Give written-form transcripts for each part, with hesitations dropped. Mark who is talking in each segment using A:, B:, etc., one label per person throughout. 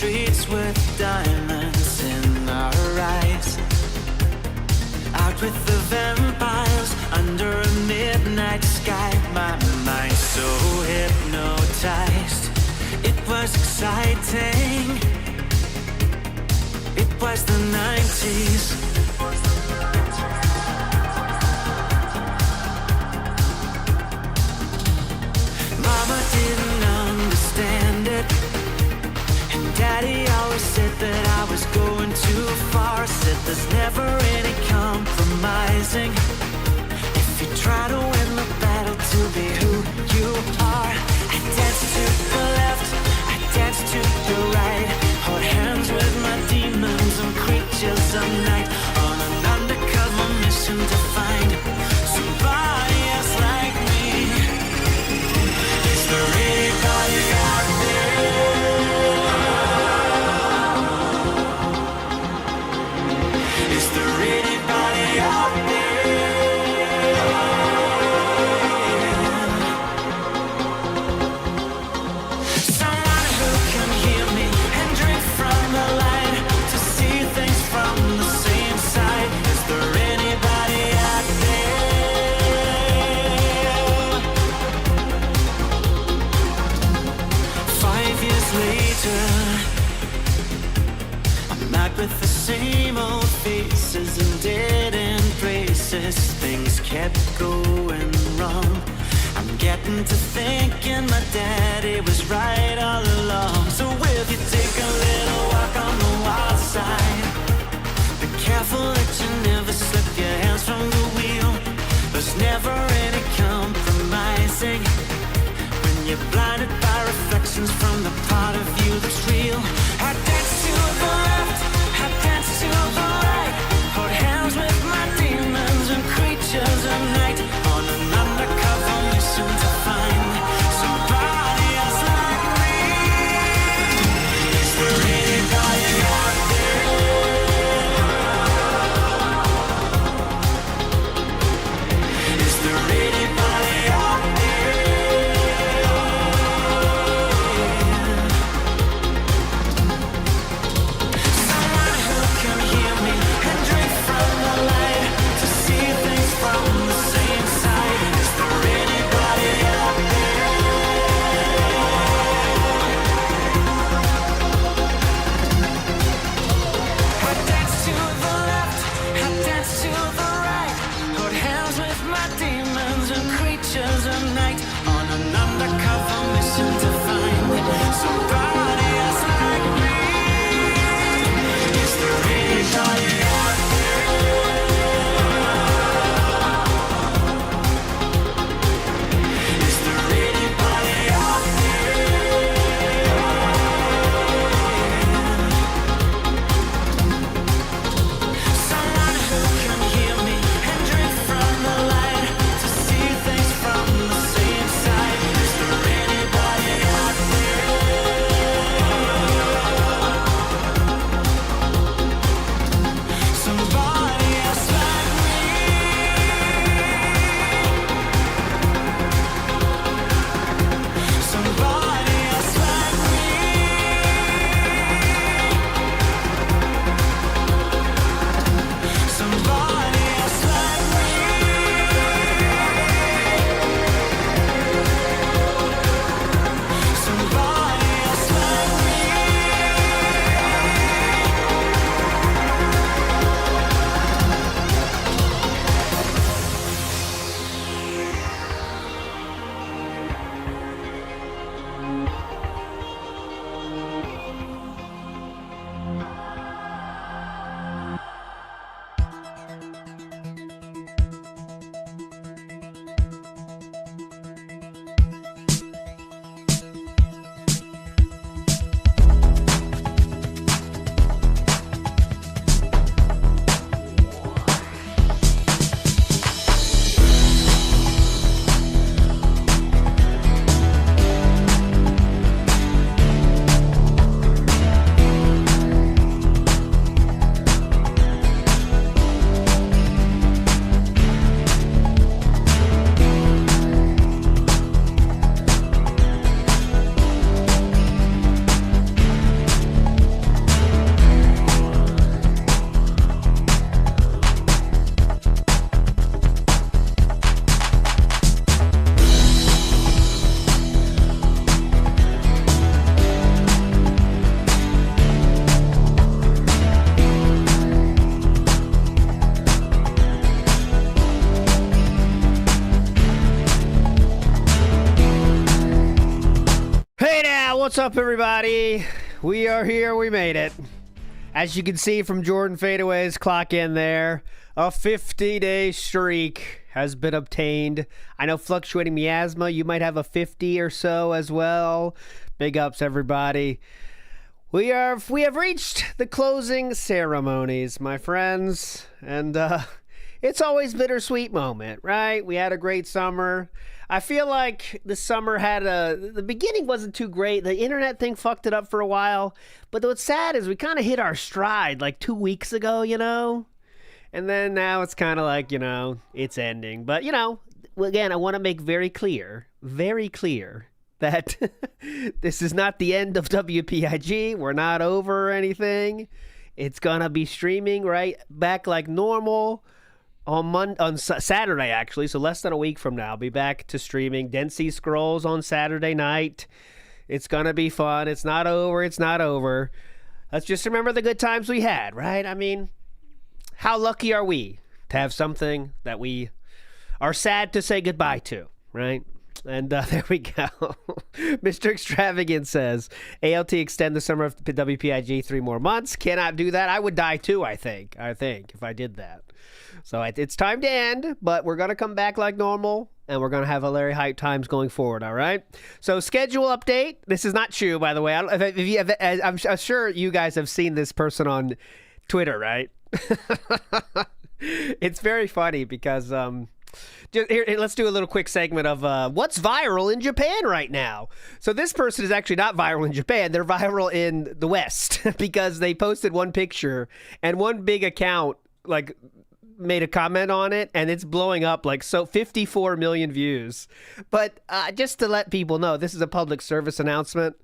A: streets with diamonds in our eyes. Out with the vampires under a midnight sky. My mind so hypnotized. It was exciting. It was the 90s. Mama didn't understand it, and Daddy always said that I was going too far. Said there's never any compromising if you try to win the battle to be who you are. I dance to the left, I dance to the right, hold hands with my demons and creatures of night, on an undercover mission to find somebody else like me. Is there anybody out there? Is there anybody out there? Someone who can hear me and drink from the light, to see things from the same side. Is there anybody out there? 5 years later, I'm out with the same old faces and dead end places. Things kept going wrong. I'm getting to thinking my daddy was right all along. So will you take a little walk on the wild side? Be careful that you never slip your hands from the wheel. There's never any compromising when you're blinded by reflections from the part of you that's real. I dance to the left, I dance to the right, hold hands with my demons and creatures of night, on an undercover mission to find somebody else like me. Is there anybody out there? Is there anybody out there?
B: What's up, everybody? We are here. We made it. As you can see from Jordan Fadeaway's clock in there, a 50-day streak has been obtained. I know Fluctuating Miasma, you might have a 50 or so as well. Big ups, everybody. We have reached the closing ceremonies, my friends, and it's always a bittersweet moment, right? We had a great summer. I feel like the summer the beginning wasn't too great. The internet thing fucked it up for a while. But what's sad is we kind of hit our stride like 2 weeks ago, you know? And then now it's kind of like, you know, it's ending. But, you know, again, I want to make very clear that this is not the end of WPIG. We're not over or anything. It's going to be streaming right back like normal. On Saturday, actually, so less than a week from now, I'll be back to streaming Dead Sea Scrolls on Saturday night. It's going to be fun. It's not over. It's not over. Let's just remember the good times we had, right? I mean, how lucky are we to have something that we are sad to say goodbye to, right? And there we go. Mr. Extravagant says, ALT extend the summer of WPIG 3 more months. Cannot do that. I would die too, I think, if I did that. So it's time to end, but we're going to come back like normal, and we're going to have a very hype times going forward, all right? So schedule update. This is not Chew, by the way. I'm sure you guys have seen this person on Twitter, right? It's very funny because here, let's do a little quick segment of what's viral in Japan right now. So this person is actually not viral in Japan. They're viral in the West because they posted one picture, and one big account, like, made a comment on it, and it's blowing up like 54 million views. But just to let people know, this is a public service announcement.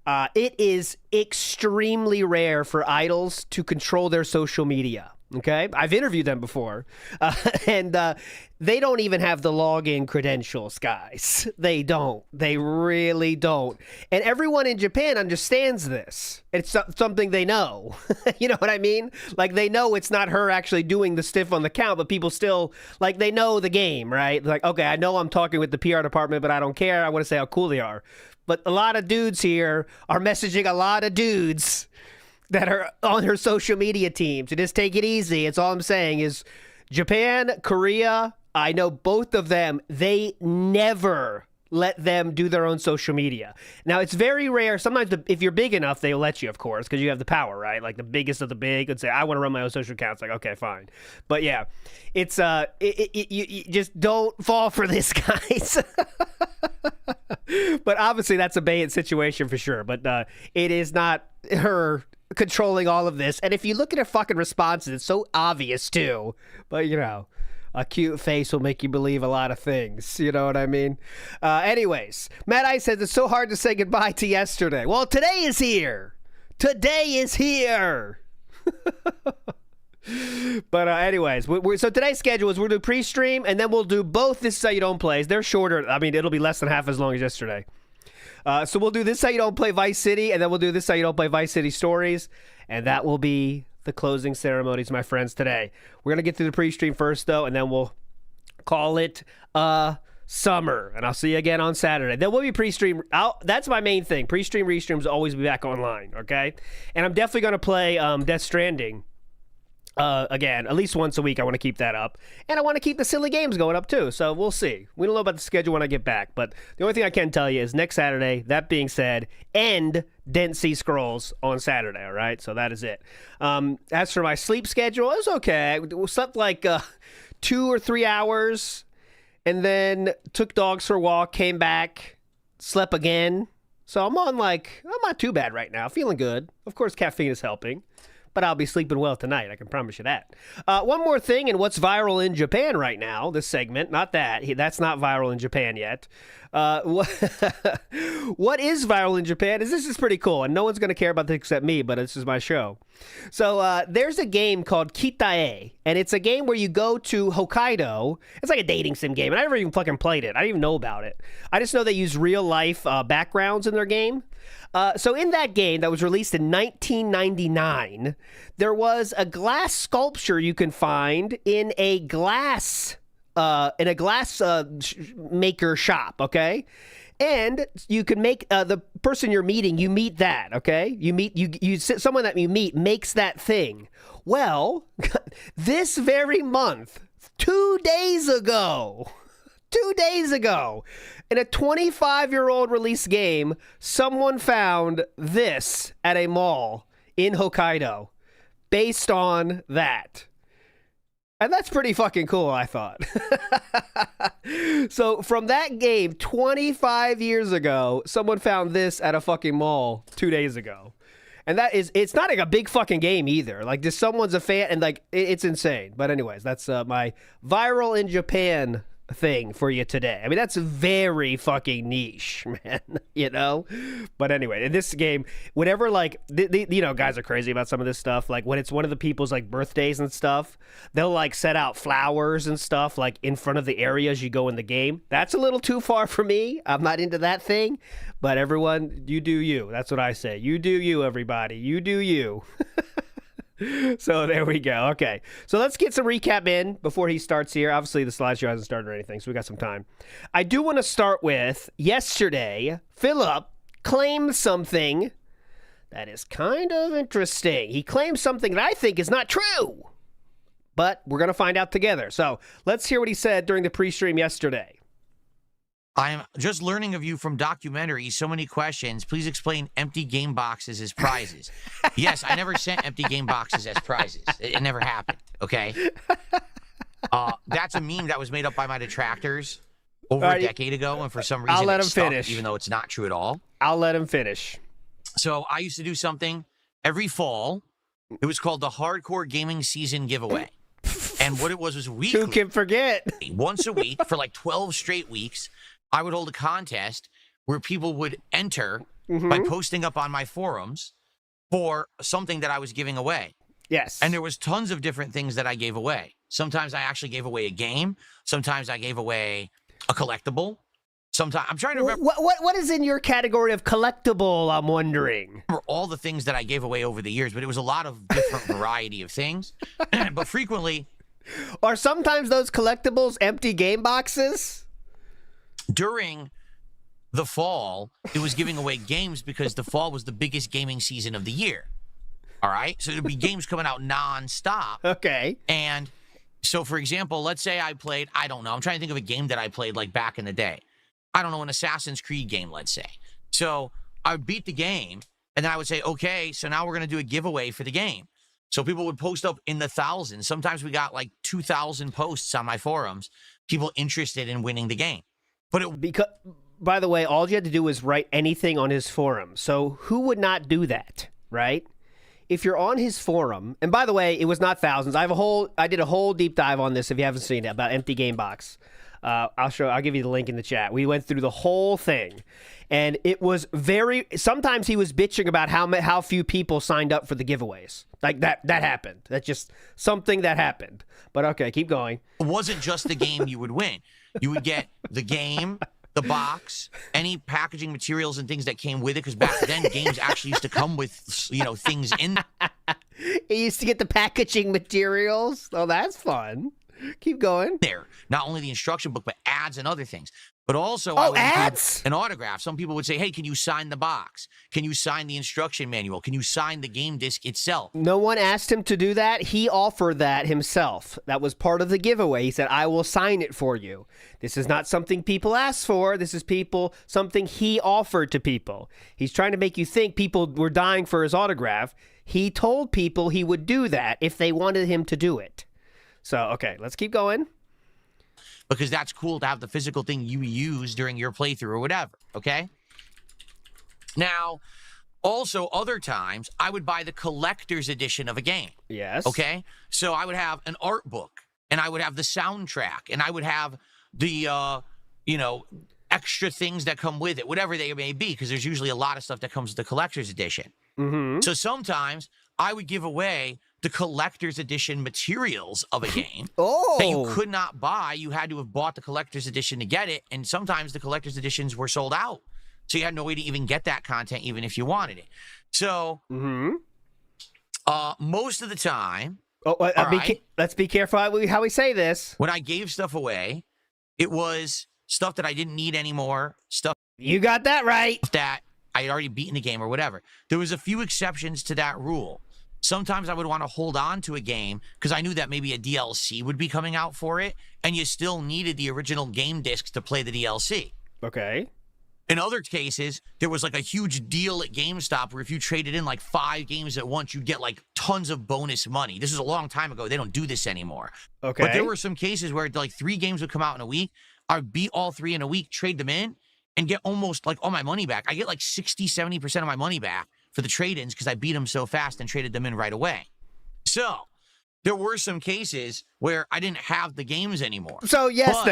B: It is extremely rare for idols to control their social media. Okay, I've interviewed them before, and they don't even have the login credentials, guys. They don't. They really don't. And everyone in Japan understands this. It's something they know. You know what I mean? Like, they know it's not her actually doing the stiff on the count, but people still, like, they know the game, right? Like, okay, I know I'm talking with the PR department, but I don't care. I want to say how cool they are. But a lot of dudes here are messaging a lot of dudes that are on her social media team. So just take it easy. It's all I'm saying is Japan, Korea, I know both of them, they never let them do their own social media. Now, it's very rare. Sometimes if you're big enough, they'll let you, of course, because you have the power, right? Like the biggest of the big would say, I want to run my own social account. It's like, okay, fine. But yeah, it's you just don't fall for this, guys. But obviously that's a bait situation for sure. But it is not her controlling all of this. And if you look at her fucking responses, it's so obvious too. But you know, a cute face will make you believe a lot of things. You know what I mean? Anyways, Matt I says it's so hard to say goodbye to yesterday. Well, today is here. Today is here. But anyways, so today's schedule is we'll do pre-stream, and then we'll do both This Is How You Don't Plays. They're shorter. I mean, it'll be less than half as long as yesterday. So we'll do This Is How You Don't Play Vice City, and then we'll do This Is How You Don't Play Vice City Stories, and that will be the closing ceremonies, my friends, today. We're going to get through the pre-stream first, though, and then we'll call it summer, and I'll see you again on Saturday. Then we'll be pre-stream. That's my main thing. Pre-stream, restreams will always be back online, okay? And I'm definitely going to play Death Stranding. Again, at least once a week. I want to keep that up. And I want to keep the silly games going up too. So we'll see. We don't know about the schedule when I get back. But the only thing I can tell you is next Saturday, that being said, end Dead Sea Scrolls on Saturday. All right. So that is it. As for my sleep schedule, it was okay. I slept like 2 or 3 hours and then took dogs for a walk, came back, slept again. So I'm not too bad right now. Feeling good. Of course, caffeine is helping. But I'll be sleeping well tonight. I can promise you that. One more thing, and what's viral in Japan right now, this segment, not that. That's not viral in Japan yet. What is viral in Japan is this is pretty cool, and no one's going to care about this except me, but this is my show. So there's a game called Kitae, and it's a game where you go to Hokkaido. It's like a dating sim game, and I never even fucking played it. I didn't even know about it. I just know they use real-life backgrounds in their game. So in that game that was released in 1999, there was a glass sculpture you can find in a glass maker shop, okay? And you can make the person you're meeting, you meet that, okay? Someone that you meet makes that thing. Well, this very month, 2 days ago, in a 25-year-old release game, someone found this at a mall in Hokkaido based on that. And that's pretty fucking cool, I thought. So from that game 25 years ago, someone found this at a fucking mall 2 days ago. And it's not like a big fucking game either. Like, just someone's a fan, and like, it's insane. But anyways, that's my viral in Japan thing for you today. I mean, that's very fucking niche, man, you know? But anyway, in this game, whenever, like, you know, guys are crazy about some of this stuff. Like, when it's one of the people's, like, birthdays and stuff, they'll, like, set out flowers and stuff, like, in front of the areas you go in the game. That's a little too far for me. I'm not into that thing. But everyone, you do you. That's what I say. You do you, everybody. You do you. So there we go. Okay. So let's get some recap in before he starts here. Obviously, the slideshow hasn't started or anything, so we got some time. I do want to start with yesterday, Philip claimed something that is kind of interesting. He claimed something that I think is not true, but we're going to find out together. So let's hear what he said during the pre-stream yesterday.
C: I'm just learning of you from documentaries. So many questions. Please explain empty game boxes as prizes. Yes, I never sent empty game boxes as prizes. It never happened, okay? That's a meme that was made up by my detractors over a decade ago, and for some reason
B: I'll let him
C: stuck,
B: finish,
C: even though it's not true at all.
B: I'll let him finish.
C: So I used to do something every fall. It was called the Hardcore Gaming Season Giveaway. And what it was weekly.
B: Who can forget?
C: Once a week for like 12 straight weeks. I would hold a contest where people would enter by posting up on my forums for something that I was giving away.
B: Yes.
C: And there was tons of different things that I gave away. Sometimes I actually gave away a game. Sometimes I gave away a collectible. Sometimes I'm trying to remember
B: what is in your category of collectible, I'm wondering.
C: all the things that I gave away over the years, but it was a lot of different variety of things. But frequently,
B: are sometimes those collectibles empty game boxes?
C: During the fall, it was giving away games because the fall was the biggest gaming season of the year. All right? So there'd be games coming out nonstop.
B: Okay.
C: And so, for example, let's say I played, I don't know, I'm trying to think of a game that I played like back in the day. I don't know, an Assassin's Creed game, let's say. So I would beat the game, and then I would say, okay, so now we're going to do a giveaway for the game. So people would post up in the thousands. Sometimes we got like 2,000 posts on my forums, people interested in winning the game. But
B: because, by the way, all you had to do was write anything on his forum. So who would not do that, right? If you're on his forum, and by the way, it was not thousands. I did a whole deep dive on this if you haven't seen it, about empty game box. I'll give you the link in the chat. We went through the whole thing, and it was sometimes he was bitching about how few people signed up for the giveaways. Like that happened. That's just something that happened. But okay, keep going.
C: It wasn't just the game you would win. You would get the game, the box, any packaging materials and things that came with it, because back then games actually used to come with, you know, things in.
B: He used to get the packaging materials. Oh, that's fun. Keep going.
C: There, not only the instruction book, but ads and other things. But also,
B: ads?
C: An autograph. Some people would say, hey, can you sign the box? Can you sign the instruction manual? Can you sign the game disc itself?
B: No one asked him to do that. He offered that himself. That was part of the giveaway. He said, I will sign it for you. This is not something people asked for. This is something he offered to people. He's trying to make you think people were dying for his autograph. He told people he would do that if they wanted him to do it. So, okay, let's keep going.
C: Because that's cool to have the physical thing you use during your playthrough or whatever, okay? Now, also other times, I would buy the collector's edition of a game.
B: Yes.
C: Okay? So I would have an art book, and I would have the soundtrack, and I would have the, extra things that come with it, whatever they may be, because there's usually a lot of stuff that comes with the collector's edition.
B: Mm-hmm.
C: So sometimes I would give away the collector's edition materials of a game
B: that
C: you could not buy. You had to have bought the collector's edition to get it, and sometimes the collector's editions were sold out. So you had no way to even get that content, even if you wanted it. So most of the time...
B: let's be careful how we say this.
C: When I gave stuff away, it was stuff that I didn't need anymore, stuff
B: You got that right.
C: That I had already beaten the game or whatever. There was a few exceptions to that rule. Sometimes I would want to hold on to a game because I knew that maybe a DLC would be coming out for it, and you still needed the original game discs to play the DLC.
B: Okay.
C: In other cases, there was like a huge deal at GameStop where if you traded in like 5 games at once, you'd get like tons of bonus money. This is a long time ago. They don't do this anymore.
B: Okay.
C: But there were some cases where like 3 games would come out in a week. I'd beat all 3 in a week, trade them in, and get almost like all my money back. I get like 60, 70% of my money back for the trade-ins because I beat them so fast and traded them in right away. So there were some cases where I didn't have the games anymore.
B: So yes,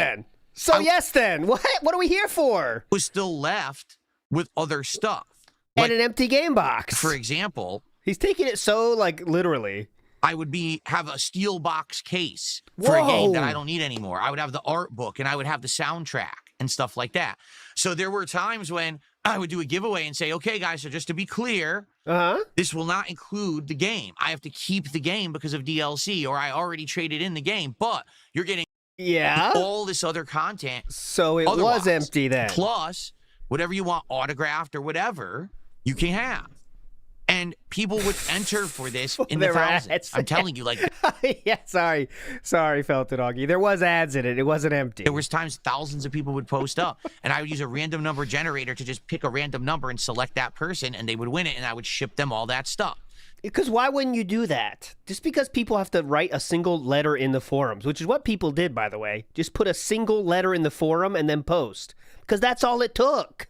B: then. What are we here for?
C: Was still left with other stuff.
B: And an empty game box.
C: For example,
B: he's taking it so like literally.
C: I would have a steel box case for a game that I don't need anymore. I would have the art book and I would have the soundtrack and stuff like that. So there were times when I would do a giveaway and say, okay, guys, so just to be clear, this will not include the game. I have to keep the game because of DLC, or I already traded in the game, but you're getting all this other content.
B: So it was empty then.
C: Plus, whatever you want autographed or whatever, you can have. And people would enter for this in the thousands. I'm telling you, like...
B: yeah, sorry, Felton Augie. There was ads in it. It wasn't empty.
C: There was times thousands of people would post up, and I would use a random number generator to just pick a random number and select that person, and they would win it, and I would ship them all that stuff.
B: Because why wouldn't you do that? Just because people have to write a single letter in the forums, which is what people did, by the way. Just put a single letter in the forum and then post. Because that's all it took.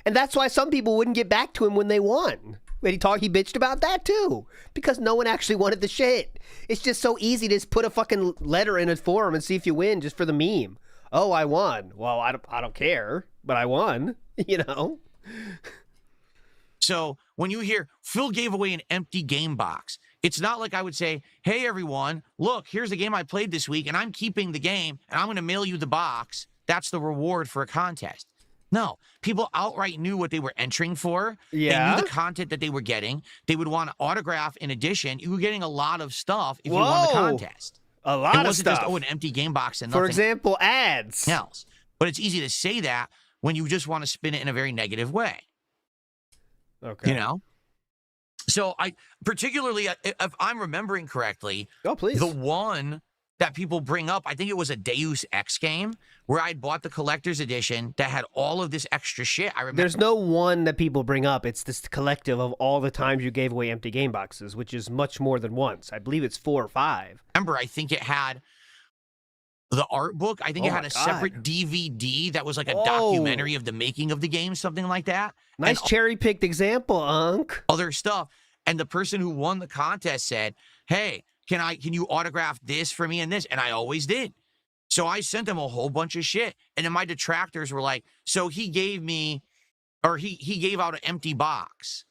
B: And that's why some people wouldn't get back to him when they won. He bitched about that too, because no one actually wanted the shit. It's just so easy to just put a fucking letter in a forum and see if you win just for the meme. Oh, I won. Well, I don't care, but I won, you know?
C: So when you hear Phil gave away an empty game box, it's not like I would say, hey, everyone, look, here's the game I played this week, and I'm keeping the game, and I'm going to mail you the box. That's the reward for a contest. No, people outright knew what they were entering for.
B: Yeah.
C: They knew the content that they were getting. They would want to autograph in addition. You were getting a lot of stuff if you won the contest.
B: A lot of stuff. It wasn't just,
C: an empty game box and nothing.
B: For example, ads.
C: Else. But it's easy to say that when you just want to spin it in a very negative way.
B: Okay.
C: You know? So particularly, if I'm remembering correctly,
B: please.
C: The one that people bring up, I think it was a Deus Ex game where I'd bought the collector's edition that had all of this extra shit. I remember.
B: There's no one that people bring up. It's this collective of all the times you gave away empty game boxes, which is much more than once. I believe it's 4 or 5.
C: Remember, I think it had the art book. I think it had a separate DVD that was like a documentary of the making of the game, something like that.
B: Nice cherry-picked example, Unc.
C: Other stuff. And the person who won the contest said, hey, can you autograph this for me and this? And I always did. So I sent them a whole bunch of shit. And then my detractors were like, so he gave me, or he gave out an empty box.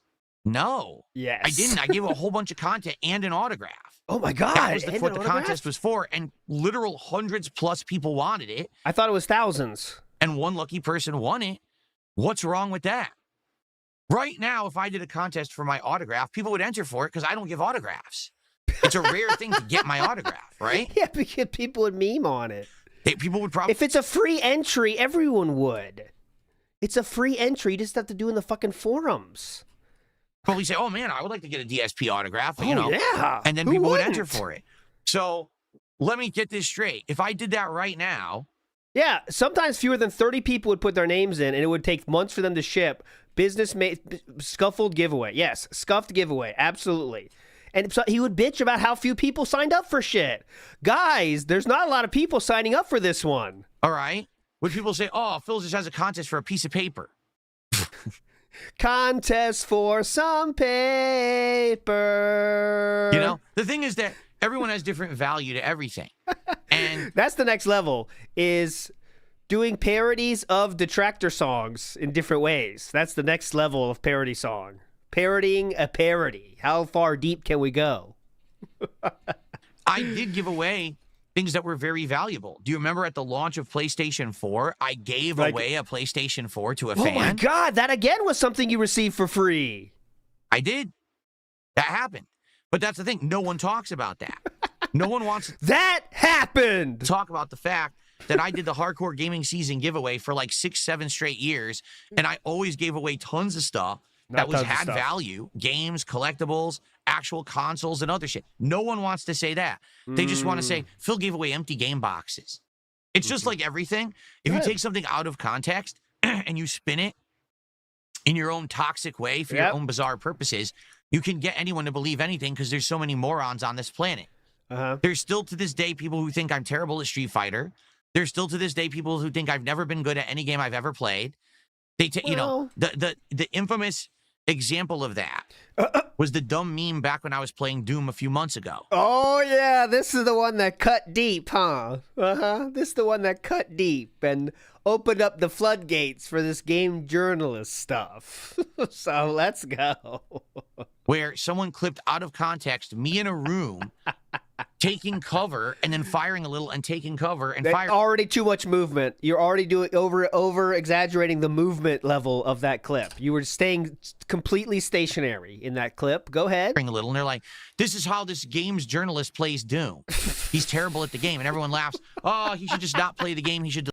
C: No.
B: Yes.
C: I didn't. I gave a whole bunch of content and an autograph.
B: Oh my God.
C: That was what the contest was for. And literal hundreds plus people wanted it.
B: I thought it was thousands.
C: And one lucky person won it. What's wrong with that? Right now, if I did a contest for my autograph, people would enter for it because I don't give autographs. It's a rare thing to get my autograph, right?
B: Yeah, because people would meme on it.
C: People would probably...
B: If it's a free entry, everyone would. It's a free entry. You just have to do in the fucking forums.
C: Probably say, oh, man, I would like to get a DSP autograph,
B: you know. Yeah.
C: And then people would enter for it. So let me get this straight. If I did that right now...
B: Yeah, sometimes fewer than 30 people would put their names in, and it would take months for them to ship. Scuffled giveaway. Yes, scuffed giveaway. Absolutely. And so he would bitch about how few people signed up for shit. Guys, there's not a lot of people signing up for this one.
C: All right. Would people say, oh, Phil just has a contest for a piece of paper?
B: Contest for some paper.
C: You know, the thing is that everyone has different value to everything. And
B: that's the next level, is doing parodies of detractor songs in different ways. That's the next level of parody song. Parodying a parody. How far deep can we go?
C: I did give away things that were very valuable. Do you remember at the launch of PlayStation 4, I gave away a PlayStation 4 to a fan?
B: Oh my God, that again was something you received for free.
C: I did. That happened. But that's the thing. No one talks about that. No one wants
B: that happened.
C: To talk about the fact that I did the hardcore gaming season giveaway for like 6-7 straight years, and I always gave away tons of stuff that had value, games, collectibles, actual consoles, and other shit. No one wants to say that. They just want to say, Phil gave away empty game boxes. It's just like everything. If you take something out of context and you spin it in your own toxic way for your own bizarre purposes, you can get anyone to believe anything because there's so many morons on this planet. There's still to this day people who think I'm terrible at Street Fighter. There's still to this day people who think I've never been good at any game I've ever played. They you know, the infamous example of that was the dumb meme back when I was playing Doom a few months ago.
B: Oh, yeah. This is the one that cut deep, huh? This is the one that cut deep and opened up the floodgates for this game journalist stuff. So let's go.
C: Where someone clipped out of context me in a room taking cover and then firing a little and taking cover and firing.
B: Already too much movement. You're already doing over exaggerating the movement level of that clip. You were staying completely stationary in that clip. Go ahead.
C: A little, and they're like, "This is how this games journalist plays Doom. He's terrible at the game," and everyone laughs. Oh, he should just not play the game. He should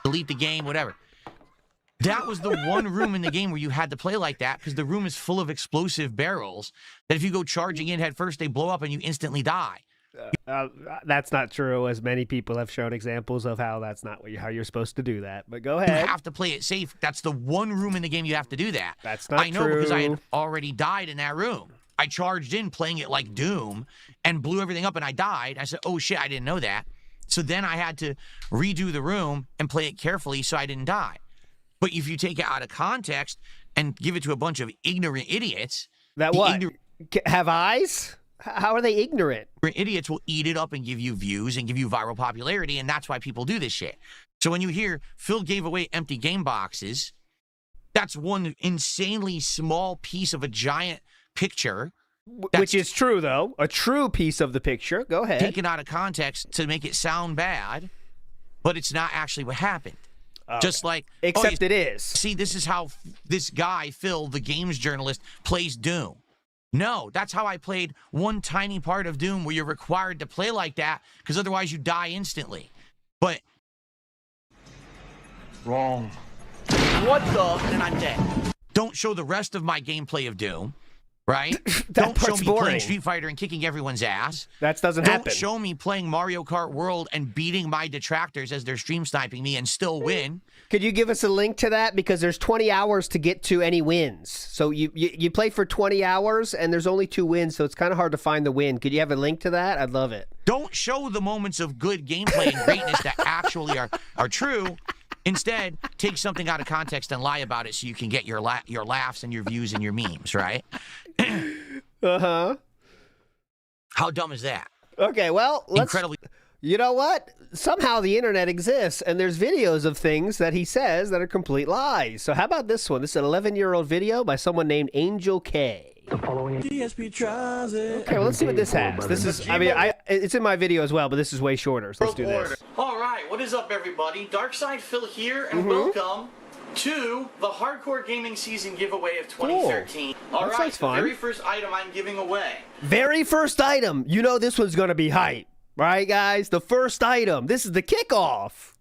C: delete the game, whatever. That was the one room in the game where you had to play like that because the room is full of explosive barrels that if you go charging in head first, they blow up and you instantly die.
B: That's not true, as many people have shown examples of how that's not how you're supposed to do that. But go ahead.
C: You have to play it safe. That's the one room in the game you have to do that.
B: That's not true.
C: I know because I had already died in that room. I charged in playing it like Doom and blew everything up and I died. I said, oh shit, I didn't know that. So then I had to redo the room and play it carefully so I didn't die. But if you take it out of context and give it to a bunch of ignorant idiots...
B: That what? Have eyes? How are they ignorant?
C: Idiots will eat it up and give you views and give you viral popularity, and that's why people do this shit. So when you hear Phil gave away empty game boxes, that's one insanely small piece of a giant picture.
B: Which is true, though. A true piece of the picture. Go ahead.
C: Taken out of context to make it sound bad, but it's not actually what happened. Okay. Just like...
B: Except it is.
C: See, this is how this guy, Phil, the games journalist, plays Doom. No, that's how I played one tiny part of Doom where you're required to play like that because otherwise you die instantly. But...
D: Wrong.
C: What the... And I'm dead. Don't show the rest of my gameplay of Doom. Right? Don't show me playing Street Fighter and kicking everyone's ass.
B: That doesn't happen.
C: Don't show me playing Mario Kart World and beating my detractors as they're stream sniping me and still win.
B: Could you give us a link to that? Because there's 20 hours to get to any wins. So you play for 20 hours and there's only 2 wins, so it's kind of hard to find the win. Could you have a link to that? I'd love it.
C: Don't show the moments of good gameplay and greatness that actually are true. Instead, take something out of context and lie about it so you can get your laughs and your views and your memes, right?
B: Uh-huh.
C: How dumb is that?
B: Okay, well,
C: incredibly.
B: You know what? Somehow the internet exists, and there's videos of things that he says that are complete lies. So how about this one? This is an 11-year-old video by someone named Angel K.
D: The following DSP tries it.
B: Okay, well, let's see what this has. This is, I mean, it's in my video as well, but this is way shorter, so let's do this.
A: All right, what is up, everybody? Darkside Phil here, and welcome to the Hardcore Gaming Season giveaway of 2013.
B: Cool.
A: All
B: that
A: right,
B: sounds fun.
A: The very first item I'm giving away.
B: Very first item. You know this one's going to be hype, right, guys? The first item. This is the kickoff.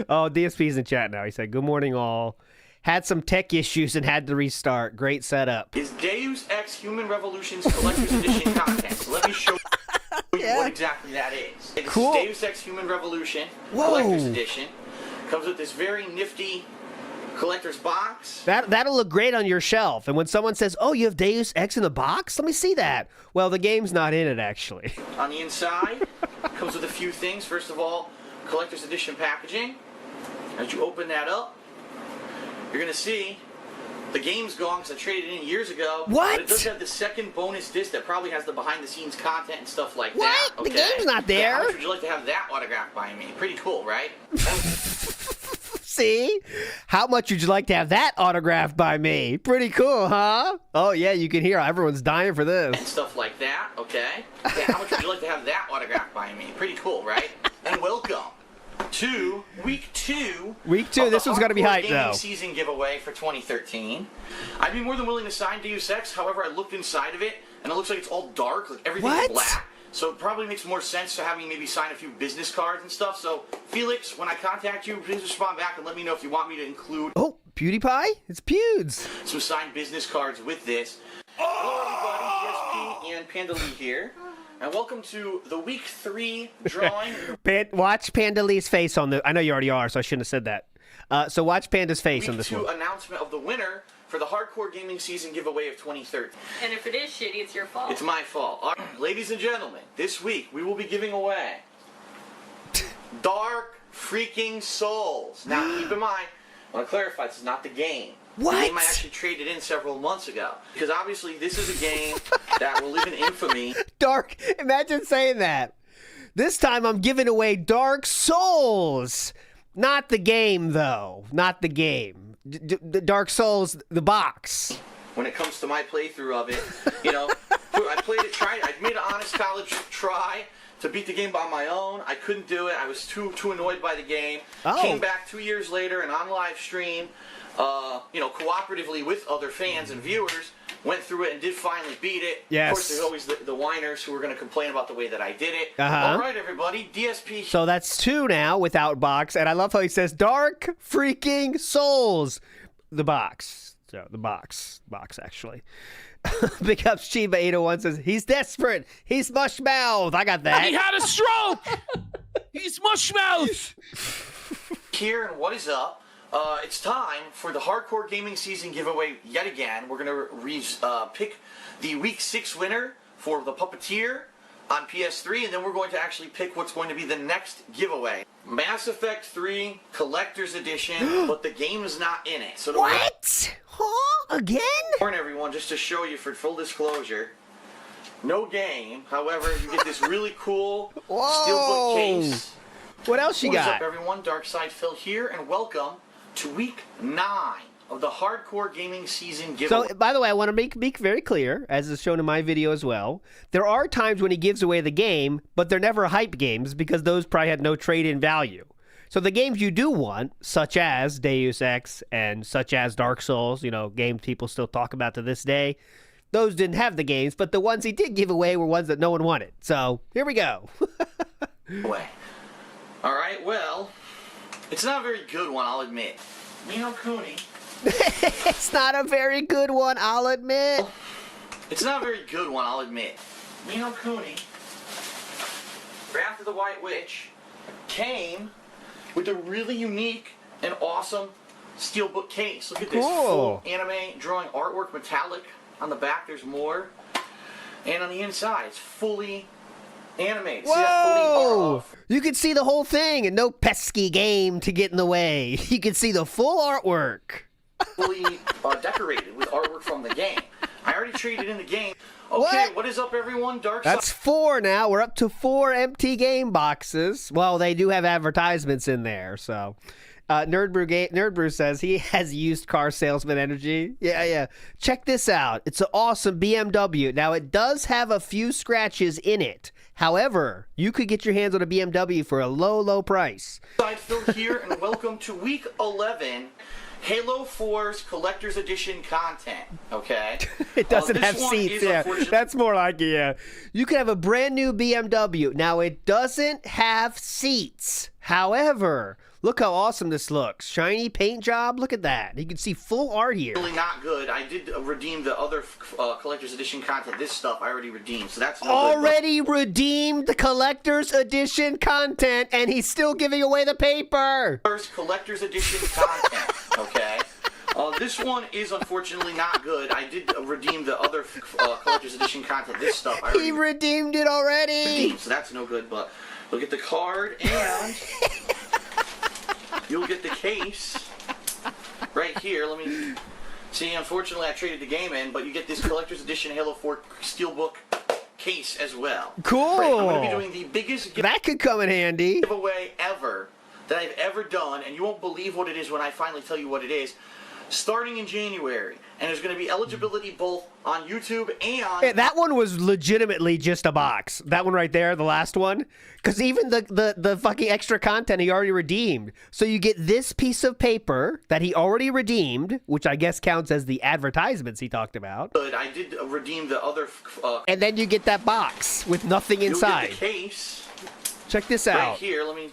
B: Oh, DSP's in chat now. He said, good morning, all. Had some tech issues and had to restart. Great setup.
A: Is Deus Ex Human Revolution's Collector's Edition content. So let me show you what exactly that is. It's
B: cool.
A: Deus Ex Human Revolution Collector's Edition. Comes with this very nifty collector's box.
B: That'll look great on your shelf. And when someone says, oh, you have Deus Ex in the box? Let me see that. Well, the game's not in it, actually.
A: On the inside, comes with a few things. First of all, collector's edition packaging. As you open that up, you're going to see the game's gone because I traded it in years ago.
B: What?
A: But it does have the second bonus disc that probably has the behind-the-scenes content and stuff like
B: what?
A: that.
B: Okay. The game's not there.
A: Yeah, how much would you like to have that autographed by me? Pretty cool, right?
B: See? How much would you like to have that autographed by me? Pretty cool, huh? Oh, yeah, you can hear everyone's dying for this.
A: And stuff like that, okay? How much would you like to have that autographed by me? Pretty cool, right? And welcome to week 2.
B: Week 2, this one's going to be hyped, though.
A: Season giveaway for 2013. I'd be more than willing to sign Deus Ex, however, I looked inside of it, and it looks like it's all dark, like everything's black.
E: So it probably makes more sense to have me maybe sign a few business cards and stuff. So, Felix, when I contact you, please respond back and let me know if you want me to include
B: Oh, PewDiePie? It's Pewds.
E: some signed business cards with this. Hello, everybody. DSP and Panda Lee here. And welcome to the Week 3 drawing.
B: Watch Panda Lee's face on the... I know you already are, so I shouldn't have said that. So watch Panda's face on
E: Week
B: this
E: 2
B: one.
E: announcement of the winner for the Hardcore Gaming Season giveaway of 2013.
F: And if it is shitty, it's your fault.
E: It's my fault. All right, ladies and gentlemen, this week we will be giving away Dark Freaking Souls. Now, keep in mind, I want to clarify, this is not the game.
B: What?
E: The game I actually traded in several months ago. Because obviously this is a game that will live in infamy.
B: Dark. Imagine saying that. This time I'm giving away Dark Souls. Not the game, though. Not the game. Dark Souls, the box.
E: When it comes to my playthrough of it, you know, I played it, I made an honest college try to beat the game on my own. I couldn't do it. I was too annoyed by the game.
B: Oh.
E: Came back 2 years later and on live stream, you know, cooperatively with other fans and viewers, went through it and did finally beat it.
B: Yes.
E: Of course, there's always the whiners who are going to complain about the way that I did it.
B: Uh-huh.
E: All right, everybody, DSP.
B: So that's 2 now without box. And I love how he says Dark Freaking Souls. The box. So the box. Box, actually. Big Ups Chiba 801 says, he's desperate. He's mushmouth. I got that.
C: He had a stroke. He's mushmouth.
E: Here and what is up? It's time for the Hardcore Gaming Season giveaway yet again. We're going to pick the Week 6 winner for the Puppeteer on PS3, and then we're going to actually pick what's going to be the next giveaway. Mass Effect 3 Collector's Edition, but the game is not in it. So
B: What? Huh? Again?
E: warn everyone, just to show you for full disclosure, no game. However, you get this really cool
B: Whoa.
E: steelbook case.
B: What else you
E: What is
B: got?
E: up, everyone? Darkside Phil here, and welcome to Week 9 of the Hardcore Gaming Season giveaway.
B: So, by the way, I want to make very clear, as is shown in my video as well, there are times when he gives away the game, but they're never hype games because those probably had no trade-in value. So the games you do want, such as Deus Ex and such as Dark Souls, you know, games people still talk about to this day, those didn't have the games, but the ones he did give away were ones that no one wanted. So, here we go.
E: All right, well, it's not a very good one, I'll admit. Nino Cooney.
B: It's not a very good one, I'll admit.
E: It's not a very good one, I'll admit. Nino Cooney, Wrath of the White Witch, came with a really unique and awesome steelbook case. Look at this
B: Cool.
E: full anime drawing artwork, metallic. On the back, there's more. And on the inside, it's fully animated. See that fully
B: Whoa! You can see the whole thing and no pesky game to get in the way. You can see the full artwork.
E: fully decorated with artwork from the game. I already traded in the game. Okay, what is up, everyone? Dark
B: That's 4 now. We're up to 4 empty game boxes. Well, they do have advertisements in there, so. Nerdbrew says he has used car salesman energy. Yeah. Check this out. It's an awesome BMW. Now, it does have a few scratches in it. However, you could get your hands on a BMW for a low price.
E: Side Phil here, and welcome to Week 11, Halo 4's Collector's Edition content. Okay?
B: It doesn't
E: This
B: have
E: one
B: seats.
E: is
B: Yeah,
E: unfortunately-
B: that's more like it. Yeah, you could have a brand new BMW. Now, it doesn't have seats. However, look how awesome this looks. Shiny paint job. Look at that. You can see full art here.
E: Really not good. I did redeem the other Collector's Edition content. This stuff I already redeemed, so that's no good,
B: Already redeemed the collector's edition content, and he's still giving away the paper.
E: but first Collector's Edition content. Okay? This one is unfortunately not good. I did redeem the other Collector's Edition content. This stuff I already
B: He redeemed it already.
E: redeemed, so that's no good, but look at the card, and you'll get the case right here. Let me see. Unfortunately, I traded the game in, but you get this Collector's Edition Halo 4 Steelbook case as well.
B: Cool.
E: Right, I'm going to be doing the biggest
B: That could come in handy.
E: giveaway ever that I've ever done, and you won't believe what it is when I finally tell you what it is. starting in January. And there's going to be eligibility both on YouTube and...
B: Yeah, that one was legitimately just a box. That one right there, the last one. Because even the fucking extra content he already redeemed. So you get this piece of paper that he already redeemed, which I guess counts as the advertisements he talked about.
E: But I did redeem the other...
B: and then you get that box with nothing inside.
E: You'll get the case.
B: Check this out.
E: Right here, let me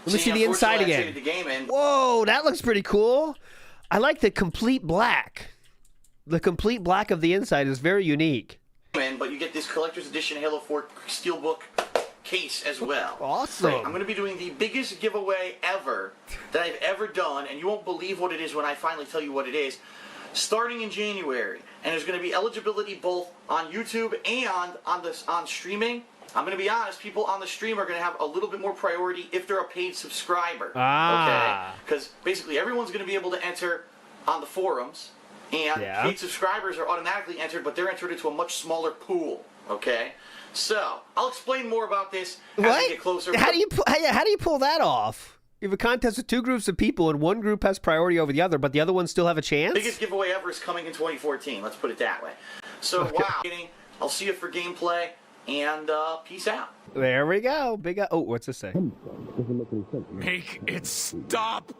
B: see the inside again.
E: I traded the game in.
B: Whoa, that looks pretty cool. I like the complete black. The complete black of the inside is very unique.
E: But you get this collector's edition Halo 4 Steelbook case as well.
B: Awesome.
E: I'm going to be doing the biggest giveaway ever that I've ever done, and you won't believe what it is when I finally tell you what it is. Starting in January, and there's going to be eligibility both on YouTube and on streaming. I'm going to be honest, people on the stream are going to have a little bit more priority if they're a paid subscriber.
B: Ah.
E: Okay? Because basically everyone's going to be able to enter on the forums, and paid subscribers are automatically entered, but they're entered into a much smaller pool. Okay? So, I'll explain more about this as we get closer.
B: How do you pull that off? You have a contest with two groups of people, and one group has priority over the other, but the other ones still have a chance?
E: Biggest giveaway ever is coming in 2014. Let's put it that way. So, wow. I'll see you for gameplay. And peace out.
B: There we go. Big. Oh, what's this say?
G: Make it stop.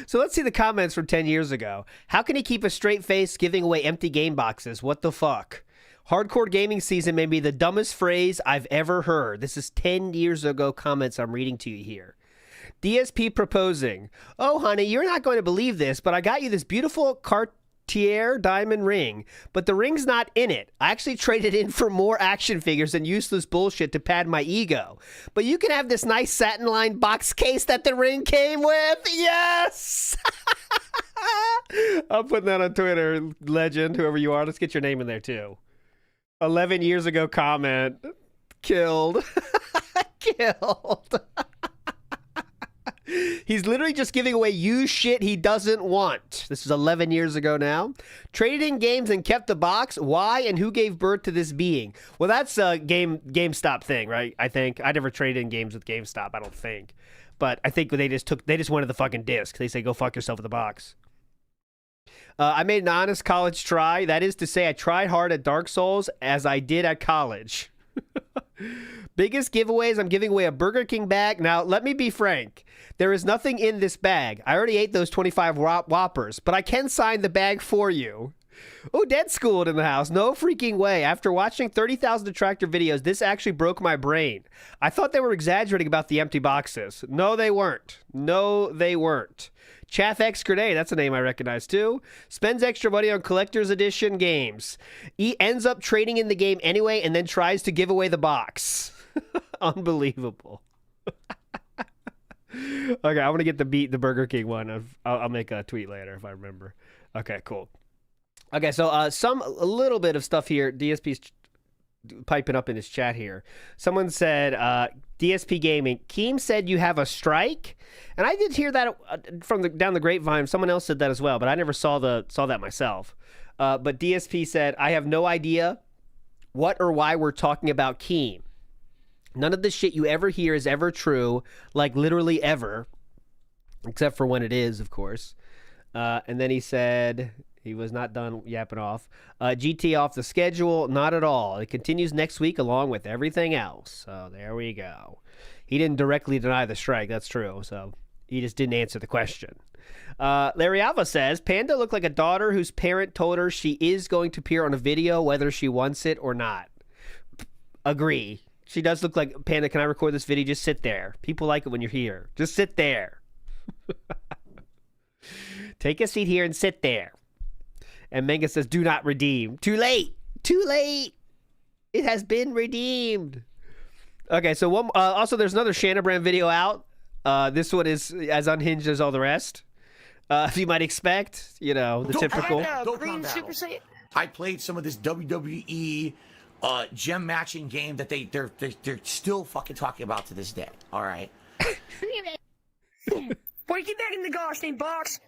B: So let's see the comments from 10 years ago. How can he keep a straight face giving away empty game boxes? What the fuck? Hardcore gaming season may be the dumbest phrase I've ever heard. This is 10 years ago comments I'm reading to you here. DSP proposing. Oh, honey, you're not going to believe this, but I got you this beautiful Cartier diamond ring, but the ring's not in it. I actually traded in for more action figures and useless bullshit to pad my ego. But you can have this nice satin-lined box case that the ring came with. Yes! I'm putting that on Twitter, legend, whoever you are. Let's get your name in there, too. 11 years ago comment. Killed. Killed. He's literally just giving away used shit he doesn't want. This is 11 years ago now. Traded in games and kept the box. Why and who gave birth to this being? Well, that's a GameStop thing, right? I think. I never traded in games with GameStop, I don't think. But I think they just wanted the fucking disc. They say, go fuck yourself with the box. I made an honest college try. That is to say, I tried hard at Dark Souls as I did at college. Biggest giveaways, I'm giving away a Burger King bag. Now, let me be frank. There is nothing in this bag. I already ate those 25 Whoppers, but I can sign the bag for you. Oh, Dead Schooled in the house. No freaking way. After watching 30,000 detractor videos, this actually broke my brain. I thought they were exaggerating about the empty boxes. No, they weren't. No, they weren't. Chaff X Grenade, that's a name I recognize too. Spends extra money on collector's edition games. He ends up trading in the game anyway and then tries to give away the box. Unbelievable. Okay, I want to get the Burger King one. I'll make a tweet later if I remember. Okay, cool. Okay, so a little bit of stuff here. DSP's piping up in his chat here. Someone said, DSP Gaming, Keem said you have a strike, and I did hear that from down the grapevine. Someone else said that as well, but I never saw that myself. But DSP said, I have no idea what or why we're talking about Keem. None of the shit you ever hear is ever true, like literally ever, except for when it is, of course. And then he said he was not done yapping off. GT off the schedule, not at all. It continues next week along with everything else. So there we go. He didn't directly deny the strike, that's true. So he just didn't answer the question. Larry Alva says, Panda looked like a daughter whose parent told her she is going to appear on a video whether she wants it or not. Agree. She does look like, Panda, can I record this video? Just sit there. People like it when you're here. Just sit there. Take a seat here and sit there. And Manga says, do not redeem. Too late. Too late. It has been redeemed. Okay, so also there's another Shanabrand video out. This one is as unhinged as all the rest. If you might expect, the typical.
C: I played some of this WWE gem matching game that they're still fucking talking about to this day. All right.
H: Boy, get back in the gosh dang box.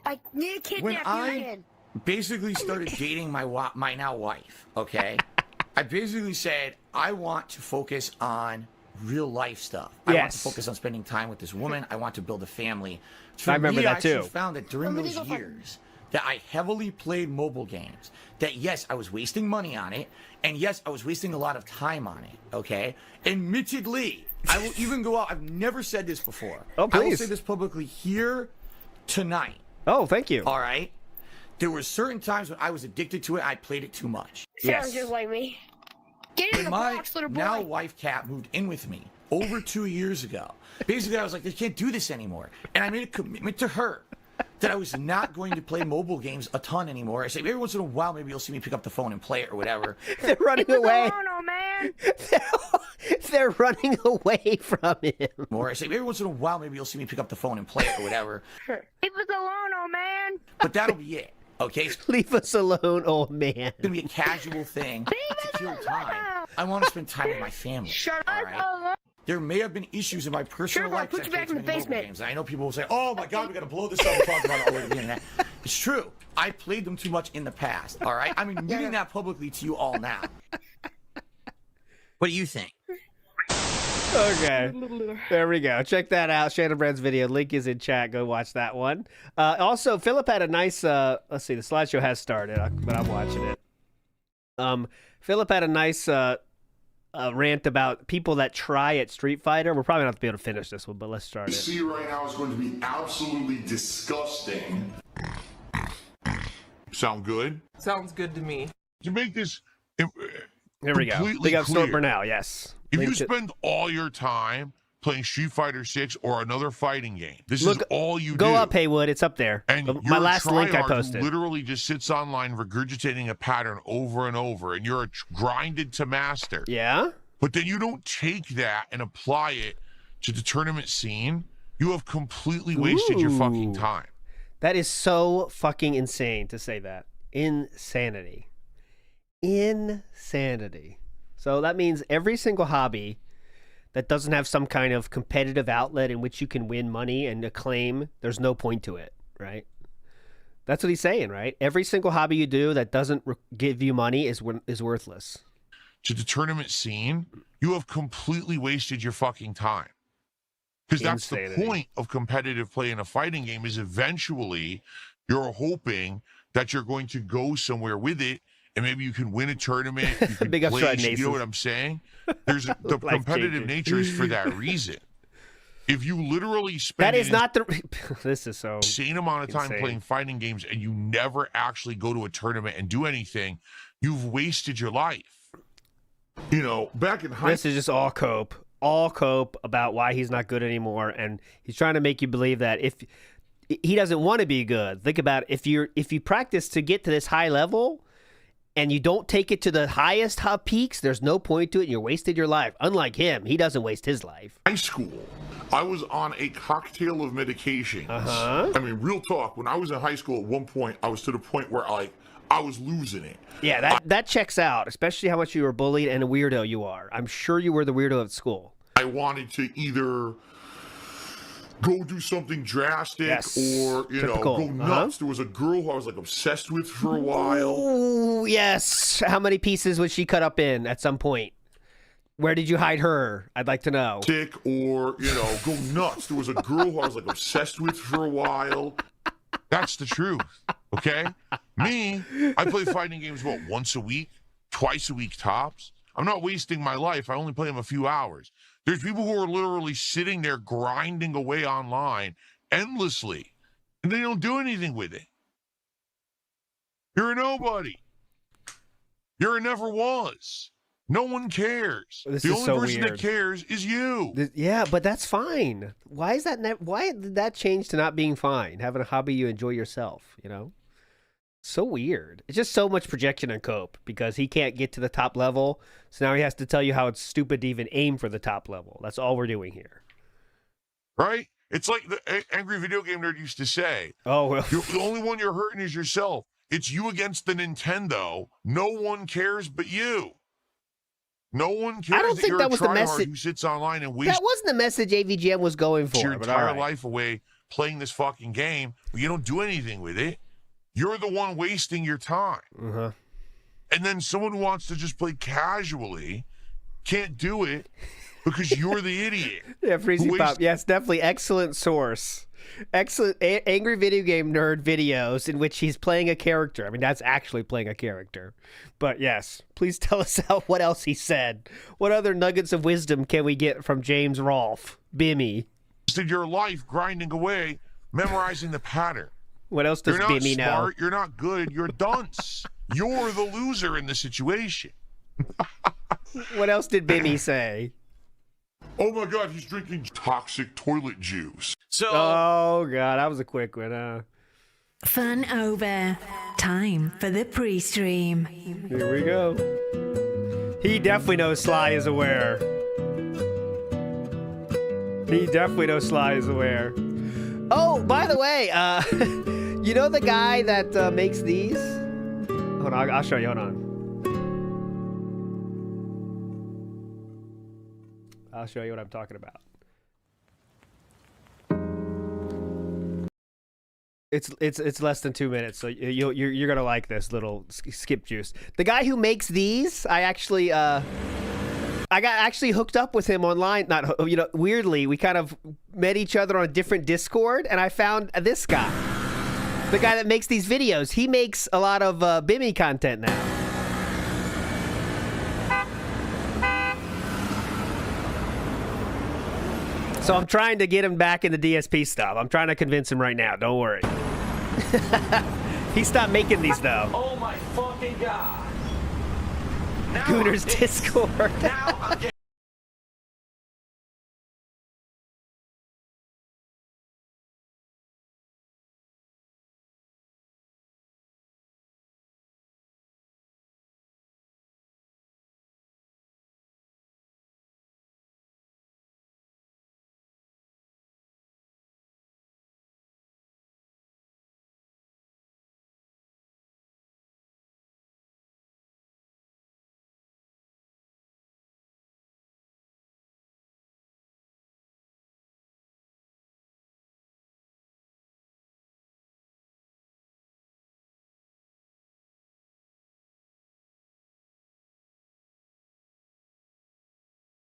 H: I need to kidnap you again.
C: Basically started dating my now wife. Okay. I basically said I want to focus on real life stuff. I want to
B: Yes.
C: focus on spending time with this woman. I want to build a family.
B: I remember that too.
C: I actually found that during those years that I heavily played mobile games, that yes, I was wasting money on it, and yes, I was wasting a lot of time on it, okay? Admittedly, I will even go out, I've never said this before.
B: Oh, please.
C: I will say this publicly here tonight.
B: Oh, thank you.
C: All right? There were certain times when I was addicted to it, I played it too much.
H: Sounds just like me. Get in
C: When
H: the
C: my
H: box, little boy.
C: now wife Kat moved in with me over 2 years ago, basically I was like, I can't do this anymore. And I made a commitment to her that I was not going to play mobile games a ton anymore. I say every once in a while, maybe you'll see me pick up the phone and play it or whatever.
B: They're running
H: Leave us
B: away.
H: alone, old man.
B: They're running away from him.
C: Or I say every once in a while, maybe you'll see me pick up the phone and play it or whatever.
H: Leave us alone, old man.
C: But that'll be it. Okay? It's
B: Leave us alone, old man.
C: gonna be a casual thing to kill time. I want to spend time with my family.
H: Shut
C: all
H: us
C: right?
H: alone.
C: There may have been issues in my personal
H: Sure, I'll
C: life.
H: put you back in the basement.
C: Games. And I know people will say, "Oh my God, we got to blow this up and talk about it all over the internet." It's true. I played them too much in the past. All right, I'm admitting that publicly to you all now. What do you think?
B: Okay. There we go. Check that out. Shannon Brand's video. Link is in chat. Go watch that one. Also, Philip had a nice, let's see, the slideshow has started, but I'm watching it. Philip had a nice rant about people that try at Street Fighter. We're probably not going to be able to finish this one, but let's start it.
I: See right now is going to be absolutely disgusting. Sound good?
D: Sounds good to me.
G: To make this
B: Here we go.
G: completely
B: Big up
G: clear,
B: Stormer now. Yes.
G: if you
B: Link to-
G: spend all your time playing Street Fighter 6 or another fighting game, this
B: Look,
G: is all you
B: go
G: do.
B: up, Haywood. It's up there.
G: And
B: My
G: you're a
B: last link I
G: tryhard who
B: posted.
G: literally just sits online regurgitating a pattern over and over, and you're grinded to master.
B: Yeah?
G: But then you don't take that and apply it to the tournament scene. You have completely wasted your fucking
B: Ooh.
G: time.
B: That is so fucking insane to say that. Insanity. Insanity. So that means every single hobby that doesn't have some kind of competitive outlet in which you can win money and acclaim, there's no point to it, right? That's what he's saying, right? Every single hobby you do that doesn't give you money is worthless.
G: To the tournament scene, you have completely wasted your fucking time. Because that's
B: Insanity.
G: the point of competitive play in a fighting game is eventually you're hoping that you're going to go somewhere with it and maybe you can win a tournament. You can
B: Big up
G: place,
B: Stride
G: you know
B: Nason.
G: what I'm saying? There's the
B: Life-changing.
G: competitive nature is for that reason. If you literally spend
B: That is
G: an
B: not the... This is so...
G: insane amount of time
B: insane.
G: playing fighting games and you never actually go to a tournament and do anything, you've wasted your life.
I: You know, back in high
B: This is just all cope about why he's not good anymore, and he's trying to make you believe that if he doesn't want to be good. Think about it. If you practice to get to this high level and you don't take it to the highest hub peaks, there's no point to it and you're wasted your life. Unlike him, he doesn't waste his life.
I: school, I was on a cocktail of medications. I mean, real talk, when I was in high school at one point, I was to the point where I was losing it.
B: Yeah, that checks out, especially how much you were bullied and a weirdo you are. I'm sure you were the weirdo at school.
I: I wanted to either go do something drastic
B: Yes.
I: or, you
B: Typical.
I: know, go nuts. There was a girl who I was like obsessed with for a while.
B: Ooh, yes. How many pieces was she cut up in at some point? Where did you hide her? I'd like to know.
I: Sick or, you know, go nuts. There was a girl who I was like obsessed with for a while.
G: That's the truth. Okay? Me, I play fighting games, what, once a week? Twice a week tops? I'm not wasting my life. I only play them a few hours. There's people who are literally sitting there grinding away online endlessly, and they don't do anything with it. You're a nobody. You're a never was. No one cares.
B: This
G: The
B: is
G: only
B: so
G: person
B: weird.
G: that cares is you.
B: Yeah, but that's fine. Why is that? Why did that change to not being fine? Having a hobby you enjoy yourself, you know? So weird. It's just so much projection and cope because he can't get to the top level. So now he has to tell you how it's stupid to even aim for the top level. That's all we're doing here.
G: Right? It's like the angry video game nerd used to say.
B: Oh, well.
G: The only one you're hurting is yourself. It's you against the Nintendo. No one cares but you. No one cares
B: I don't
G: that
B: think
G: you're
B: that
G: a
B: was the
G: tryhard
B: message.
G: who sits online and wastes
B: That wasn't the message AVGM was going for.
G: your
B: but all
G: entire
B: right.
G: life away playing this fucking game, but you don't do anything with it. You're the one wasting your time.
B: Uh-huh.
G: And then someone who wants to just play casually can't do it because you're the idiot.
B: Yeah, Freezy
G: Who
B: Pop.
G: wastes-
B: Yes, definitely excellent source. Excellent angry video game nerd videos in which he's playing a character. I mean, that's actually playing a character. But yes, please tell us what else he said. What other nuggets of wisdom can we get from James Rolfe, Bimmy?
G: Wasted your life grinding away, memorizing the pattern.
B: What else does
G: You're not
B: Bimmy
G: smart.
B: know?
G: You're not good. You're dunce. You're the loser in the situation.
B: What else did Bimmy say?
I: Oh my God, he's drinking toxic toilet juice.
C: So,
B: Oh god, that was a quick one, huh?
J: Fun over. Time for the pre-stream.
B: Here we go. He definitely knows Sly is aware. He definitely knows Sly is aware. Oh, by the way, you know the guy that makes these? Hold on, I'll show you. Hold on. I'll show you what I'm talking about. It's less than 2 minutes, so you're gonna like this little skip juice. The guy who makes these, I got actually hooked up with him online. Not weirdly, we kind of met each other on a different Discord, and I found this guy, the guy that makes these videos. He makes a lot of Bimmy content now. So I'm trying to get him back into DSP stuff. I'm trying to convince him right now. Don't worry. He stopped making these though.
E: Oh my fucking God. Now
B: Gooner's
E: I'm pissed.
B: Discord.
E: Now I'm getting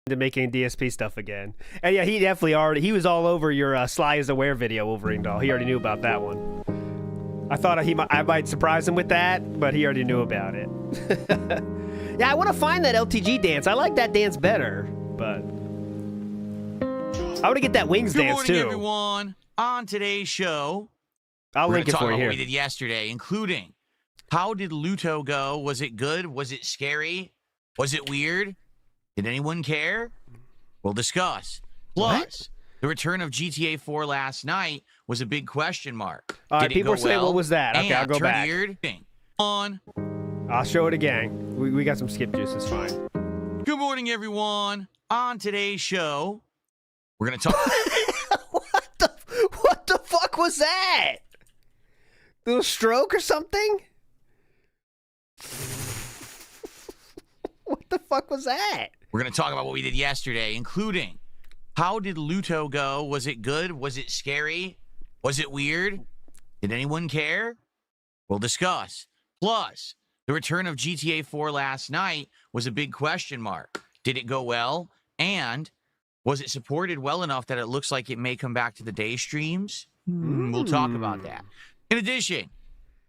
B: to making DSP stuff again. And yeah, he definitely he was all over your Sly is Aware video, Wolverine doll. He already knew about that one. I thought I might surprise him with that, but he already knew about it. Yeah, I want to find that LTG dance. I like that dance better, but I want to get that wings
C: good
B: dance
C: morning,
B: too.
C: everyone. On today's show,
B: I'll
C: we're
B: link
C: going to
B: it
C: talk
B: for you
C: about
B: here.
C: what we did yesterday, including how did Luto go? Was it good? Was it scary? Was it weird? Did anyone care? We'll discuss. Plus, the return of GTA 4 last night was a big question mark.
B: All right,
C: Did it
B: people
C: go
B: are saying,
C: well?
B: what was that? Okay,
C: And
B: I'll go back.
C: weird? On.
B: I'll show it again. We got some skip juice. It's fine.
C: Good morning, everyone. On today's show, we're going to talk.
B: What the fuck was that? Little stroke or something? What the fuck was that?
C: We're going to talk about what we did yesterday, including how did Luto go? Was it good? Was it scary? Was it weird? Did anyone care? We'll discuss. Plus, the return of GTA 4 last night was a big question mark. Did it go well? And was it supported well enough that it looks like it may come back to the day streams? We'll talk about that. In addition,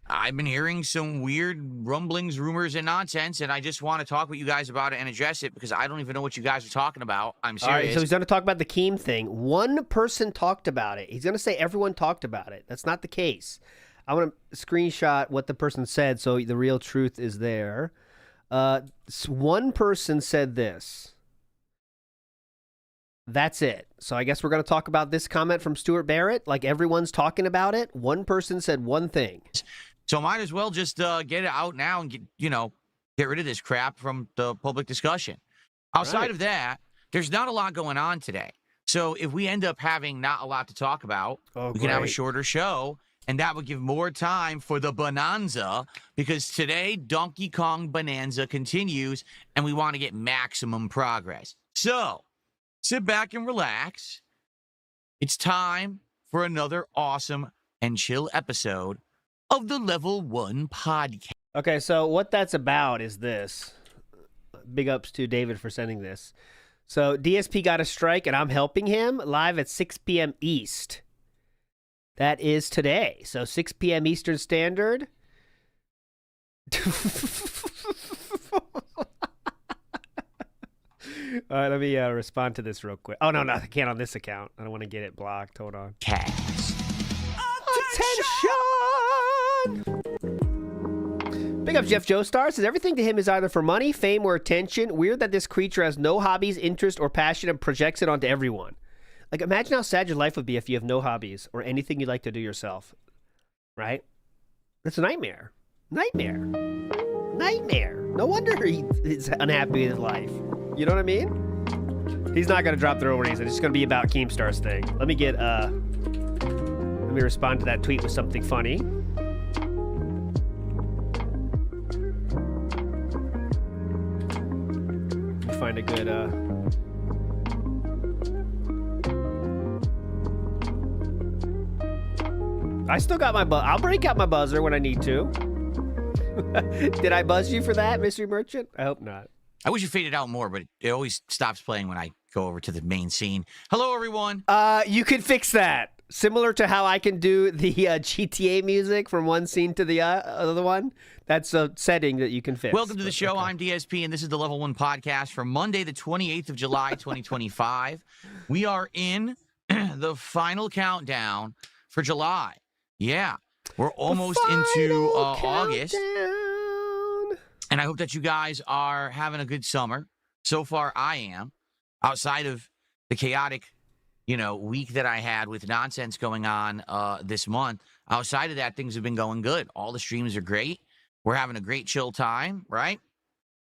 C: I've been hearing some weird rumblings, rumors, and nonsense, and I just want to talk with you guys about it and address it because I don't even know what you guys are talking about. I'm serious.
B: All right, so he's going to talk about the Keem thing. One person talked about it. He's going to say everyone talked about it. That's not the case. I want to screenshot what the person said so the real truth is there. One person said this. That's it. So I guess we're going to talk about this comment from Stuart Barrett. Like everyone's talking about it. One person said one thing.
C: So might as well just get it out now and get rid of this crap from the public discussion. Outside of that, there's not a lot going on today. So if we end up having not a lot to talk about, we can have a shorter show, and that would give more time for the bonanza, because today Donkey Kong Bonanza continues, and we want to get maximum progress. So sit back and relax. It's time for another awesome and chill episode of the Level 1 podcast.
B: Okay, so what that's about is this. Big ups to David for sending this. So DSP got a strike, and I'm helping him live at 6 p.m. East. That is today. So 6 p.m. Eastern Standard. All right, let me respond to this real quick. Oh, no, I can't on this account. I don't want to get it blocked. Hold on.
C: Cats.
B: Attention! Big up Jeff Joestar. Says everything to him is either for money, fame, or attention. Weird that this creature has no hobbies, interest, or passion and projects it onto everyone. Like, imagine how sad your life would be if you have no hobbies or anything you'd like to do yourself. Right? It's a nightmare. Nightmare. No wonder he's unhappy with his life. You know what I mean? He's not going to drop the real reason. It's just going to be about Keemstar's thing. Let me respond to that tweet with something funny. Find a good I still got my I'll break out my buzzer when I need to. Did I buzz you for that, Mystery Merchant? I hope not.
C: I wish you faded out more, but it always stops playing when I go over to the main scene. Hello, everyone.
B: You could fix that. Similar to how I can do the GTA music from one scene to the other one. That's a setting that you can fix.
C: Welcome to the show. Okay. I'm DSP, and this is the Level 1 podcast for Monday, the 28th of July, 2025. We are in the final countdown for July. Yeah, we're almost into August. And I hope that you guys are having a good summer. So far, I am. Outside of the chaotic week that I had with nonsense going on this month. Outside of that, things have been going good. All the streams are great. We're having a great chill time, right?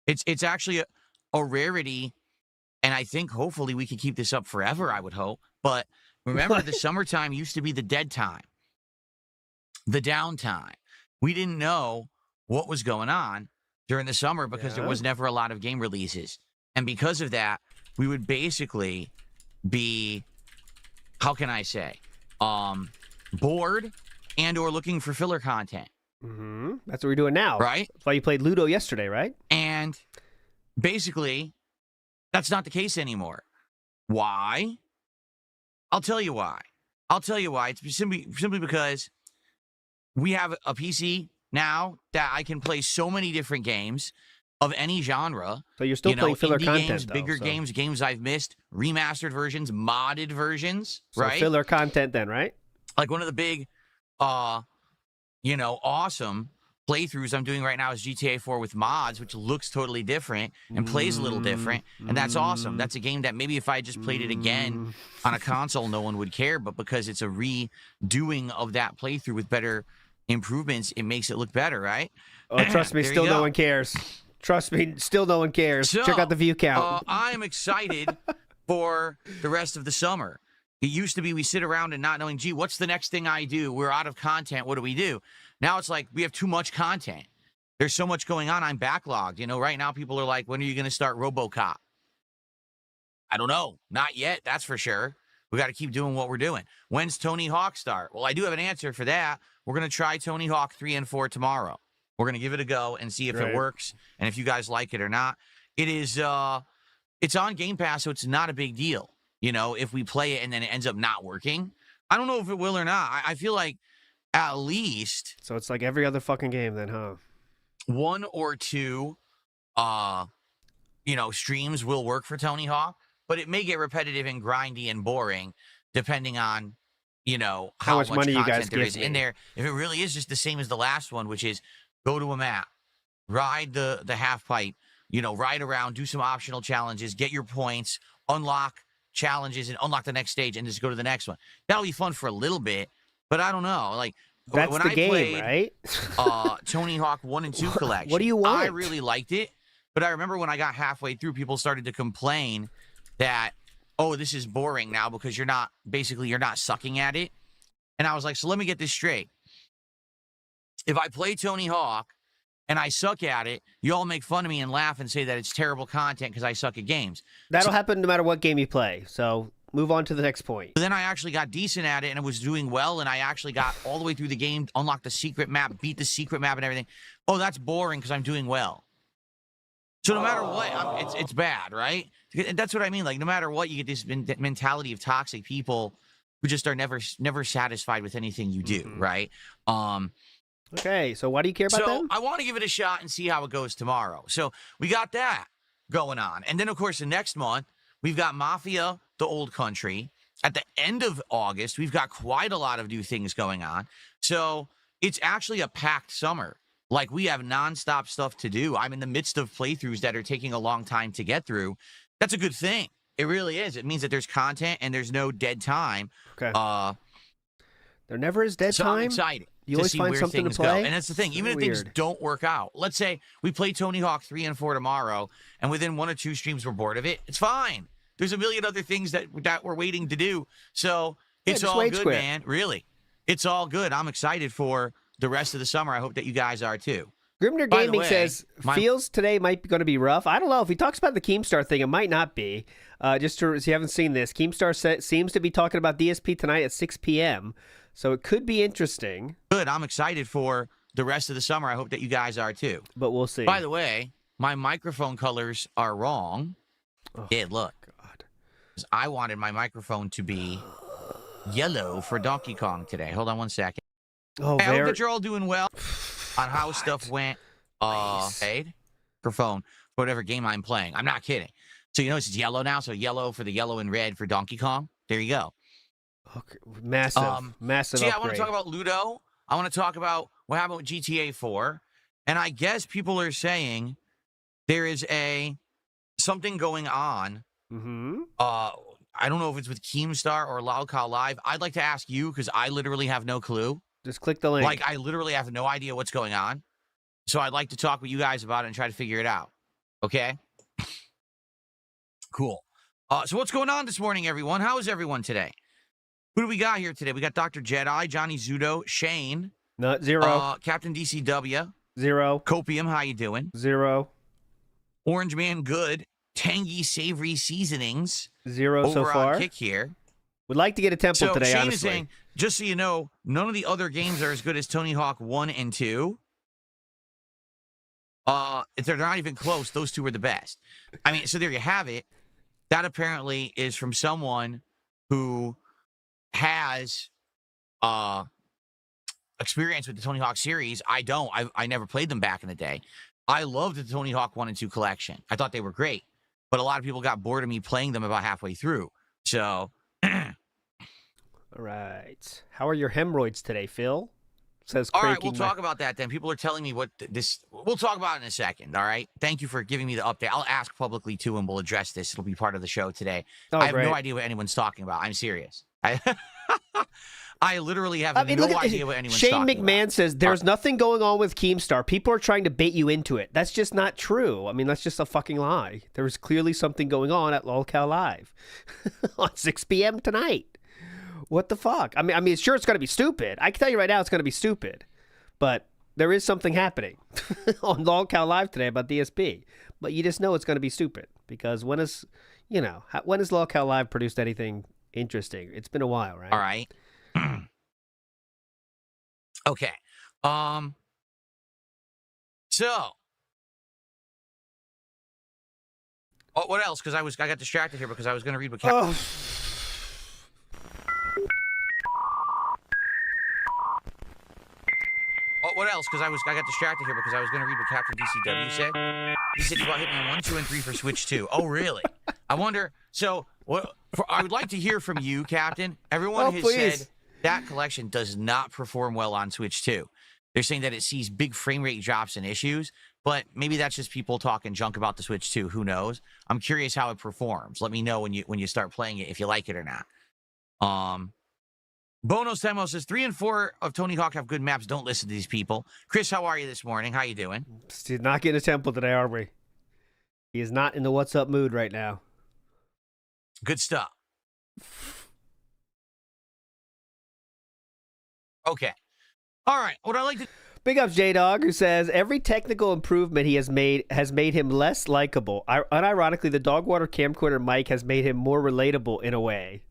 C: It's actually a rarity, and I think hopefully we can keep this up forever, I would hope. But remember, the summertime used to be the dead time, the downtime. We didn't know what was going on during the summer because there was never a lot of game releases. And because of that, we would basically be... how can I say, bored and or looking for filler content.
B: Mm-hmm. That's what we're doing now.
C: Right?
B: That's why you played Luto yesterday, right?
C: And basically, that's not the case anymore. Why? I'll tell you why. It's simply because we have a PC now that I can play so many different games of any genre.
B: So you're still playing filler
C: indie
B: content,
C: games,
B: though,
C: bigger games I've missed, remastered versions, modded versions,
B: so
C: right?
B: Filler content then, right?
C: Like one of the big, awesome playthroughs I'm doing right now is GTA 4 with mods, which looks totally different and plays a little different, and that's awesome. That's a game that maybe if I just played it again on a console, no one would care, but because it's a redoing of that playthrough with better improvements, it makes it look better, right?
B: Oh, trust me, still no one cares. Trust me, still no one cares.
C: So,
B: check out the view count.
C: I'm excited for the rest of the summer. It used to be we sit around and not knowing, gee, what's the next thing I do? We're out of content. What do we do? Now it's like we have too much content. There's so much going on. I'm backlogged. Right now people are like, when are you going to start RoboCop? I don't know. Not yet, that's for sure. We got to keep doing what we're doing. When's Tony Hawk start? Well, I do have an answer for that. We're going to try Tony Hawk 3 and 4 tomorrow. We're going to give it a go and see if it works and if you guys like it or not. It is, it's on Game Pass, so it's not a big deal. If we play it and then it ends up not working. I don't know if it will or not. I feel like at least...
B: So it's like every other fucking game then, huh?
C: One or two, streams will work for Tony Hawk, but it may get repetitive and grindy and boring depending on, how much
B: money you guys
C: there is in there. If it really is just the same as the last one, which is go to a map, ride the half pipe, ride around, do some optional challenges, get your points, unlock challenges, and unlock the next stage, and just go to the next one. That'll be fun for a little bit, but I don't know. Like
B: that's
C: when
B: the
C: I
B: game,
C: played,
B: right?
C: Tony Hawk 1 and 2 collection.
B: What do you want?
C: I really liked it, but I remember when I got halfway through, people started to complain that, oh, this is boring now because you're not sucking at it. And I was like, so let me get this straight. If I play Tony Hawk and I suck at it, you all make fun of me and laugh and say that it's terrible content because I suck at games.
B: That'll happen no matter what game you play. So move on to the next point.
C: Then I actually got decent at it and I was doing well, and I actually got all the way through the game, unlocked the secret map, beat the secret map and everything. Oh, that's boring because I'm doing well. So no matter what, it's bad, right? That's what I mean. Like, no matter what, you get this mentality of toxic people who just are never satisfied with anything you do, right?
B: Okay, so why do you care about them?
C: I want to give it a shot and see how it goes tomorrow. So we got that going on. And then, of course, the next month, we've got Mafia, the Old Country. At the end of August, we've got quite a lot of new things going on. So it's actually a packed summer. Like, we have nonstop stuff to do. I'm in the midst of playthroughs that are taking a long time to get through. That's a good thing. It really is. It means that there's content and there's no dead time.
B: Okay. There never is dead time?
C: I'm excited.
B: You always find something to play?
C: And that's the thing. Even if things don't work out. Let's say we play Tony Hawk 3 and 4 tomorrow, and within 1 or 2 streams we're bored of it. It's fine. There's a million other things that we're waiting to do. So it's all good, man. Really. It's all good. I'm excited for the rest of the summer. I hope that you guys are too.
B: Grimner Gaming says, feels today might be going to be rough. I don't know. If he talks about the Keemstar thing, it might not be. Just if you haven't seen this, Keemstar seems to be talking about DSP tonight at 6 p.m., so it could be interesting.
C: Good. I'm excited for the rest of the summer. I hope that you guys are too.
B: But we'll see.
C: By the way, my microphone colors are wrong.
B: Oh,
C: look. God. I wanted my microphone to be yellow for Donkey Kong today. Hold on one second.
B: Oh,
C: I hope that you're all doing well on how stuff went. Paid microphone for whatever game I'm playing. I'm not kidding. So you notice it's yellow now. So yellow for the yellow and red for Donkey Kong. There you go.
B: Okay. Massive
C: So yeah, I want to talk about Luto. I want to talk about what happened with GTA 4. And I guess people are saying there is something going on.
B: Mm-hmm.
C: I don't know if it's with Keemstar or Lolcow Live. I'd like to ask you because I literally have no clue.
B: Just click the link.
C: Like, I literally have no idea what's going on. So I'd like to talk with you guys about it and try to figure it out. Okay? Cool. So what's going on this morning, everyone? How is everyone today? Who do we got here today? We got Dr. Jedi, Johnny Zudo, Shane.
B: Not zero.
C: Captain DCW.
B: 0.
C: Copium, how you doing?
B: 0.
C: Orange Man Good. Tangy Savory Seasonings.
B: 0 so far.
C: Over on Kick here.
B: Would like to get a temple today,
C: Shane
B: honestly.
C: is saying, just so you know, none of the other games are as good as Tony Hawk 1 and 2. If they're not even close, those two are the best. I mean, so there you have it. That apparently is from someone who has experience with the Tony Hawk series. I don't. I never played them back in the day. I loved the Tony Hawk 1 and 2 collection. I thought they were great. But a lot of people got bored of me playing them about halfway through. So...
B: All right. How are your hemorrhoids today, Phil? Says
C: all right, we'll talk about that then. People are telling me what this... We'll talk about it in a second, all right? Thank you for giving me the update. I'll ask publicly, too, and we'll address this. It'll be part of the show today. I have no idea what anyone's talking about. I'm serious. I literally have no idea what anyone's talking about.
B: Shane McMahon says, there's nothing going on with Keemstar. People are trying to bait you into it. That's just not true. I mean, that's just a fucking lie. There was clearly something going on at Lolcow Live on 6 p.m. tonight. What the fuck? I mean, sure, it's going to be stupid. I can tell you right now it's going to be stupid. But there is something happening on Lolcow Live today about DSP. But you just know it's going to be stupid. Because when has Lolcow Live produced anything interesting? It's been a while, right?
C: All right. Okay. So. Oh, what else? Because I got distracted here because I was going to read what. What else? Because I got distracted here because I was going to read what Captain DCW said. He said he bought Hitman 1, 2, and 3 for Switch 2. Oh, really? I wonder. So, I would like to hear from you, Captain. Everyone has said that collection does not perform well on Switch 2. They're saying that it sees big frame rate drops and issues, but maybe that's just people talking junk about the Switch 2. Who knows? I'm curious how it performs. Let me know when you start playing it if you like it or not. Bono Semo says 3 and 4 of Tony Hawk have good maps. Don't listen to these people. Chris, how are you this morning? How you doing?
B: He's not getting a temple today, are we? He is not in the what's up mood right now.
C: Good stuff. Okay. All right. What I like to...
B: Big ups J-Dog, who says, every technical improvement he has made him less likable. Unironically, the Dogwater camcorder mic has made him more relatable in a way.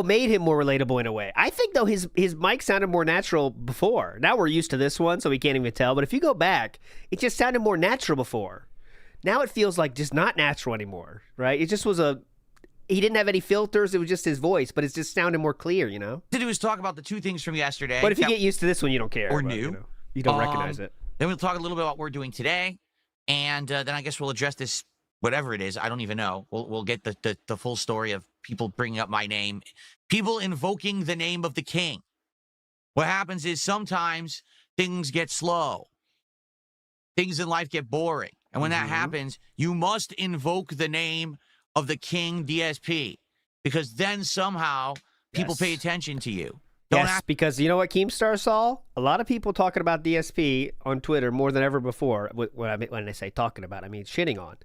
B: Made him more relatable in a way. I think, though, his mic sounded more natural before. Now we're used to this one, so we can't even tell. But if you go back, it just sounded more natural before. Now it feels like just not natural anymore, right? It just was he didn't have any filters. It was just his voice, but it just sounded more clear, you know?
C: To do is talk about the 2 things from yesterday.
B: But if you get used to this one, you don't care.
C: Or
B: but,
C: new.
B: You don't recognize it.
C: Then we'll talk a little bit about what we're doing today. And then I guess we'll address this, whatever it is. I don't even know. We'll get the full story of people bringing up my name. People invoking the name of the king. What happens is sometimes things get slow. Things in life get boring. And when that happens, you must invoke the name of the king DSP, because then somehow people pay attention to you.
B: Because you know what Keemstar saw? A lot of people talking about DSP on Twitter more than ever before. When I say talking about, I mean shitting on.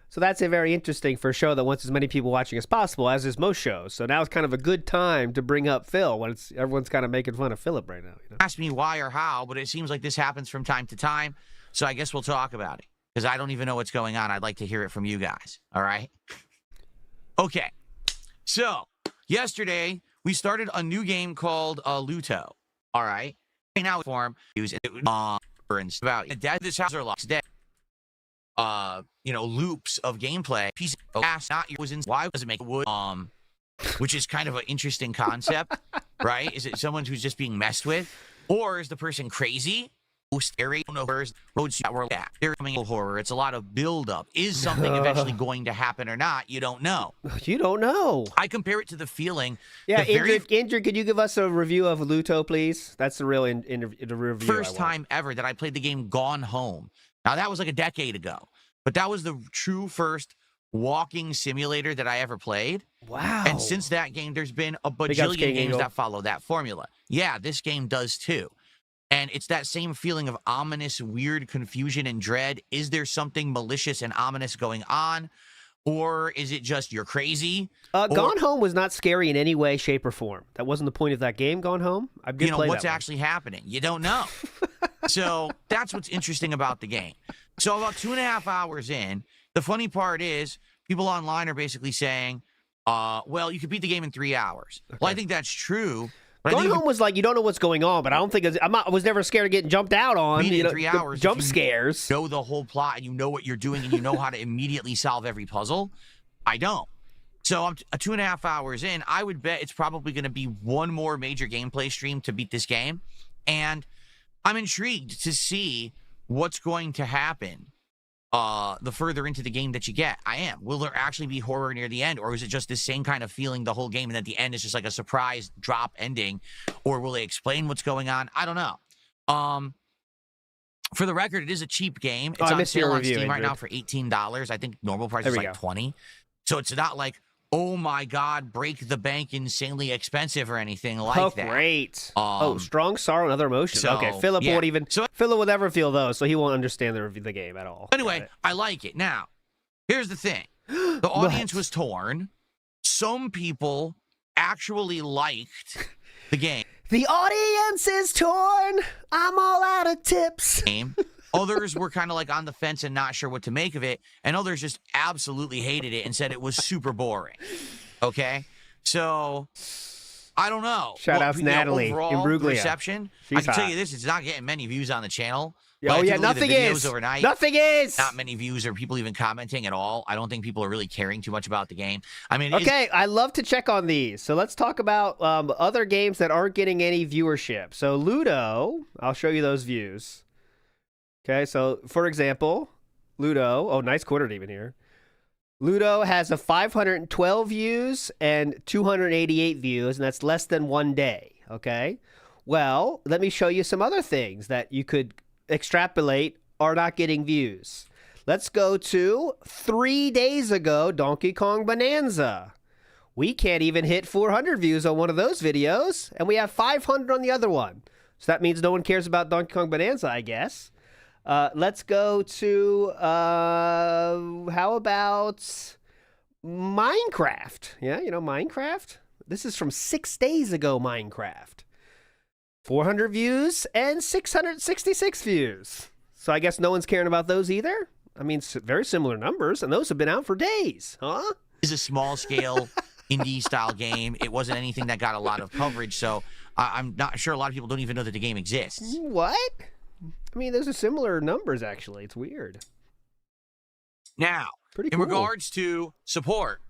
B: So that's very interesting for a show that wants as many people watching as possible, as is most shows. So now it's kind of a good time to bring up Phil when everyone's kind of making fun of Philip right now. You know?
C: Ask me why or how, but it seems like this happens from time to time. So I guess we'll talk about it, because I don't even know what's going on. I'd like to hear it from you guys. All right? Okay. So yesterday we started a new game called Luto. All right. Right now, form use it about this house or locks dead. Loops of gameplay. Piece of ass not was in. Why does it make wood? Which is kind of an interesting concept, right? Is it someone who's just being messed with, or is the person crazy? Scary, roads that were at. They're coming horror. It's a lot of build-up. Is something eventually going to happen or not? You don't know.
B: You don't know.
C: I compare it to the feeling.
B: Yeah, Andrew, could you give us a review of Luto, please? That's the real review.
C: First time ever that I played the game Gone Home. Now, that was like a decade ago. But that was the true first walking simulator that I ever played.
B: Wow.
C: And since that game, there's been a bajillion games that follow that formula. Yeah, this game does too. And it's that same feeling of ominous, weird confusion and dread. Is there something malicious and ominous going on? Or is it just you're crazy?
B: Gone Home was not scary in any way, shape, or form. That wasn't the point of that game, Gone Home. I did play
C: what's
B: that
C: actually happening? You don't know. So that's what's interesting about the game. So about 2.5 hours in, the funny part is people online are basically saying, well, you could beat the game in 3 hours. Okay. Well, I think that's true.
B: Gone Home was like, you don't know what's going on, but I don't think I was never scared of getting jumped out on.
C: In 3 hours,
B: jump scares.
C: You know the whole plot, and you know what you're doing, and you know how to immediately solve every puzzle. I don't. So I'm 2.5 hours in. I would bet it's probably going to be one more major gameplay stream to beat this game, and I'm intrigued to see what's going to happen the further into the game that you get. I am. Will there actually be horror near the end, or is it just the same kind of feeling the whole game, and at the end is just like a surprise drop ending, or will they explain what's going on? I don't know. For the record, it is a cheap game. It's on sale on Steam right now for $18. I think normal price is like $20. So it's not like, oh my God, break the bank, insanely expensive or anything like that.
B: Great. Strong sorrow and other emotions.
C: So,
B: okay, Philip won't even. Philip will never feel those, so he won't understand the game at all.
C: Anyway, I like it. Now, here's the thing: the audience was torn. Some people actually liked the game.
B: The audience is torn. I'm all out of tips.
C: Others were kind of like on the fence and not sure what to make of it. And others just absolutely hated it and said it was super boring. Okay? So, I don't know.
B: Shout out to Natalie
C: overall
B: in Bruglia.
C: Reception, I can tell you this, it's not getting many views on the channel.
B: Oh, yeah, nothing is.
C: Overnight,
B: nothing is.
C: Not many views or people even commenting at all. I don't think people are really caring too much about the game. I mean,
B: okay, I love to check on these. So let's talk about other games that aren't getting any viewership. So Luto, I'll show you those views. Okay, so for example, Luto, oh, nice quarter even here. Luto has a 512 views and 288 views, and that's less than 1 day, okay? Well, let me show you some other things that you could extrapolate are not getting views. Let's go to 3 days ago, Donkey Kong Bonanza. We can't even hit 400 views on one of those videos, and we have 500 on the other one. So that means no one cares about Donkey Kong Bonanza, I guess. Let's go to, how about Minecraft? Yeah, you know, Minecraft? This is from 6 days ago, Minecraft. 400 views and 666 views. So I guess no one's caring about those either? I mean, very similar numbers, and those have been out for days, huh?
C: It's a small-scale indie-style game. It wasn't anything that got a lot of coverage, so I'm not sure a lot of people don't even know that the game exists.
B: What? I mean, those are similar numbers, actually. It's weird.
C: Now,
B: Pretty
C: in
B: cool.
C: regards to support,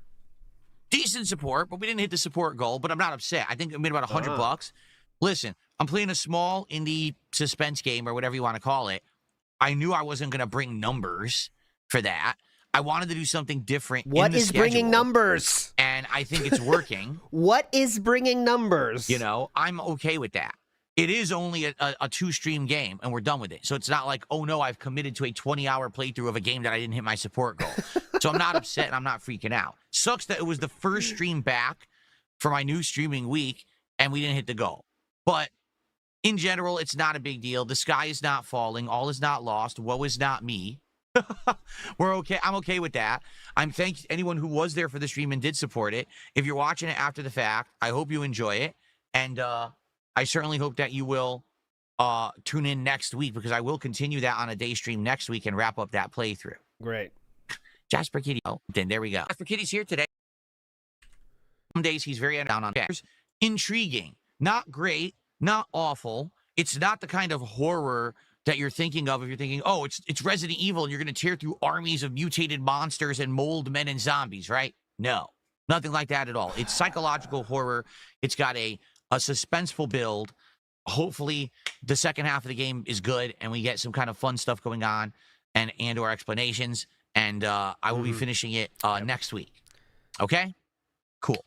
C: decent support, but we didn't hit the support goal, but I'm not upset. I think I made about $100. Listen, I'm playing a small indie suspense game or whatever you want to call it. I knew I wasn't going to bring numbers for that. I wanted to do something different.
B: What is bringing numbers?
C: And I think it's working.
B: What is bringing numbers?
C: You know, I'm okay with that. It is only a 2-stream game, and we're done with it. So it's not like, oh, no, I've committed to a 20-hour playthrough of a game that I didn't hit my support goal. So I'm not upset, and I'm not freaking out. Sucks that it was the first stream back for my new streaming week, and we didn't hit the goal. But in general, it's not a big deal. The sky is not falling. All is not lost. Woe is not me. We're okay. I'm okay with that. I'm thank anyone who was there for the stream and did support it. If you're watching it after the fact, I hope you enjoy it. And I certainly hope that you will tune in next week, because I will continue that on a day stream next week and wrap up that playthrough.
B: Great.
C: Jasper Kitty. Oh, then there we go. Jasper Kitty's here today. Some days he's very down on pairs. Intriguing. Not great. Not awful. It's not the kind of horror that you're thinking of if you're thinking, oh, it's Resident Evil and you're going to tear through armies of mutated monsters and mold men and zombies, right? No. Nothing like that at all. It's psychological horror. It's got a suspenseful build. Hopefully, the second half of the game is good and we get some kind of fun stuff going on and or explanations. And I will be finishing it next week. Okay? Cool.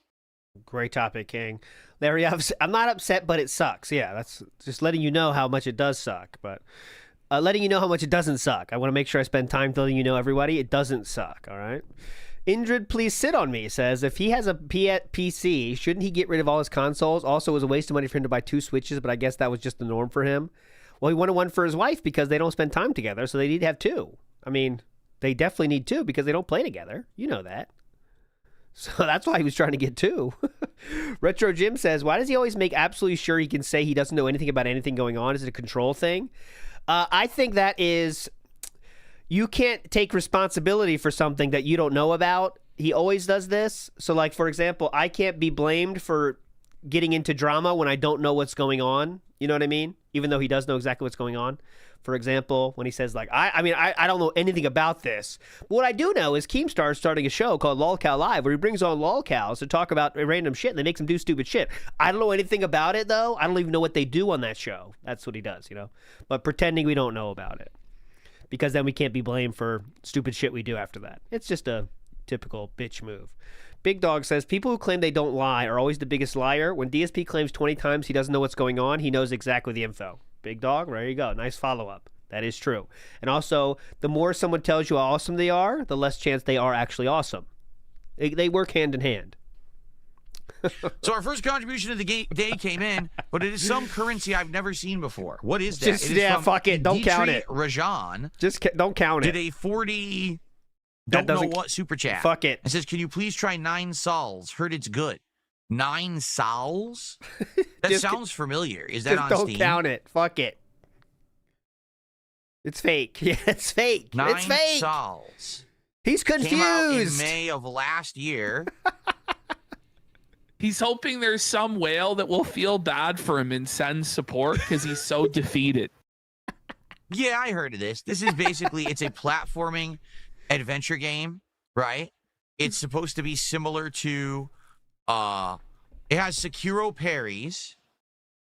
B: Great topic, King. Larry, I'm not upset, but it sucks. Yeah, that's just letting you know how much it does suck. But letting you know how much it doesn't suck. I want to make sure I spend time letting you know, everybody, it doesn't suck, all right? Indrid, please sit on me, says, if he has a PC, shouldn't he get rid of all his consoles? Also, it was a waste of money for him to buy 2 Switches, but I guess that was just the norm for him. Well, he wanted one for his wife because they don't spend time together, so they need to have 2. I mean, they definitely need 2 because they don't play together. You know that. So that's why he was trying to get 2. Retro Jim says, why does he always make absolutely sure he can say he doesn't know anything about anything going on? Is it a control thing? I think that is, you can't take responsibility for something that you don't know about. He always does this. So, like, for example, I can't be blamed for getting into drama when I don't know what's going on. You know what I mean? Even though he does know exactly what's going on. For example, when he says, like, I mean, I don't know anything about this. But what I do know is Keemstar is starting a show called LOLCal Live, where he brings on LOLCals to talk about random shit, and they make them do stupid shit. I don't know anything about it, though. I don't even know what they do on that show. That's what he does, you know? But pretending we don't know about it. Because then we can't be blamed for stupid shit we do after that. It's just a typical bitch move. Big Dog says, people who claim they don't lie are always the biggest liar. When DSP claims 20 times he doesn't know what's going on, he knows exactly the info. Big Dog, there you go. Nice follow-up. That is true. And also, the more someone tells you how awesome they are, the less chance they are actually awesome. They work hand in hand.
C: So our first contribution of the day came in, but it is some currency I've never seen before. What is that?
B: Just, fuck it. Don't count it.
C: Rajan.
B: Just don't count it.
C: Did a 40... Don't know what super chat.
B: Fuck it.
C: It says, can you please try 9 sols? Heard it's good. 9 sols? That sounds familiar. Is that on Steam?
B: Don't count it. Fuck it. It's fake. Yeah, it's fake.
C: 9
B: it's fake.
C: sols.
B: He's confused.
C: Came out in May of last year.
K: He's hoping there's some whale that will feel bad for him and send support because he's so defeated.
C: Yeah, I heard of this. This is basically, it's a platforming adventure game, right? It's supposed to be similar to, it has Sekiro parries,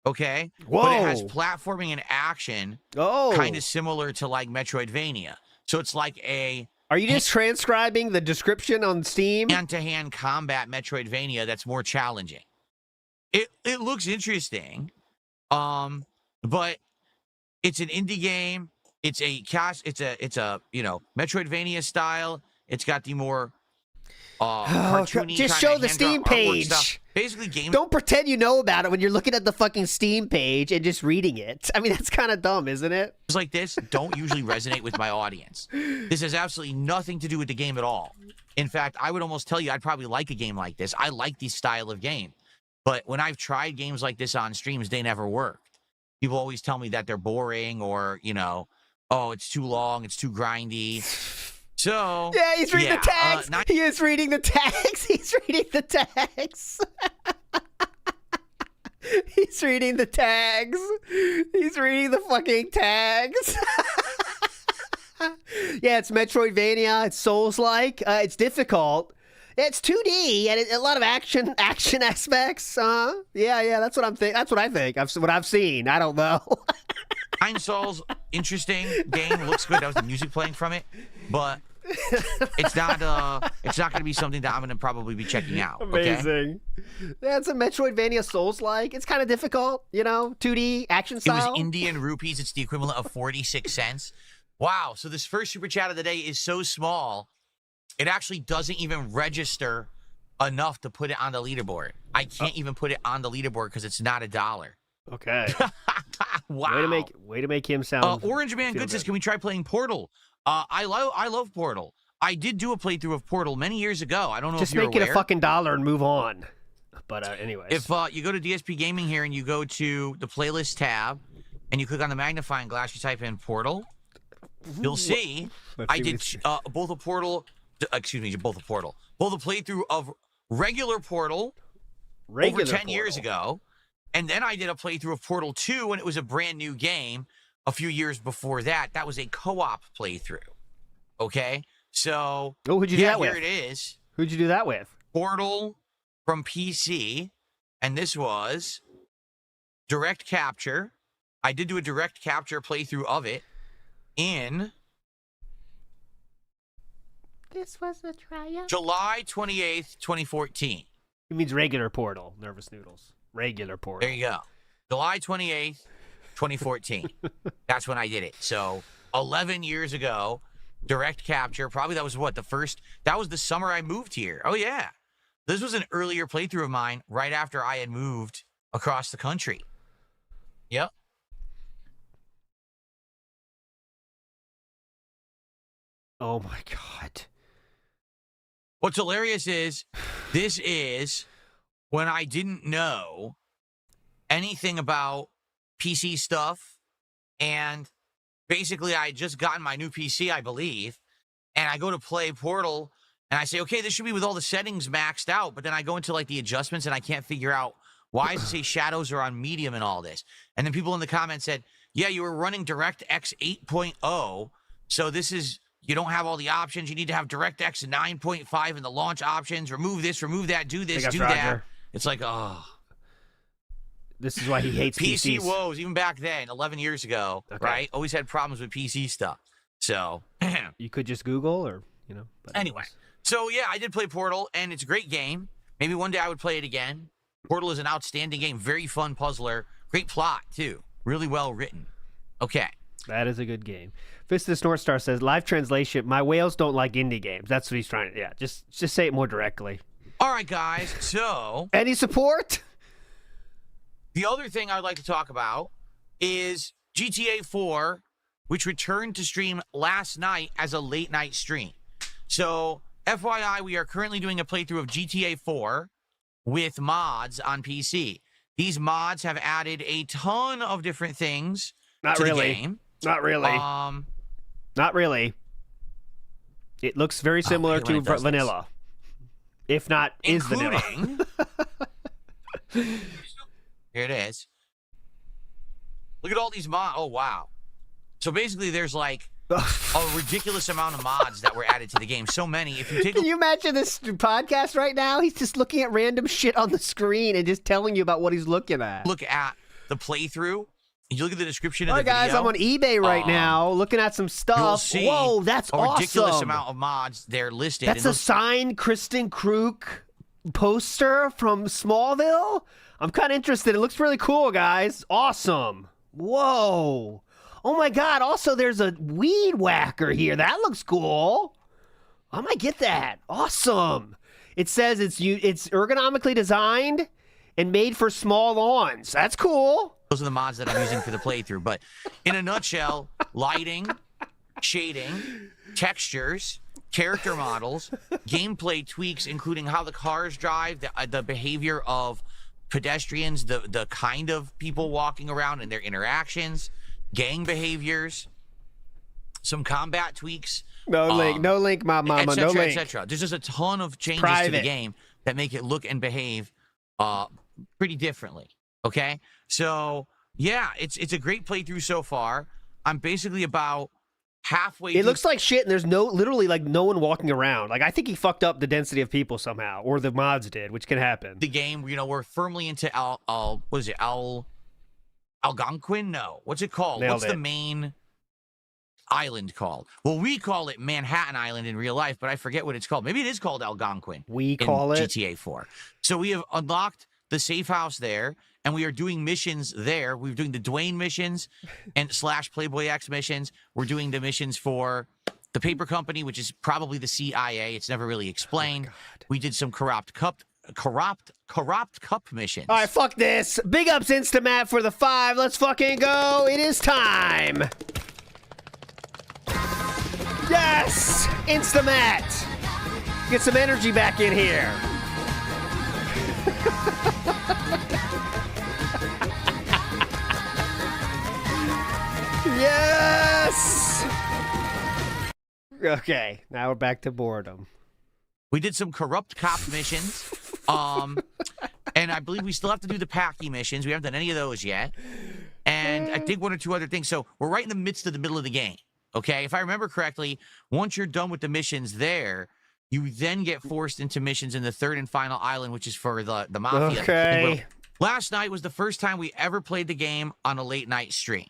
C: okay?
B: Whoa.
C: But it has platforming and action,
B: Oh.
C: kind of similar to like Metroidvania. So it's like a...
B: Are you just transcribing the description on Steam?
C: Hand-to-hand combat Metroidvania that's more challenging. It looks interesting, but it's an indie game. It's a you know, Metroidvania style. It's got the more cartoony
B: just show the Steam page.
C: Stuff. Basically, game.
B: Don't pretend you know about it when you're looking at the fucking Steam page and just reading it. I mean, that's kind of dumb, isn't it?
C: Games like this don't usually resonate with my audience. This has absolutely nothing to do with the game at all. In fact, I would almost tell you I'd probably like a game like this. I like this style of game. But when I've tried games like this on streams, they never worked. People always tell me that they're boring or, you know, oh, it's too long, it's too grindy. So
B: yeah, he's reading the tags. He is reading the tags. He's reading the tags. He's reading the tags. He's reading the fucking tags. Yeah, it's Metroidvania. It's Souls-like. It's difficult. It's 2D and a lot of action aspects. Yeah. That's what I'm think. That's what I think. What I've seen. I don't know.
C: Nine Souls, interesting game. Looks good. That was the music playing from it, but it's not going to be something that I'm going to probably be checking out.
B: Amazing.
C: Okay?
B: Yeah, it's a Metroidvania Souls-like. It's kind of difficult, 2D action style.
C: It was Indian rupees. It's the equivalent of 46 cents. Wow. So this first super chat of the day is so small, it actually doesn't even register enough to put it on the leaderboard. I can't even put it on the leaderboard because it's not $1.
B: Okay.
C: Wow.
B: Way to make him sound.
C: Orange Man Good says, "Can we try playing Portal?" I love Portal. I did do a playthrough of Portal many years ago. I don't know
B: Just
C: if you're
B: make it
C: aware.
B: a fucking $1 and move on. But anyways,
C: If you go to DSP Gaming here and you go to the playlist tab and you click on the magnifying glass, you type in Portal, you'll see I did both a playthrough of regular Portal over 10 years ago, and then I did a playthrough of Portal 2 when it was a brand new game a few years before that. That was a co-op playthrough. Okay? So,
B: who'd you do that with?
C: Here it is.
B: Who'd you do that with?
C: Portal from PC, and this was direct capture. I did do a direct capture playthrough of it in
B: This was a tryout.
C: July 28th, 2014.
B: It means regular Portal. Nervous noodles. Regular Portal.
C: There you go. July 28th, 2014. That's when I did it. So 11 years ago, direct capture. Probably that was that was the summer I moved here. Oh, yeah. This was an earlier playthrough of mine right after I had moved across the country. Yep.
B: Oh, my God.
C: What's hilarious is this is when I didn't know anything about PC stuff, and basically I had just gotten my new PC, I believe, and I go to play Portal, and I say, okay, this should be with all the settings maxed out, but then I go into like the adjustments, and I can't figure out why does it say shadows are on medium and all this, and then people in the comments said, yeah, you were running DirectX 8.0, so this is... You don't have all the options. You need to have DirectX 9.5 in the launch options. Remove this, remove that, do this, do that. It's like, oh.
B: This is why he hates
C: PC
B: PCs.
C: woes, even back then, 11 years ago, right? Always had problems with PC stuff. So.
B: You could just Google or, But
C: anyway. So, yeah, I did play Portal, and it's a great game. Maybe one day I would play it again. Portal is an outstanding game. Very fun puzzler. Great plot, too. Really well written. Okay.
B: That is a good game. Fistus North Star says, live translation, my whales don't like indie games. That's what he's trying to, just say it more directly.
C: All right, guys, so.
B: Any support?
C: The other thing I'd like to talk about is GTA 4, which returned to stream last night as a late night stream. So, FYI, we are currently doing a playthrough of GTA 4 with mods on PC. These mods have added a ton of different things to the game.
B: Not really. Not really. It looks very similar to vanilla. If not, is vanilla.
C: Here it is. Look at all these mods. Oh, wow. So basically, there's like a ridiculous amount of mods that were added to the game. So many. If you take
B: Can you imagine this podcast right now? He's just looking at random shit on the screen and just telling you about what he's looking at.
C: Look at the playthrough. You look at the description of the
B: video. All right, guys, I'm on eBay right now looking at some stuff.
C: You'll see
B: Whoa, that's
C: a
B: awesome.
C: ridiculous amount of mods there listed.
B: That's a signed Kristen Kruk poster from Smallville. I'm kind of interested. It looks really cool, guys. Awesome. Whoa. Oh, my God. Also, there's a weed whacker here. That looks cool. I might get that. Awesome. It says it's ergonomically designed and made for small lawns. That's cool.
C: Those are the mods that I'm using for the playthrough. But in a nutshell, lighting, shading, textures, character models, gameplay tweaks, including how the cars drive, the behavior of pedestrians, the kind of people walking around and their interactions, gang behaviors, some combat tweaks.
B: No link, my mama, no link.
C: etc. There's just a ton of changes to the game that make it look and behave pretty differently. Okay, so yeah, it's a great playthrough so far. I'm basically about halfway.
B: It looks like shit, and there's literally like no one walking around. Like I think he fucked up the density of people somehow, or the mods did, which can happen.
C: The game, we're firmly into what is it? Algonquin? No, what's it called?
B: Nailed
C: What's
B: it.
C: the main island called? Well, we call it Manhattan Island in real life, but I forget what it's called. Maybe it is called Algonquin.
B: We call it
C: GTA 4. So we have unlocked the safe house there, and we are doing missions there. We're doing the Dwayne missions and / Playboy X missions. We're doing the missions for the paper company, which is probably the CIA. It's never really explained. We did some corrupt cup missions.
B: All right, fuck this. Big ups Instamat for the 5. Let's fucking go. It is time. Yes! Instamat! Get some energy back in here. Yes! Okay, now we're back to boredom.
C: We did some corrupt cop missions. And I believe we still have to do the Packy missions. We haven't done any of those yet. And I think 1 or 2 other things. So we're right in the middle of the game. Okay, if I remember correctly, once you're done with the missions there, you then get forced into missions in the 3rd and final island, which is for the Mafia.
B: Okay.
C: Last night was the first time we ever played the game on a late night stream.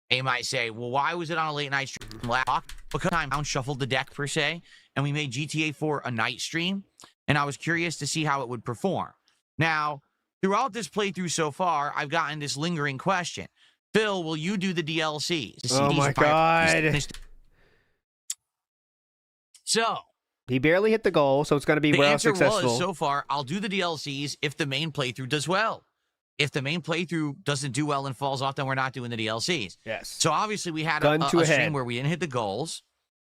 C: You might say, well, why was it on a late night stream? Because I downshuffled the deck, per se, and we made GTA 4 a night stream, and I was curious to see how it would perform. Now, throughout this playthrough so far, I've gotten this lingering question. Phil, will you do the DLCs?
B: Oh my God.
C: So,
B: he barely hit the goal, so it's going to be well successful.
C: The answer was, so far, I'll do the DLCs if the main playthrough does well. If the main playthrough doesn't do well and falls off, then we're not doing the DLCs.
B: Yes.
C: So obviously we had a stream where we didn't hit the goals,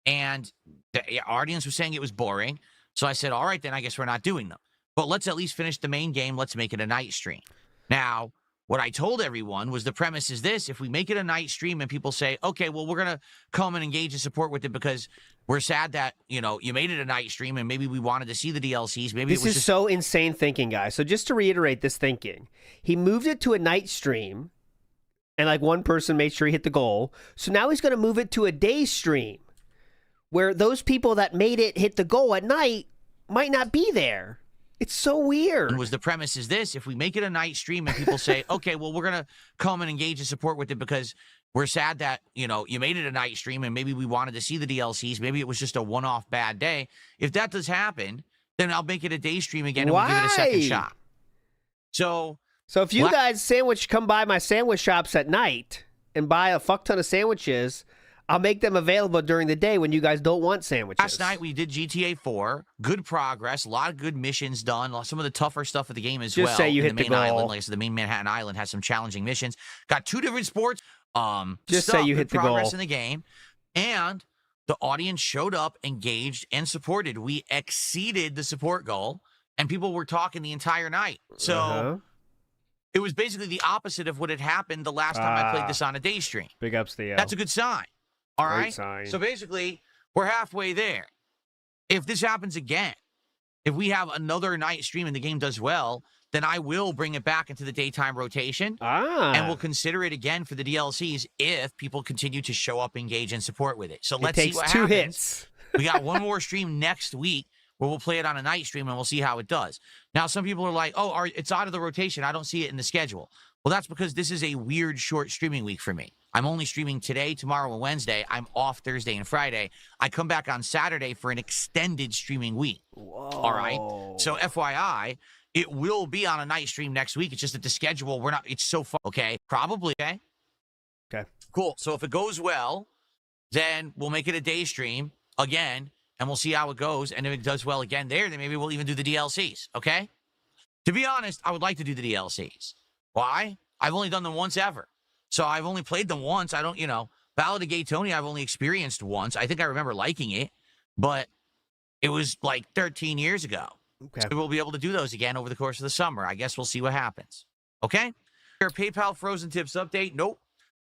C: and the audience was saying it was boring. So I said, all right, then I guess we're not doing them. But let's at least finish the main game. Let's make it a night stream. Now, what I told everyone was the premise is this. If we make it a night stream and people say, okay, well, we're going to come and engage and support with it because we're sad that, you made it a night stream and maybe we wanted to see the DLCs. Maybe
B: this is so insane thinking, guys. So just to reiterate this thinking, he moved it to a night stream and like one person made sure he hit the goal. So now he's going to move it to a day stream where those people that made it hit the goal at night might not be there. It's so weird.
C: Was the premise is this. If we make it a night stream and people say, okay, well, we're going to come and engage and support with it because we're sad that, you made it a night stream and maybe we wanted to see the DLCs. Maybe it was just a one-off bad day. If that does happen, then I'll make it a day stream again and we'll give it a second shot. So
B: if you guys come by my sandwich shops at night and buy a fuck ton of sandwiches, I'll make them available during the day when you guys don't want sandwiches.
C: Last night we did GTA 4. Good progress. A lot of good missions done. Some of the tougher stuff of the game as well.
B: Just say you hit the goal.
C: Island. Like I said, the main Manhattan Island has some challenging missions. Got 2 different sports.
B: Just say you hit the goal.
C: Progress in the game. And the audience showed up, engaged, and supported. We exceeded the support goal, and people were talking the entire night. So it was basically the opposite of what had happened the last time I played this on a day stream.
B: Big ups to you.
C: That's a good sign. All right.
B: Sign.
C: So basically, we're halfway there. If this happens again, if we have another night stream and the game does well, then I will bring it back into the daytime rotation. And we'll consider it again for the DLCs if people continue to show up, engage, and support with it. So let's see what happens.
B: 2 hits.
C: We got one more stream next week where we'll play it on a night stream and we'll see how it does. Now, some people are like, oh, it's out of the rotation. I don't see it in the schedule. Well, that's because this is a weird short streaming week for me. I'm only streaming today, tomorrow, and Wednesday. I'm off Thursday and Friday. I come back on Saturday for an extended streaming week.
B: Whoa.
C: All right. So FYI, it will be on a night stream next week. It's just that the schedule, it's so far. Okay. Probably. Okay.
B: Okay.
C: Cool. So if it goes well, then we'll make it a day stream again, and we'll see how it goes. And if it does well again there, then maybe we'll even do the DLCs. Okay. To be honest, I would like to do the DLCs. Why? I've only done them once ever. So I've only played them once. I don't, Ballad of Gay Tony, I've only experienced once. I think I remember liking it, but it was like 13 years ago.
B: Okay.
C: So we'll be able to do those again over the course of the summer. I guess we'll see what happens. Okay? Your PayPal Frozen Tips update? Nope.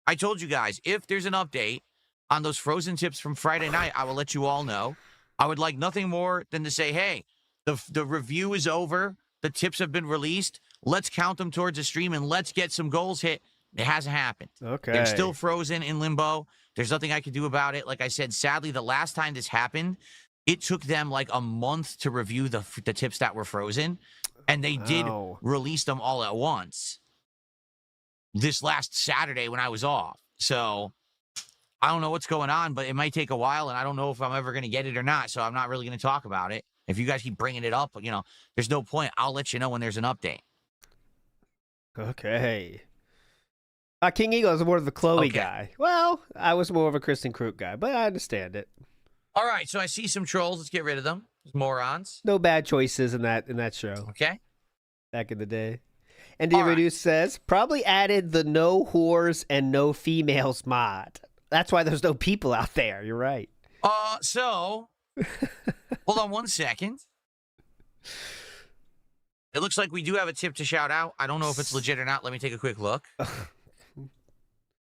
C: I told you guys, if there's an update on those Frozen Tips from Friday night, I will let you all know. I would like nothing more than to say, hey, the review is over. The tips have been released. Let's count them towards the stream and let's get some goals hit It hasn't happened.
B: Okay.
C: They're still frozen in limbo. There's nothing I can do about it. Like I said, sadly, the last time this happened, it took them like a month to review the tips that were frozen, and they did release them all at once this last Saturday when I was off. So I don't know what's going on, but it might take a while, and I don't know if I'm ever going to get it or not, so I'm not really going to talk about it. If you guys keep bringing it up, you know, there's no point. I'll let you know when there's an update.
B: Okay. King Eagle is more of the Chloe guy. Well, I was more of a Kristen Krug guy, but I understand it.
C: All right, so I see some trolls. Let's get rid of them. There's morons.
B: No bad choices in that show.
C: Okay.
B: Back in the day. And Reduce says, probably added the no whores and no females mod. That's why there's no people out there. You're right.
C: So, hold on one second. It looks like we do have a tip to shout out. I don't know if it's legit or not. Let me take a quick look.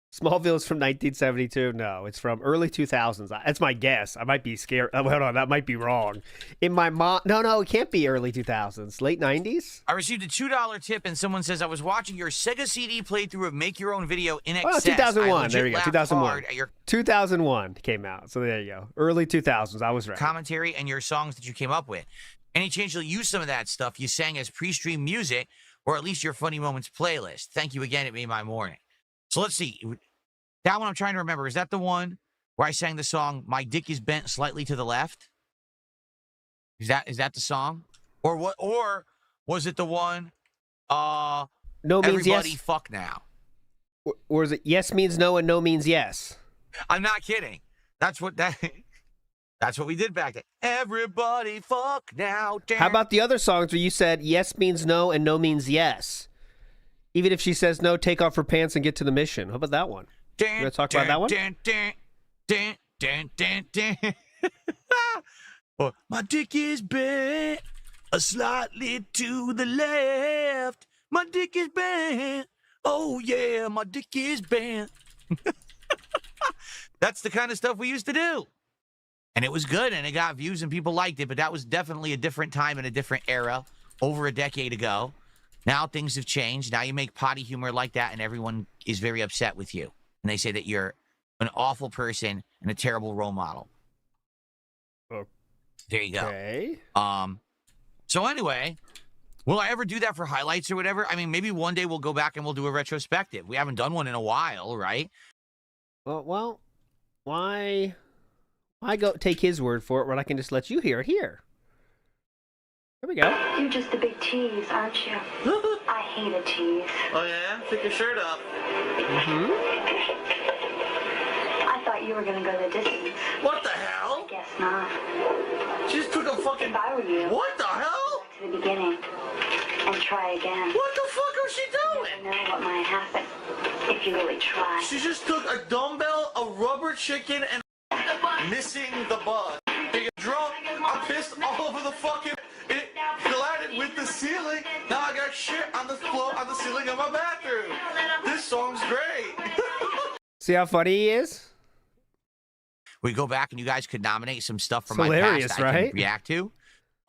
B: Smallville's from 1972. No, it's from early 2000s. That's my guess. I might be scared. Hold on, that might be wrong. In my no, it can't be early 2000s. Late 90s?
C: I received a $2 tip, and someone says, I was watching your Sega CD playthrough of Make Your Own Video in excess.
B: Oh, 2001. There you go. 2001. 2001 came out. So there you go. Early 2000s. I was right.
C: Commentary and your songs that you came up with. Any chance you'll use some of that stuff you sang as pre-stream music, or at least your Funny Moments playlist? Thank you again. It made my morning. So let's see. That one I'm trying to remember. Is that the one where I sang the song "My Dick Is Bent Slightly to the Left"? Is that the song? Or what? Or was it the one?
B: No means
C: Everybody
B: yes.
C: Fuck Now.
B: Or is it yes means no and no means yes?
C: I'm not kidding. That's what we did back then. Everybody fuck now. Damn.
B: How about the other songs where you said yes means no and no means yes? Even if she says no, take off her pants and get to the mission. How about that one? You want to talk about that one?
C: Oh, my dick is bent slightly to the left. My dick is bent. Oh, yeah, my dick is bent. That's the kind of stuff we used to do. And it was good, and it got views, and people liked it, but that was definitely a different time and a different era over a decade ago. Now things have changed. Now you make potty humor like that, and everyone is very upset with you. And they say that you're an awful person and a terrible role model. There you go.
B: Okay.
C: So anyway, will I ever do that for highlights or whatever? I mean, maybe one day we'll go back and we'll do a retrospective. We haven't done one in a while, right?
B: Well, why go take his word for it when I can just let you hear it here? There we go.
H: You're just a big tease, aren't you? I hate a tease.
E: Oh yeah? Pick your shirt up.
H: I thought you were gonna go the distance.
E: What the hell?
H: I guess not.
E: She just took a fucking...
H: If I were you...
E: What the hell?
H: Back to the beginning. And try again.
E: What the fuck was she doing?
H: You never know what might happen if you really try.
E: She just took a dumbbell, a rubber chicken, and missing the bug. Being drunk, I'm pissed all over the fucking... It collided with the ceiling. Now I got shit on the floor, on the ceiling of my bathroom. This song's great.
B: See how funny he is?
C: We go back and you guys could nominate some stuff from
B: It's
C: my
B: hilarious,
C: past that I
B: right?
C: can react to.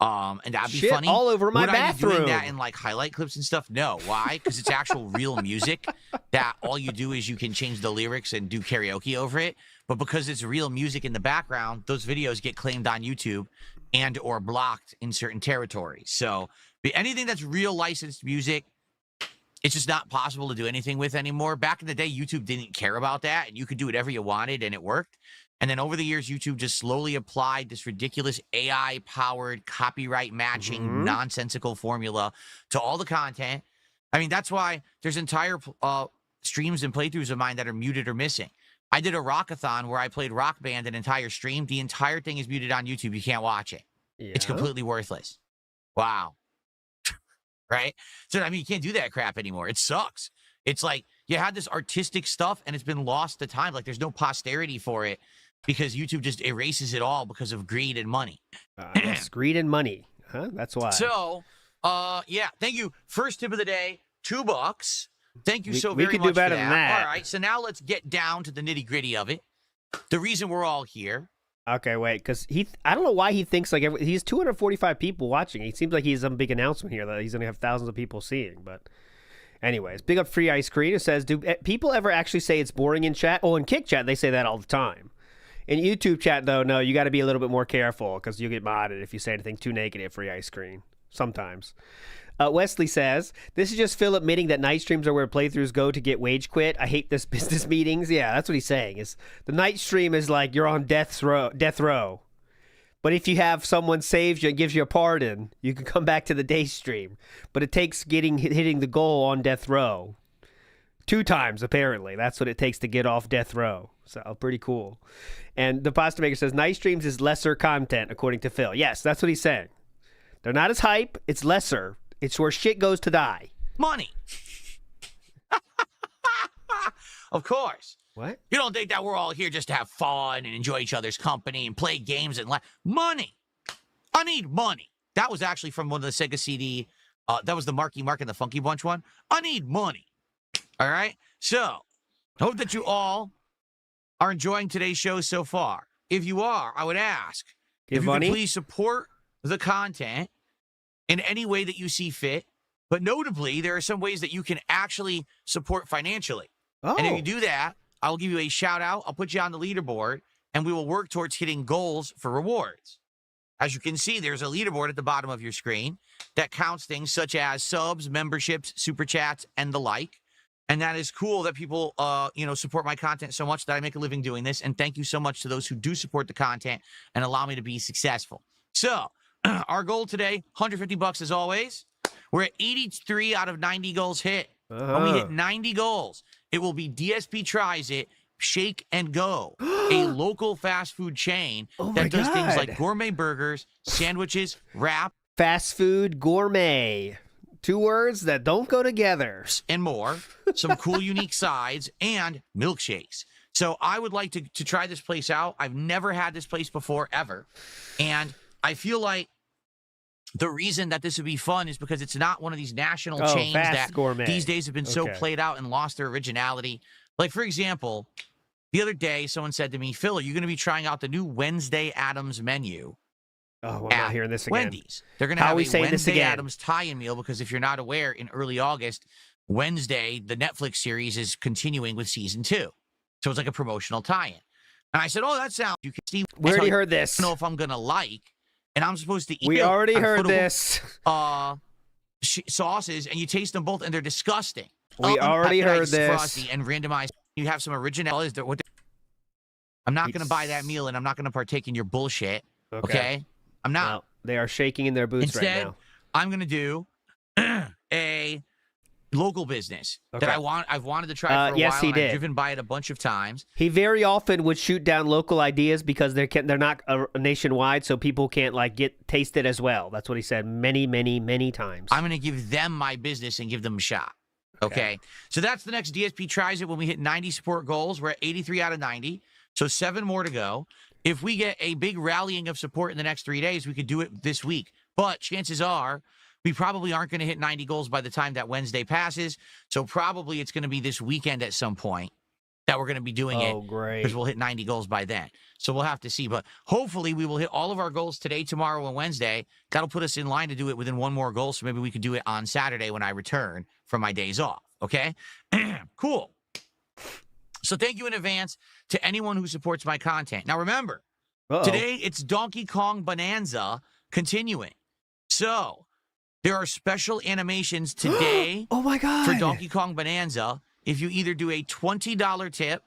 C: And that'd be
B: Shit
C: funny.
B: all over my
C: Would
B: bathroom.
C: I be doing that in like highlight clips and stuff? No. Why? Because it's actual real music that all you do is you can change the lyrics and do karaoke over it. But because it's real music in the background, those videos get claimed on YouTube and or blocked in certain territories. So anything that's real licensed music, it's just not possible to do anything with anymore. Back in the day, YouTube didn't care about that, and you could do whatever you wanted, and it worked. And then over the years, YouTube just slowly applied this ridiculous AI-powered, copyright matching, nonsensical formula to all the content. I mean, that's why there's entire streams and playthroughs of mine that are muted or missing. I did a rockathon where I played Rock Band an entire stream. The entire thing is muted on YouTube. You can't watch it.
B: Yeah.
C: It's completely worthless. Wow. Right? So, I mean, you can't do that crap anymore. It sucks. It's like you had this artistic stuff and it's been lost to time. Like there's no posterity for it because YouTube just erases it all because of greed and money.
B: Yes, greed and money. Huh? That's why.
C: So, yeah, thank you. First tip of the day, $2. Thank you so
B: we
C: very
B: could
C: much
B: do better
C: for
B: than that.
C: All right, so now let's get down to the nitty-gritty of it. The reason we're all here.
B: Okay, wait, because I don't know why he thinks like he's 245 people watching. It seems like he's some big announcement here that he's going to have thousands of people seeing, but Anyways, big up Free Ice Cream. It says, do people ever actually say it's boring in chat? Oh, in Kick chat, they say that all the time. In YouTube chat, though, no, you got to be a little bit more careful because you get modded if you say anything too negative, Free Ice Cream. Sometimes. Wesley says, this is just Phil admitting that night streams are where playthroughs go to get wage quit. I hate this business meetings. Yeah, that's what he's saying. Is the night stream is like you're on death row. But if you have someone saves you and gives you a pardon, you can come back to the day stream. But it takes hitting the goal on death row 2 times, apparently. That's what it takes to get off death row. So, pretty cool. And the Pasta Maker says, night streams is lesser content, according to Phil. Yes, that's what he's saying. They're not as hype. It's lesser. It's where shit goes to die.
C: Money. Of course.
B: What?
C: You don't think that we're all here just to have fun and enjoy each other's company and play games and money. I need money. That was actually from one of the Sega CD. That was the Marky Mark and the Funky Bunch one. I need money. All right? So, I hope that you all are enjoying today's show so far. If you are, I would ask if you could please support the content in any way that you see fit. But notably, there are some ways that you can actually support financially.
B: Oh.
C: And if you do that, I will give you a shout out. I'll put you on the leaderboard, and we will work towards hitting goals for rewards. As you can see, there's a leaderboard at the bottom of your screen that counts things such as subs, memberships, super chats, and the like. And that is cool that people, support my content so much that I make a living doing this. And thank you so much to those who do support the content and allow me to be successful. So, our goal today, $150 as always. We're at 83 out of 90 goals hit. When we hit 90 goals, it will be DSP Tries It, Shake and Go, a local fast food chain that does things like gourmet burgers, sandwiches, wrap.
B: Fast food gourmet. 2 words that don't go together.
C: And more. Some cool, unique sides and milkshakes. So I would like to try this place out. I've never had this place before, ever. And I feel like the reason that this would be fun is because it's not one of these national chains that these days have been so played out and lost their originality. Like, for example, the other day, someone said to me, Phil, are you going to be trying out the new Wednesday Addams menu?
B: Oh, I'm not hearing this again.
C: Wendy's. They're going to have a Wednesday Addams tie-in meal because if you're not aware, in early August, Wednesday, the Netflix series is continuing with season 2. So it's like a promotional tie-in. And I said, oh, that sounds... You can see...
B: We already heard this.
C: I don't know if I'm going to like... And I'm supposed to eat.
B: We already heard this.
C: Sauces, and you taste them both, and they're disgusting.
B: We already heard this.
C: Frosty and randomized. You have some original. I'm not going to buy that meal, and I'm not going to partake in your bullshit. Okay? I'm not.
B: Well, they are shaking in their boots right now.
C: Instead, I'm going to do a local business that I've wanted to try for a while.
B: He did.
C: I've driven by it a bunch of times.
B: He very often would shoot down local ideas because they're not nationwide, so people can't taste it as well. That's what he said many, many, many times.
C: I'm going to give them my business and give them a shot. Okay. So that's the next DSP Tries It when we hit 90 support goals. We're at 83 out of 90. So 7 more to go. If we get a big rallying of support in the next 3 days, we could do it this week. But chances are we probably aren't going to hit 90 goals by the time that Wednesday passes. So probably it's going to be this weekend at some point that we're going to be doing it.
B: Oh, great.
C: Because we'll hit 90 goals by then. So we'll have to see. But hopefully we will hit all of our goals today, tomorrow, and Wednesday. That'll put us in line to do it within 1 more goal. So maybe we could do it on Saturday when I return from my days off. Okay? Cool. So thank you in advance to anyone who supports my content. Now remember, today it's Donkey Kong Bonanza continuing. So there are special animations today
B: oh my God.
C: For Donkey Kong Bonanza. If you either do a $20 tip,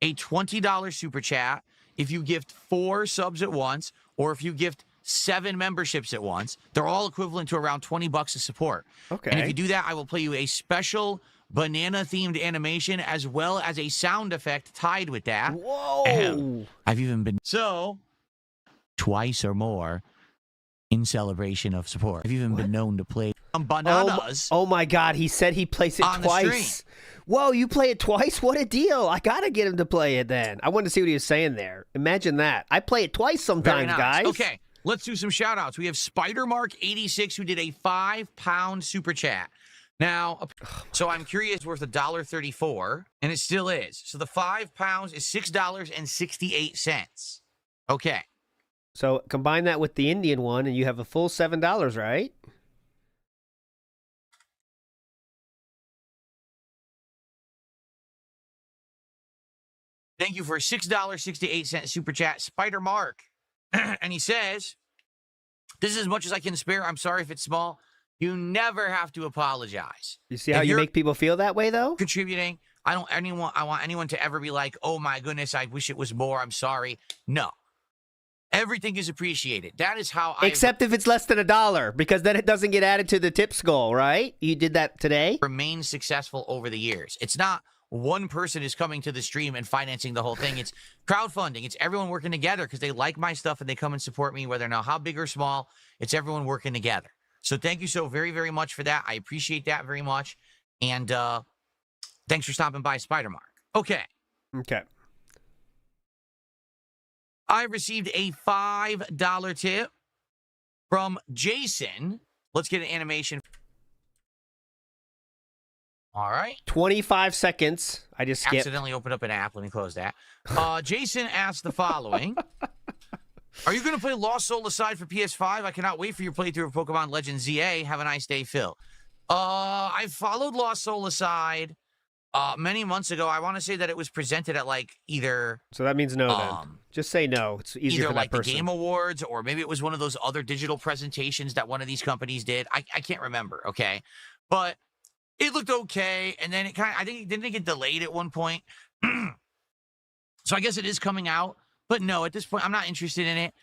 C: a $20 super chat, if you gift 4 subs at once, or if you gift 7 memberships at once, they're all equivalent to around $20 of support.
B: Okay.
C: And if you do that, I will play you a special banana-themed animation as well as a sound effect tied with that.
B: Whoa!
C: I've even been... So, twice or more in celebration of support. I've even been known to play bananas.
B: Oh my God, he said he plays it twice. Whoa, you play it twice? What a deal. I got to get him to play it then. I wanted to see what he was saying there. Imagine that. I play it twice sometimes, guys.
C: Okay, let's do some shout-outs. We have SpiderMark86 who did a £5 super chat. Now, so I'm curious, worth $1.34, and it still is. So the £5 is $6.68. Okay.
B: So combine that with the Indian one, and you have a full $7, right?
C: Thank you for a $6.68 super chat, Spider Mark. And he says, this is as much as I can spare. I'm sorry if it's small. You never have to apologize.
B: You see how you make people feel that way, though?
C: Contributing. I want anyone to ever be like, oh my goodness, I wish it was more. I'm sorry. No. Everything is appreciated. That is how I...
B: Except if it's less than $1, because then it doesn't get added to the tip skull, right? You did that today?
C: Remain successful over the years. It's not one person is coming to the stream and financing the whole thing. It's crowdfunding. It's everyone working together because they like my stuff and they come and support me, whether now how big or small. It's everyone working together. So thank you so very, very much for that. I appreciate that very much. And thanks for stopping by, Spider-Mark. Okay.
B: Okay.
C: I received a $5 tip from Jason. Let's get an animation. All right.
B: 25 seconds. I just skipped.
C: Accidentally opened up an app. Let me close that. Jason asked the following. Are you going to play Lost Soul Aside for PS5? I cannot wait for your playthrough of Pokemon Legends ZA. Have a nice day, Phil. I followed Lost Soul Aside many months ago. I want to say that it was presented at like either...
B: So that means no then. Just say no. It's easier for that
C: like
B: person.
C: The Game Awards, or maybe it was one of those other digital presentations that one of these companies did. I can't remember, okay? But it looked okay, and then it kind of... I think didn't it get delayed at one point? So I guess it is coming out. But no, at this point, I'm not interested in it.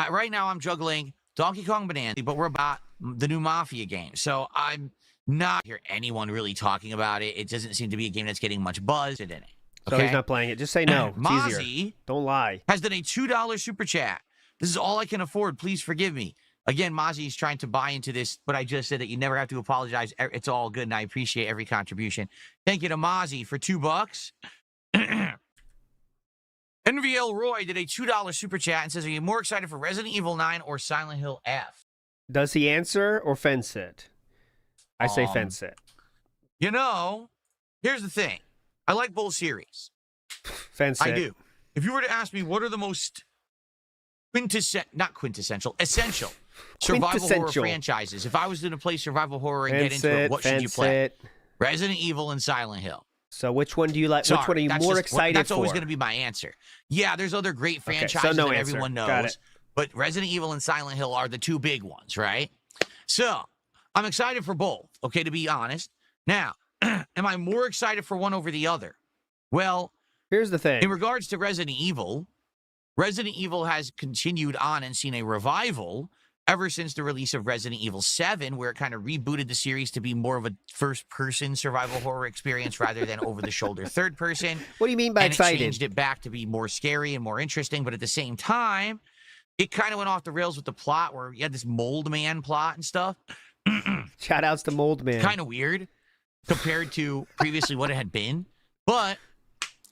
C: Right now, I'm juggling Donkey Kong Bonanza, but we're about the new Mafia game. So I'm not hear anyone really talking about it. It doesn't seem to be a game that's getting much buzz in it.
B: So he's not playing it. Just say no. It's easier. Don't lie.
C: Has done a $2 super chat. This is all I can afford. Please forgive me. Again, Mozzie's trying to buy into this, but I just said that you never have to apologize. It's all good, and I appreciate every contribution. Thank you to Mozzie for $2. NVL Roy did a $2 super chat and says, are you more excited for Resident Evil 9 or Silent Hill F?
B: Does he answer or fence it? I say fence it.
C: You know, here's the thing. I like both series.
B: Fence it.
C: I do. If you were to ask me what are the most essential survival horror franchises, if I was going to play survival horror and get into it, what should you play? Resident Evil and Silent Hill.
B: So which one do you like? Which one are you more excited for?
C: That's always going to be my answer. Yeah, there's other great franchises that everyone knows. But Resident Evil and Silent Hill are the two big ones, right? So I'm excited for both, okay, to be honest. Now, am I more excited for one over the other? Well,
B: here's the thing.
C: In regards to Resident Evil has continued on and seen a revival ever since the release of Resident Evil 7, where it kind of rebooted the series to be more of a first-person survival horror experience rather than over-the-shoulder third-person.
B: What do you mean by excited?
C: It changed it back to be more scary and more interesting, but at the same time, it kind of went off the rails with the plot where you had this Mold Man plot and stuff.
B: Shout-outs to Mold Man.
C: Kind of weird compared to previously what it had been, but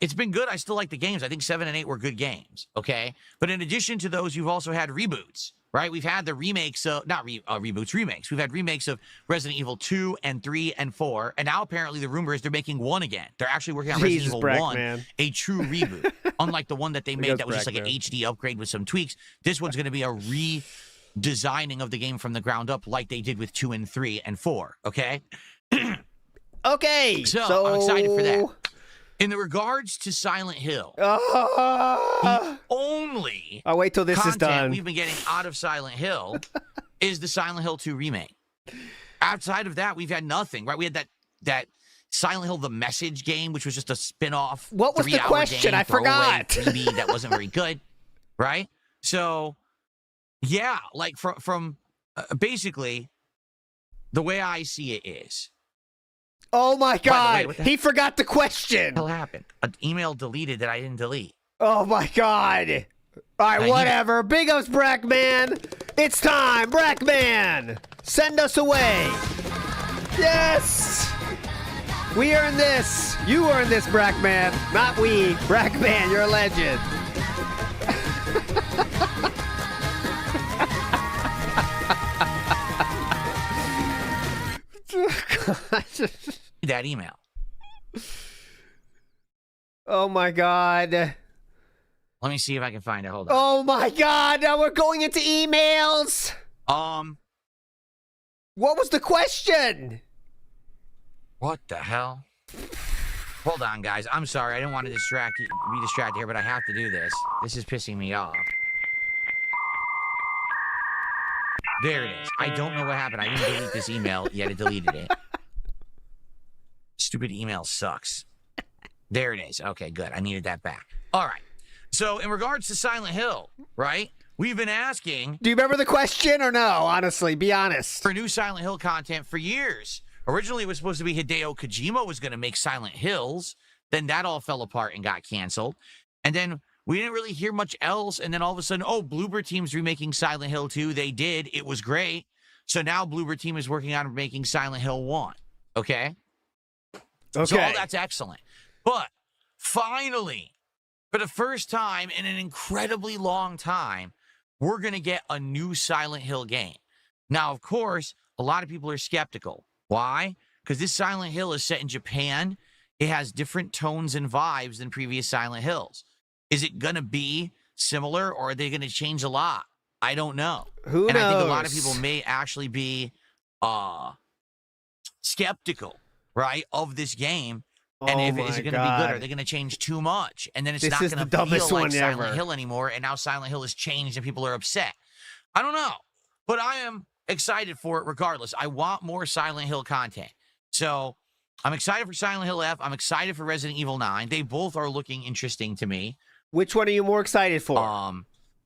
C: it's been good. I still like the games. I think 7 and 8 were good games, okay? But in addition to those, you've also had reboots. Right, we've had the remakes of remakes. We've had remakes of Resident Evil 2 and 3 and 4, and now apparently the rumor is they're making 1 again. They're actually working on Resident Evil 1, a true reboot, unlike the one that they made that was just like an HD upgrade with some tweaks. This one's going to be a redesigning of the game from the ground up, like they did with 2 and 3 and 4. Okay.
B: Okay.
C: So I'm excited for that. In the regards to Silent Hill, the only
B: I'll wait till this is done.
C: We've been getting out of Silent Hill is the Silent Hill 2 remake. Outside of that, we've had nothing. Right? We had that Silent Hill: The Message game, which was just a spin-off.
B: What was the question? I forgot.
C: 3D that wasn't very good. Right? So, yeah, like from basically the way I see it is.
B: Oh my God! He forgot the question.
C: What happened? An email deleted that I didn't delete.
B: Oh my God! All right, whatever. Big ups, Brackman. It's time, Brackman. Send us away. Yes. We earned this. You earned this, Brackman. Not we. Brackman, you're a legend.
C: That email.
B: Oh my God.
C: Let me see if I can find it. Hold on.
B: Oh my God. Now we're going into emails.
C: What
B: was the question?
C: What the hell? Hold on, guys. I'm sorry. I didn't want to be distracted here, but I have to do this. This is pissing me off. There it is. I don't know what happened. I didn't delete this email, yet it deleted it. Stupid email sucks. There it is. Okay, good. I needed that back. All right. So in regards to Silent Hill, right? We've been asking...
B: Do you remember the question or no? Honestly, be honest.
C: ...for new Silent Hill content for years. Originally, it was supposed to be Hideo Kojima was going to make Silent Hills. Then that all fell apart and got canceled. And then we didn't really hear much else. And then all of a sudden, oh, Bloober Team's remaking Silent Hill 2. They did. It was great. So now Bloober Team is working on making Silent Hill 1. Okay?
B: Okay.
C: So all that's excellent. But finally, for the first time in an incredibly long time, we're going to get a new Silent Hill game. Now, of course, a lot of people are skeptical. Why? Because this Silent Hill is set in Japan. It has different tones and vibes than previous Silent Hills. Is it going to be similar, or are they going to change a lot? I don't know.
B: Who knows?
C: And I think a lot of people may actually be skeptical, right, of this game. And is it going to be good? Are they going to change too much? And then it's not going to feel like Silent Hill anymore, and now Silent Hill has changed and people are upset. I don't know. But I am excited for it regardless. I want more Silent Hill content. So I'm excited for Silent Hill F. I'm excited for Resident Evil 9. They both are looking interesting to me.
B: Which one are you more excited for?
C: Am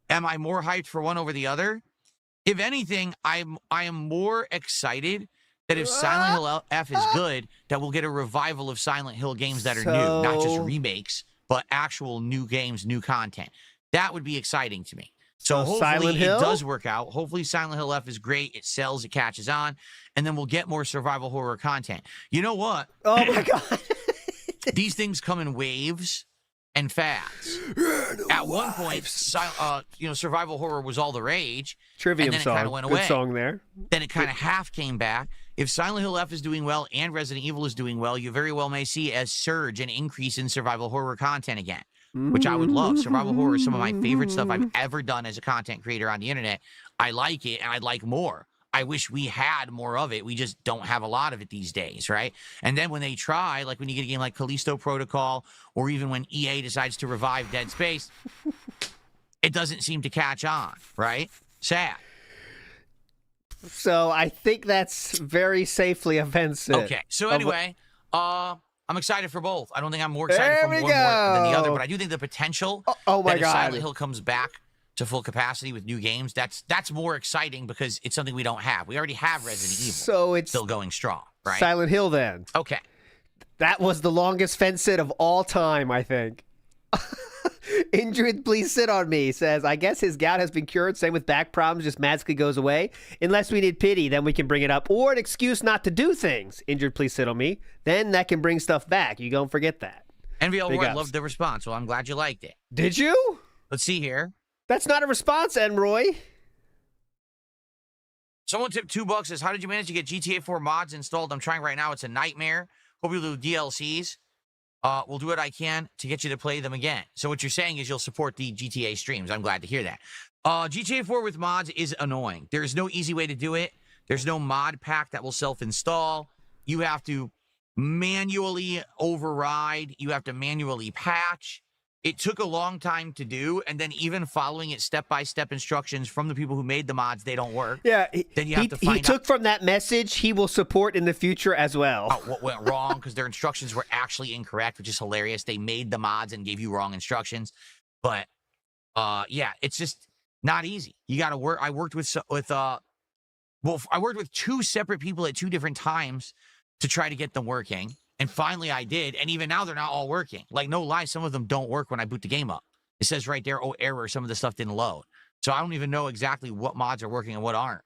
C: I more hyped for one over the other? If anything, I am more excited that if Silent Hill F is good, that we'll get a revival of Silent Hill games that are new, not just remakes, but actual new games, new content. That would be exciting to me. So hopefully it does work out. Hopefully Silent Hill F is great. It sells, it catches on, and then we'll get more survival horror content. You know what?
B: Oh my God.
C: These things come in waves and fads. At one point, survival horror was all the rage.
B: Trivium
C: and then
B: song.
C: It kind of went away.
B: Good song there.
C: Then it kind of half came back. If Silent Hill F is doing well and Resident Evil is doing well, you very well may see a surge, an increase in survival horror content again, which I would love. Survival horror is some of my favorite stuff I've ever done as a content creator on the internet. I like it, and I'd like more. I wish we had more of it. We just don't have a lot of it these days, right? And then when they try, like when you get a game like Callisto Protocol, or even when EA decides to revive Dead Space, it doesn't seem to catch on, right? Sad.
B: So I think that's very safely offensive.
C: Okay, so anyway, I'm excited for both. I don't think I'm more excited for one more than the other, but I do think the potential that if Silent Hill comes back to full capacity with new games, that's more exciting because it's something we don't have. We already have Resident Evil.
B: So it's
C: still going strong, right?
B: Silent Hill then.
C: Okay.
B: That was the longest fence sit of all time, I think. Indrid, please sit on me, says, I guess his gout has been cured. Same with back problems, just magically goes away. Unless we need pity, then we can bring it up. Or an excuse not to do things. Indrid, please sit on me. Then that can bring stuff back. You don't forget that.
C: NVL Roy loved the response. Well, I'm glad you liked it.
B: Did you?
C: Let's see here.
B: That's not a response, Roy.
C: Someone tipped $2, says, how did you manage to get GTA 4 mods installed? I'm trying right now. It's a nightmare. Hope you do DLCs. We'll do what I can to get you to play them again. So what you're saying is you'll support the GTA streams. I'm glad to hear that. GTA 4 with mods is annoying. There's no easy way to do it. There's no mod pack that will self-install. You have to manually override. You have to manually patch. It took a long time to do, and then even following it step-by-step instructions from the people who made the mods, they don't work.
B: Yeah,
C: then you have to find
B: he took from that message he will support in the future as well.
C: What went wrong, because their instructions were actually incorrect, which is hilarious. They made the mods and gave you wrong instructions. But, yeah, it's just not easy. You got to work. I worked with two separate people at two different times to try to get them working. And finally I did, and even now they're not all working. Like, no lie, some of them don't work when I boot the game up. It says right there, oh, error, some of the stuff didn't load. So I don't even know exactly what mods are working and what aren't.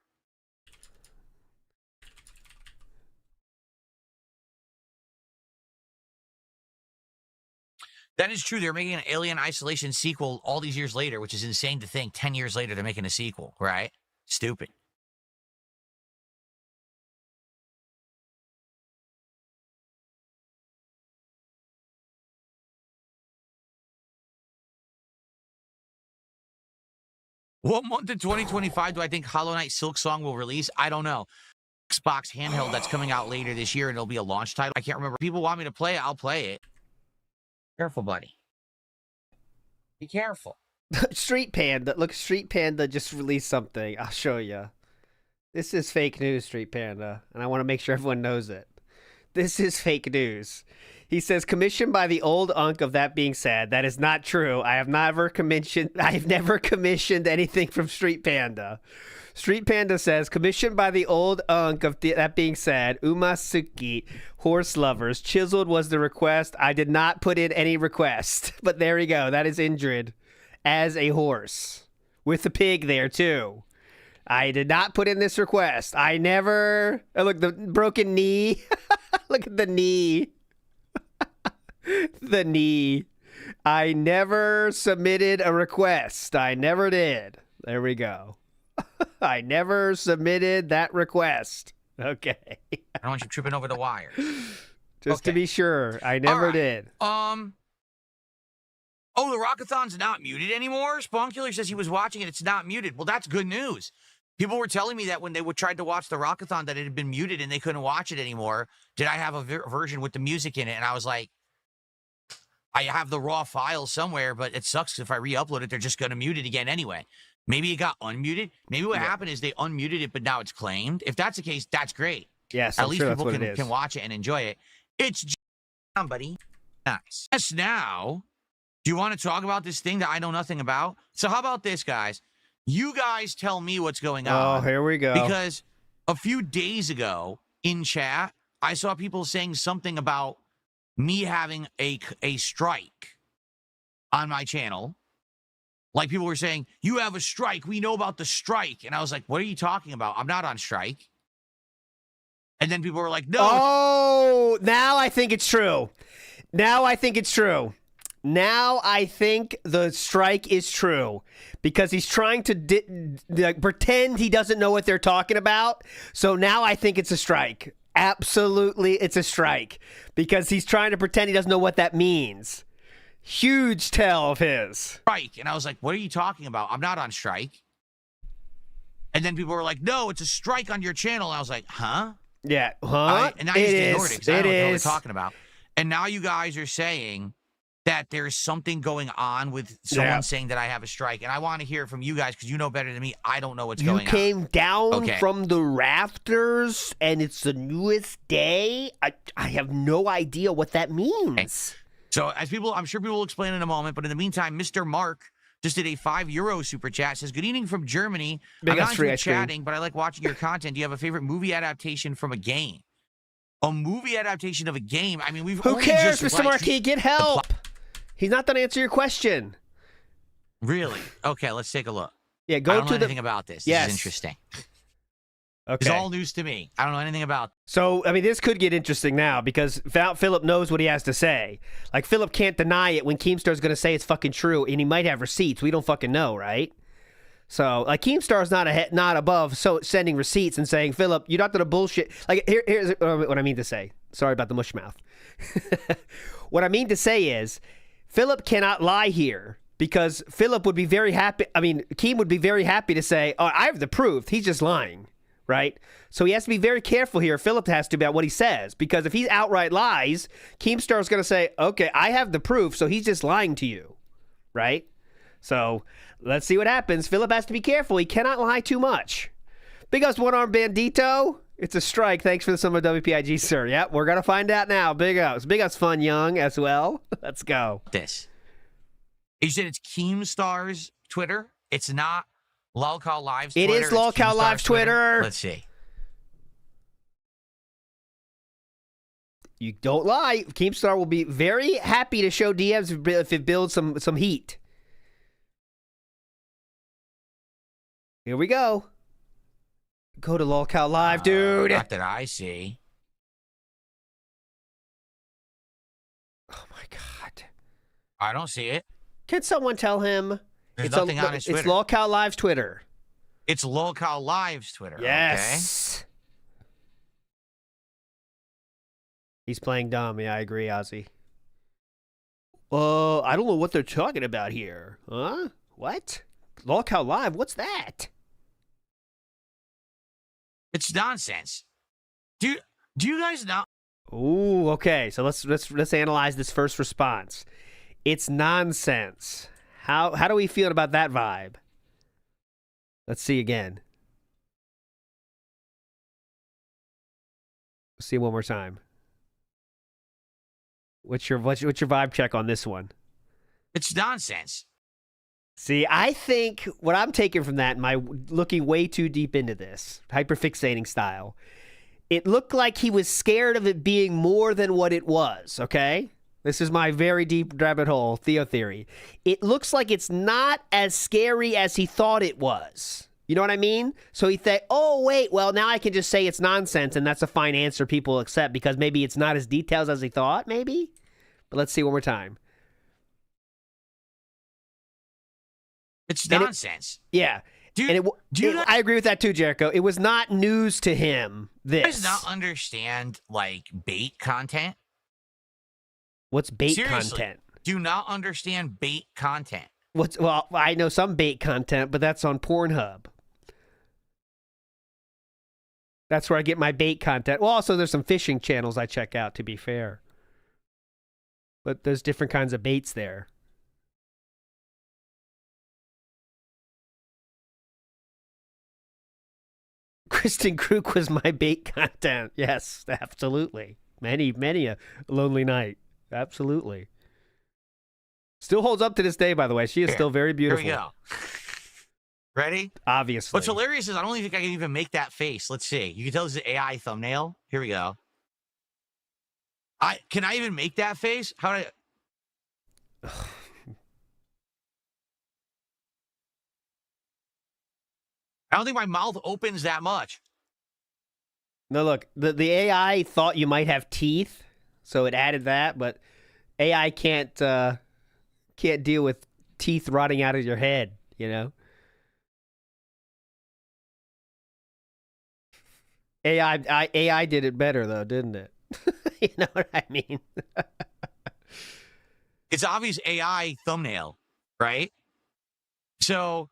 C: That is true. They're making an Alien Isolation sequel all these years later, which is insane to think. 10 years later, they're making a sequel, right? Stupid. What month in 2025 do I think Hollow Knight Silk Song will release? I don't know. Xbox handheld that's coming out later this year, and it'll be a launch title. I can't remember. People want me to play it, I'll play it. Careful, buddy. Be careful.
B: Street Panda. Look, Street Panda just released something. I'll show you. This is fake news, Street Panda, and I want to make sure everyone knows it. This is fake news. He says, commissioned by the old unk of that being said. That is not true. I have never commissioned anything from Street Panda. Street Panda says, commissioned by the old unk of that being said, Umasuki, horse lovers. Chiseled was the request. I did not put in any request. But there you go. That is Indrid as a horse. With the pig there, too. I did not put in this request. I never... Oh, look, the broken knee. Look at the knee. The knee. I never submitted a request. I never did. There we go. I never submitted that request. Okay.
C: I don't want you tripping over the wires.
B: Just to be sure, I never did.
C: Oh, the Rockathon's not muted anymore? Spawnkiller says he was watching it. It's not muted. Well, that's good news. People were telling me that when they tried to watch the Rockathon that it had been muted and they couldn't watch it anymore. Did I have a version with the music in it? And I was like, I have the raw file somewhere, but it sucks if I re-upload it. They're just going to mute it again anyway. Maybe it got unmuted. Maybe what happened is they unmuted it, but now it's claimed. If that's the case, that's great.
B: Yes,
C: at least people can watch it and enjoy it. It's somebody nice. Yes, now, do you want to talk about this thing that I know nothing about? So how about this, guys? You guys tell me what's going on.
B: Oh, here we go.
C: Because a few days ago in chat, I saw people saying something about me having a strike on my channel. Like people were saying, you have a strike. We know about the strike. And I was like, what are you talking about? I'm not on strike. And then people were like, no.
B: Oh, now I think it's true. Now I think it's true. Now I think the strike is true because he's trying to pretend he doesn't know what they're talking about. So now I think it's a strike. Absolutely, it's a strike because he's trying to pretend he doesn't know what that means. Huge tell of his.
C: Strike. And I was like, what are you talking about? I'm not on strike. And then people were like, no, it's a strike on your channel. And I was like, huh?
B: Yeah. Huh?
C: And I just ignored it because I don't know what they're talking about. And now you guys are saying that there's something going on with someone saying that I have a strike. And I want to hear from you guys because you know better than me. I don't know what's going on.
B: You came down from the rafters and it's the newest day. I have no idea what that means.
C: Okay. So as people, I'm sure people will explain in a moment. But in the meantime, Mr. Mark just did a €5 super chat. Says, good evening from Germany. I'm not into chatting, but I like watching your content. Do you have a favorite movie adaptation from a game? A movie adaptation of a game? I mean, we've
B: Who cares, Mr. Marquis? Get help. He's not going to answer your question.
C: Really? Okay, let's take a look.
B: Yeah, go
C: I don't
B: to
C: know anything about this. This is interesting.
B: Okay.
C: It's all news to me. I don't know anything about.
B: So, I mean, this could get interesting now because Philip knows what he has to say. Like, Philip can't deny it when Keemstar's going to say it's fucking true, and he might have receipts. We don't fucking know, right? So, like, Keemstar's not above sending receipts and saying, Philip, you're not going to bullshit. Like, here's what I mean to say. Sorry about the mush mouth. What I mean to say is, Philip cannot lie here because Philip would be very happy. I mean, Keem would be very happy to say, oh, I have the proof. He's just lying, right? So he has to be very careful here. Philip has to about what he says because if he outright lies, Keemstar is going to say, okay, I have the proof, so he's just lying to you, right? So let's see what happens. Philip has to be careful. He cannot lie too much. Big ups, One Arm Bandito. It's a strike. Thanks for the summer WPIG, sir. Yep, we're going to find out now. Big ups. Big ups, Fun Young, as well. Let's go.
C: This. You said it's Keemstar's Twitter? It's not Lolcow Live's Twitter?
B: It is Lolcow Live's Twitter.
C: Let's see.
B: You don't lie. Keemstar will be very happy to show DMs if it builds some heat. Here we go. Go to Lolcow Live, dude.
C: Not that I see.
B: Oh my god.
C: I don't see it.
B: Can someone tell him?
C: There's nothing on his Twitter.
B: It's Lolcow Live's Twitter.
C: It's Lolcow Live's Twitter.
B: Yes.
C: Okay.
B: He's playing dumb. Yeah, I agree, Ozzy. I don't know what they're talking about here. Huh? What? Lolcow Live? What's that?
C: It's nonsense. Do you guys know?
B: Ooh, okay. So let's analyze this first response. It's nonsense. How do we feel about that vibe? Let's see again. Let's see one more time. What's your vibe check on this one?
C: It's nonsense.
B: See, I think what I'm taking from that, my looking way too deep into this, hyperfixating style, it looked like he was scared of it being more than what it was, okay? This is my very deep rabbit hole Theo theory. It looks like it's not as scary as he thought it was. You know what I mean? So he thought, oh, wait, well, now I can just say it's nonsense, and that's a fine answer people will accept because maybe it's not as detailed as he thought, maybe? But let's see one more time.
C: It's nonsense.
B: Yeah. I agree with that too, Jericho. It was not news to him, this.
C: Does not understand, like, bait content?
B: What's bait
C: Seriously,
B: content?
C: Do not understand bait content.
B: Well, I know some bait content, but that's on Pornhub. That's where I get my bait content. Well, also there's some fishing channels I check out, to be fair. But there's different kinds of baits there. Kristen Kruk was my bait content. Yes, absolutely. Many a lonely night. Absolutely. Still holds up to this day, by the way. She is still very beautiful.
C: Here we go. Ready?
B: Obviously.
C: What's hilarious is I don't think I can even make that face. Let's see. You can tell this is an AI thumbnail. Here we go. Can I even make that face? How do I... I don't think my mouth opens that much.
B: No, look, the AI thought you might have teeth, so it added that, but AI can't deal with teeth rotting out of your head, you know? AI did it better, though, didn't it? You know what I mean?
C: It's obvious AI thumbnail, right? So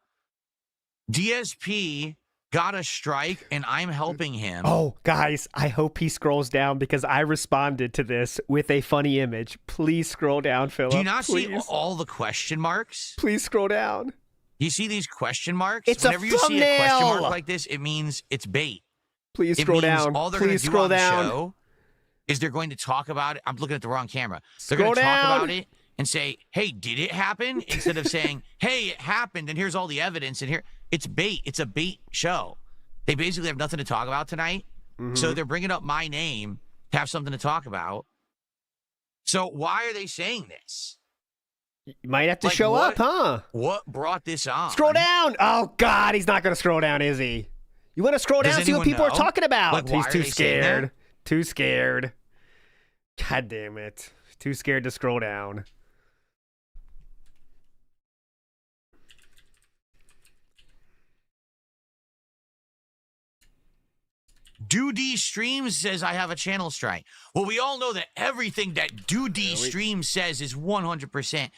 C: DSP got a strike, and I'm helping him.
B: Oh, guys, I hope he scrolls down because I responded to this with a funny image. Please scroll down, Philip.
C: Do you not see
B: Please.
C: all the question marks?
B: Please scroll down.
C: You see these question marks?
B: It's
C: Whenever
B: a
C: you see a question
B: thumbnail.
C: mark like this, it means it's bait.
B: Please
C: It
B: scroll
C: means
B: down.
C: all they're
B: Please
C: gonna do
B: scroll
C: on the
B: down.
C: show is they're going to talk about it. I'm looking at the wrong camera. They're
B: Scroll
C: going to talk
B: down.
C: about it and say, hey, did it happen? Instead of saying, hey, it happened, and here's all the evidence, and here. It's bait. It's a bait show. They basically have nothing to talk about tonight, so they're bringing up my name to have something to talk about. So why are they saying this?
B: You might have to
C: Like,
B: show
C: what-
B: up, huh?
C: What brought this on?
B: Scroll down. Oh, God, he's not going to scroll down, is he? You want to scroll
C: Does
B: down and see what
C: anyone
B: people are
C: know?
B: talking about?
C: Like, why
B: He's
C: are
B: too
C: they saying that?
B: scared. Too scared. God damn it. Too scared to scroll down.
C: Doody Streams says I have a channel strike. Well, we all know that everything that Doody Streams says is 100%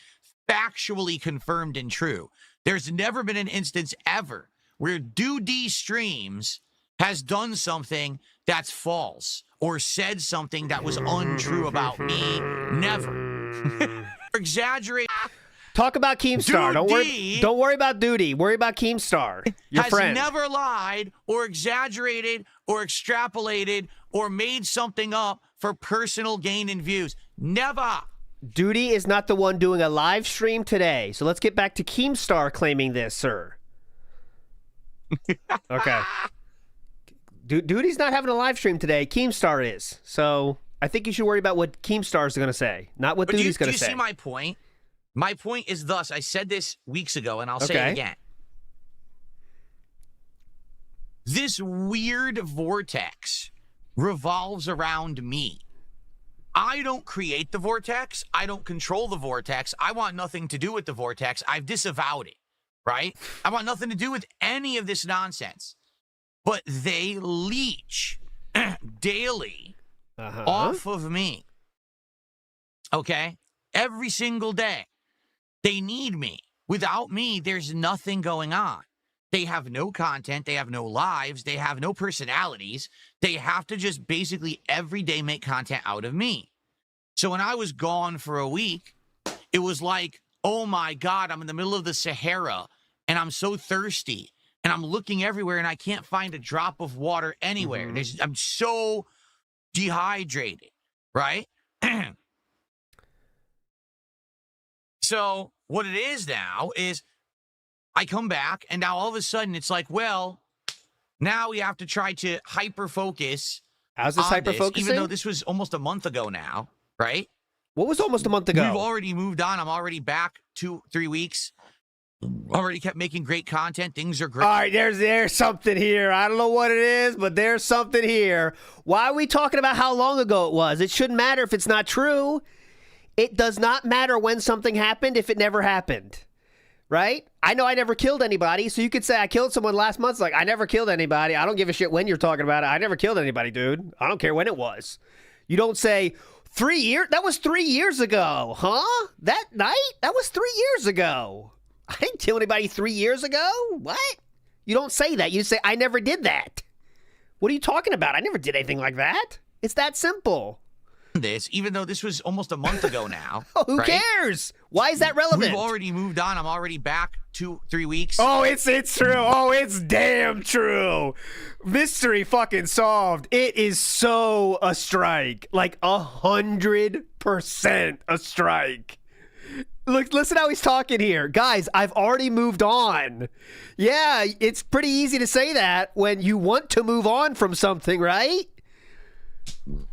C: factually confirmed and true. There's never been an instance ever where Doody Streams has done something that's false or said something that was untrue about me. Never. Exaggerate.
B: Talk about Keemstar.
C: Doody
B: Don't worry about Duty. Worry about Keemstar. Your
C: has
B: friend.
C: never lied or exaggerated or extrapolated or made something up for personal gain and views. Never.
B: Duty is not the one doing a live stream today. So let's get back to Keemstar claiming this, sir. Okay. Duty's not having a live stream today. Keemstar is. So I think you should worry about what Keemstar is going to say, not what Duty's going to say.
C: Do you see my point? My point is thus. I said this weeks ago, and I'll say it again. This weird vortex revolves around me. I don't create the vortex. I don't control the vortex. I want nothing to do with the vortex. I've disavowed it, right? I want nothing to do with any of this nonsense. But they leech daily off of me. Okay? Every single day. They need me. Without me, there's nothing going on. They have no content. They have no lives. They have no personalities. They have to just basically every day make content out of me. So when I was gone for a week, It was like, oh my God, I'm in the middle of the Sahara and I'm so thirsty and I'm looking everywhere and I can't find a drop of water anywhere. I'm so dehydrated, right? So what it is now is I come back and now all of a sudden it's like, well, now we have to try to hyper-focus.
B: How's this hyper-focusing?
C: Even though this was almost a month ago now, right?
B: What was almost a month ago?
C: We've already moved on. I'm already back 2-3 weeks. Already kept making great content. Things are great.
B: All right, there's something here. I don't know what it is, but there's something here. Why are we talking about how long ago it was? It shouldn't matter if it's not true. It does not matter when something happened if it never happened, right? I know I never killed anybody, so you could say I killed someone last month. It's like, I never killed anybody. I don't give a shit when you're talking about it. I never killed anybody, dude. I don't care when it was. You don't say, 3 years? That was 3 years ago, huh? That night? That was 3 years ago. I didn't kill anybody 3 years ago. What? You don't say that. You say, I never did that. What are you talking about? I never did anything like that. It's that simple.
C: Even though this was almost a month ago now.
B: Oh, who cares? Why is that relevant?
C: We've already moved on. I'm already back 2-3 weeks.
B: Oh, it's true. Oh, it's damn true. Mystery fucking solved. It is so a strike. Like 100% a strike. Look, listen how he's talking here. Guys, I've already moved on. Yeah, it's pretty easy to say that when you want to move on from something, right?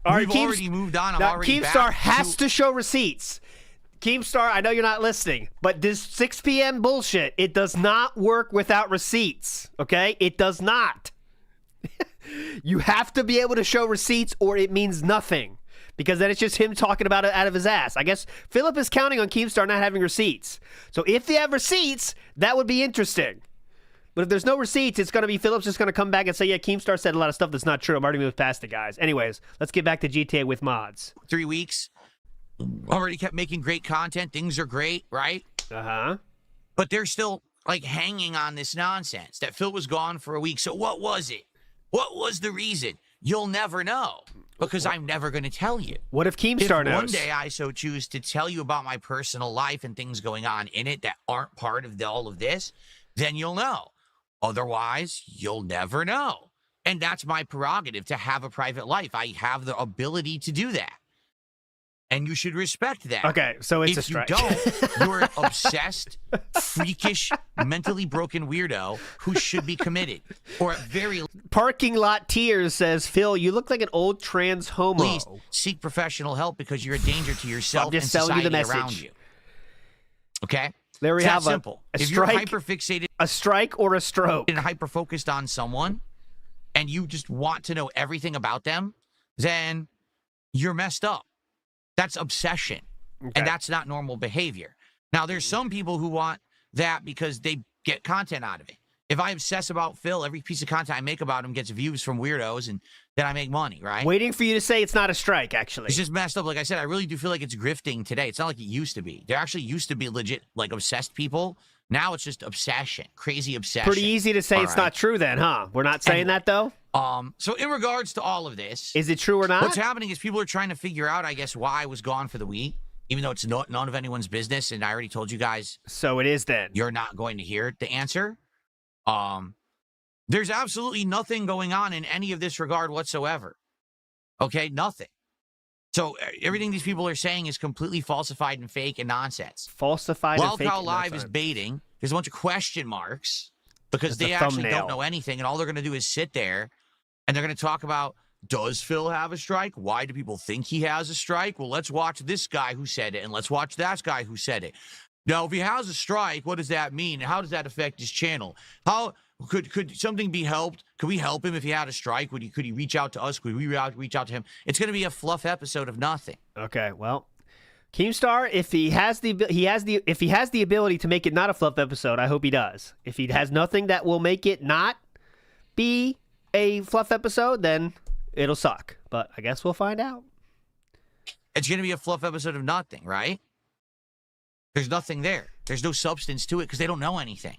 B: All right,
C: We've already moved on. I'm
B: now,
C: already back.
B: Keemstar has to show receipts. Keemstar, I know you're not listening, but this 6 p.m. bullshit, it does not work without receipts, okay? It does not. You have to be able to show receipts or it means nothing. Because then it's just him talking about it out of his ass. I guess Philip is counting on Keemstar not having receipts. So if they have receipts, that would be interesting. But if there's no receipts, it's going to be Philip's just going to come back and say, yeah, Keemstar said a lot of stuff that's not true. I'm already moved past it, guys. Anyways, let's get back to GTA with mods.
C: 3 weeks. Already kept making great content. Things are great, right?
B: Uh-huh.
C: But they're still, like, hanging on this nonsense that Phil was gone for a week. So what was it? What was the reason? You'll never know. Because I'm never going to tell you.
B: What if Keemstar knows?
C: If one day I so choose to tell you about my personal life and things going on in it that aren't part of all of this, then you'll know. Otherwise, you'll never know. And that's my prerogative, to have a private life. I have the ability to do that. And you should respect that.
B: Okay, so it's a strike.
C: If you don't, you're an obsessed, freakish, mentally broken weirdo who should be committed. Or at very
B: Parking Lot Tears says, Phil, you look like an old trans homo.
C: least seek professional help because you're a danger to yourself
B: I'm just
C: and
B: selling you
C: society
B: the message.
C: around you. Okay?
B: There we
C: It's
B: have
C: that simple.
B: a
C: If
B: strike,
C: you're hyper-fixated
B: a strike or a stroke.
C: and hyper-focused on someone and you just want to know everything about them, then you're messed up. That's obsession.
B: Okay.
C: And that's not normal behavior. Now, there's some people who want that because they get content out of it. If I obsess about Phil, every piece of content I make about him gets views from weirdos, and then I make money, right?
B: Waiting for you to say it's not a strike, actually.
C: It's just messed up. Like I said, I really do feel like it's grifting today. It's not like it used to be. There actually used to be legit, like, obsessed people. Now it's just obsession, crazy obsession.
B: Pretty easy to say it's not true then, huh? We're not saying that, though?
C: So in regards to all of this,
B: is it true or not?
C: What's happening is people are trying to figure out, I guess, why I was gone for the week, even though it's none of anyone's business, and I already told you guys.
B: So it is then.
C: You're not going to hear the answer. There's absolutely nothing going on in any of this regard whatsoever. Okay, nothing. So everything these people are saying is completely falsified and fake and nonsense.
B: Falsified and fake.
C: Wild Cow Live is baiting. There's a bunch of question marks because they actually don't know anything, and all they're going to do is sit there, and they're going to talk about, does Phil have a strike? Why do people think he has a strike? Well, let's watch this guy who said it, and let's watch that guy who said it. Now, if he has a strike, what does that mean? How does that affect his channel? How could something be helped? Could we help him if he had a strike? Could he reach out to us? Could we reach out to him? It's going to be a fluff episode of nothing.
B: Okay, well, Keemstar, if he has the ability to make it not a fluff episode, I hope he does. If he has nothing that will make it not be a fluff episode, then it'll suck. But I guess we'll find out.
C: It's going to be a fluff episode of nothing, right? There's nothing there. There's no substance to it because they don't know anything.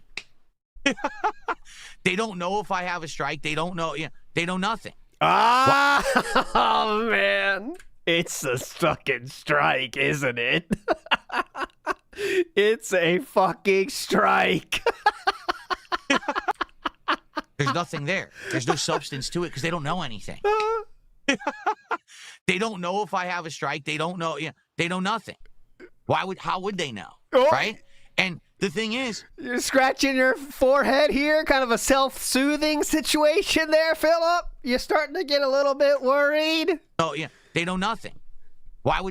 C: They don't know if I have a strike. They don't know. Yeah, they know nothing.
B: Oh, man. It's a fucking strike, isn't it? It's a fucking strike.
C: There's nothing there. There's no substance to it because they don't know anything. They don't know if I have a strike. They don't know. Yeah, they know nothing. How would they know?
B: Oh.
C: Right? And the thing is,
B: you're scratching your forehead here, kind of a self-soothing situation there, Philip. You're starting to get a little bit worried.
C: Oh yeah, they know nothing.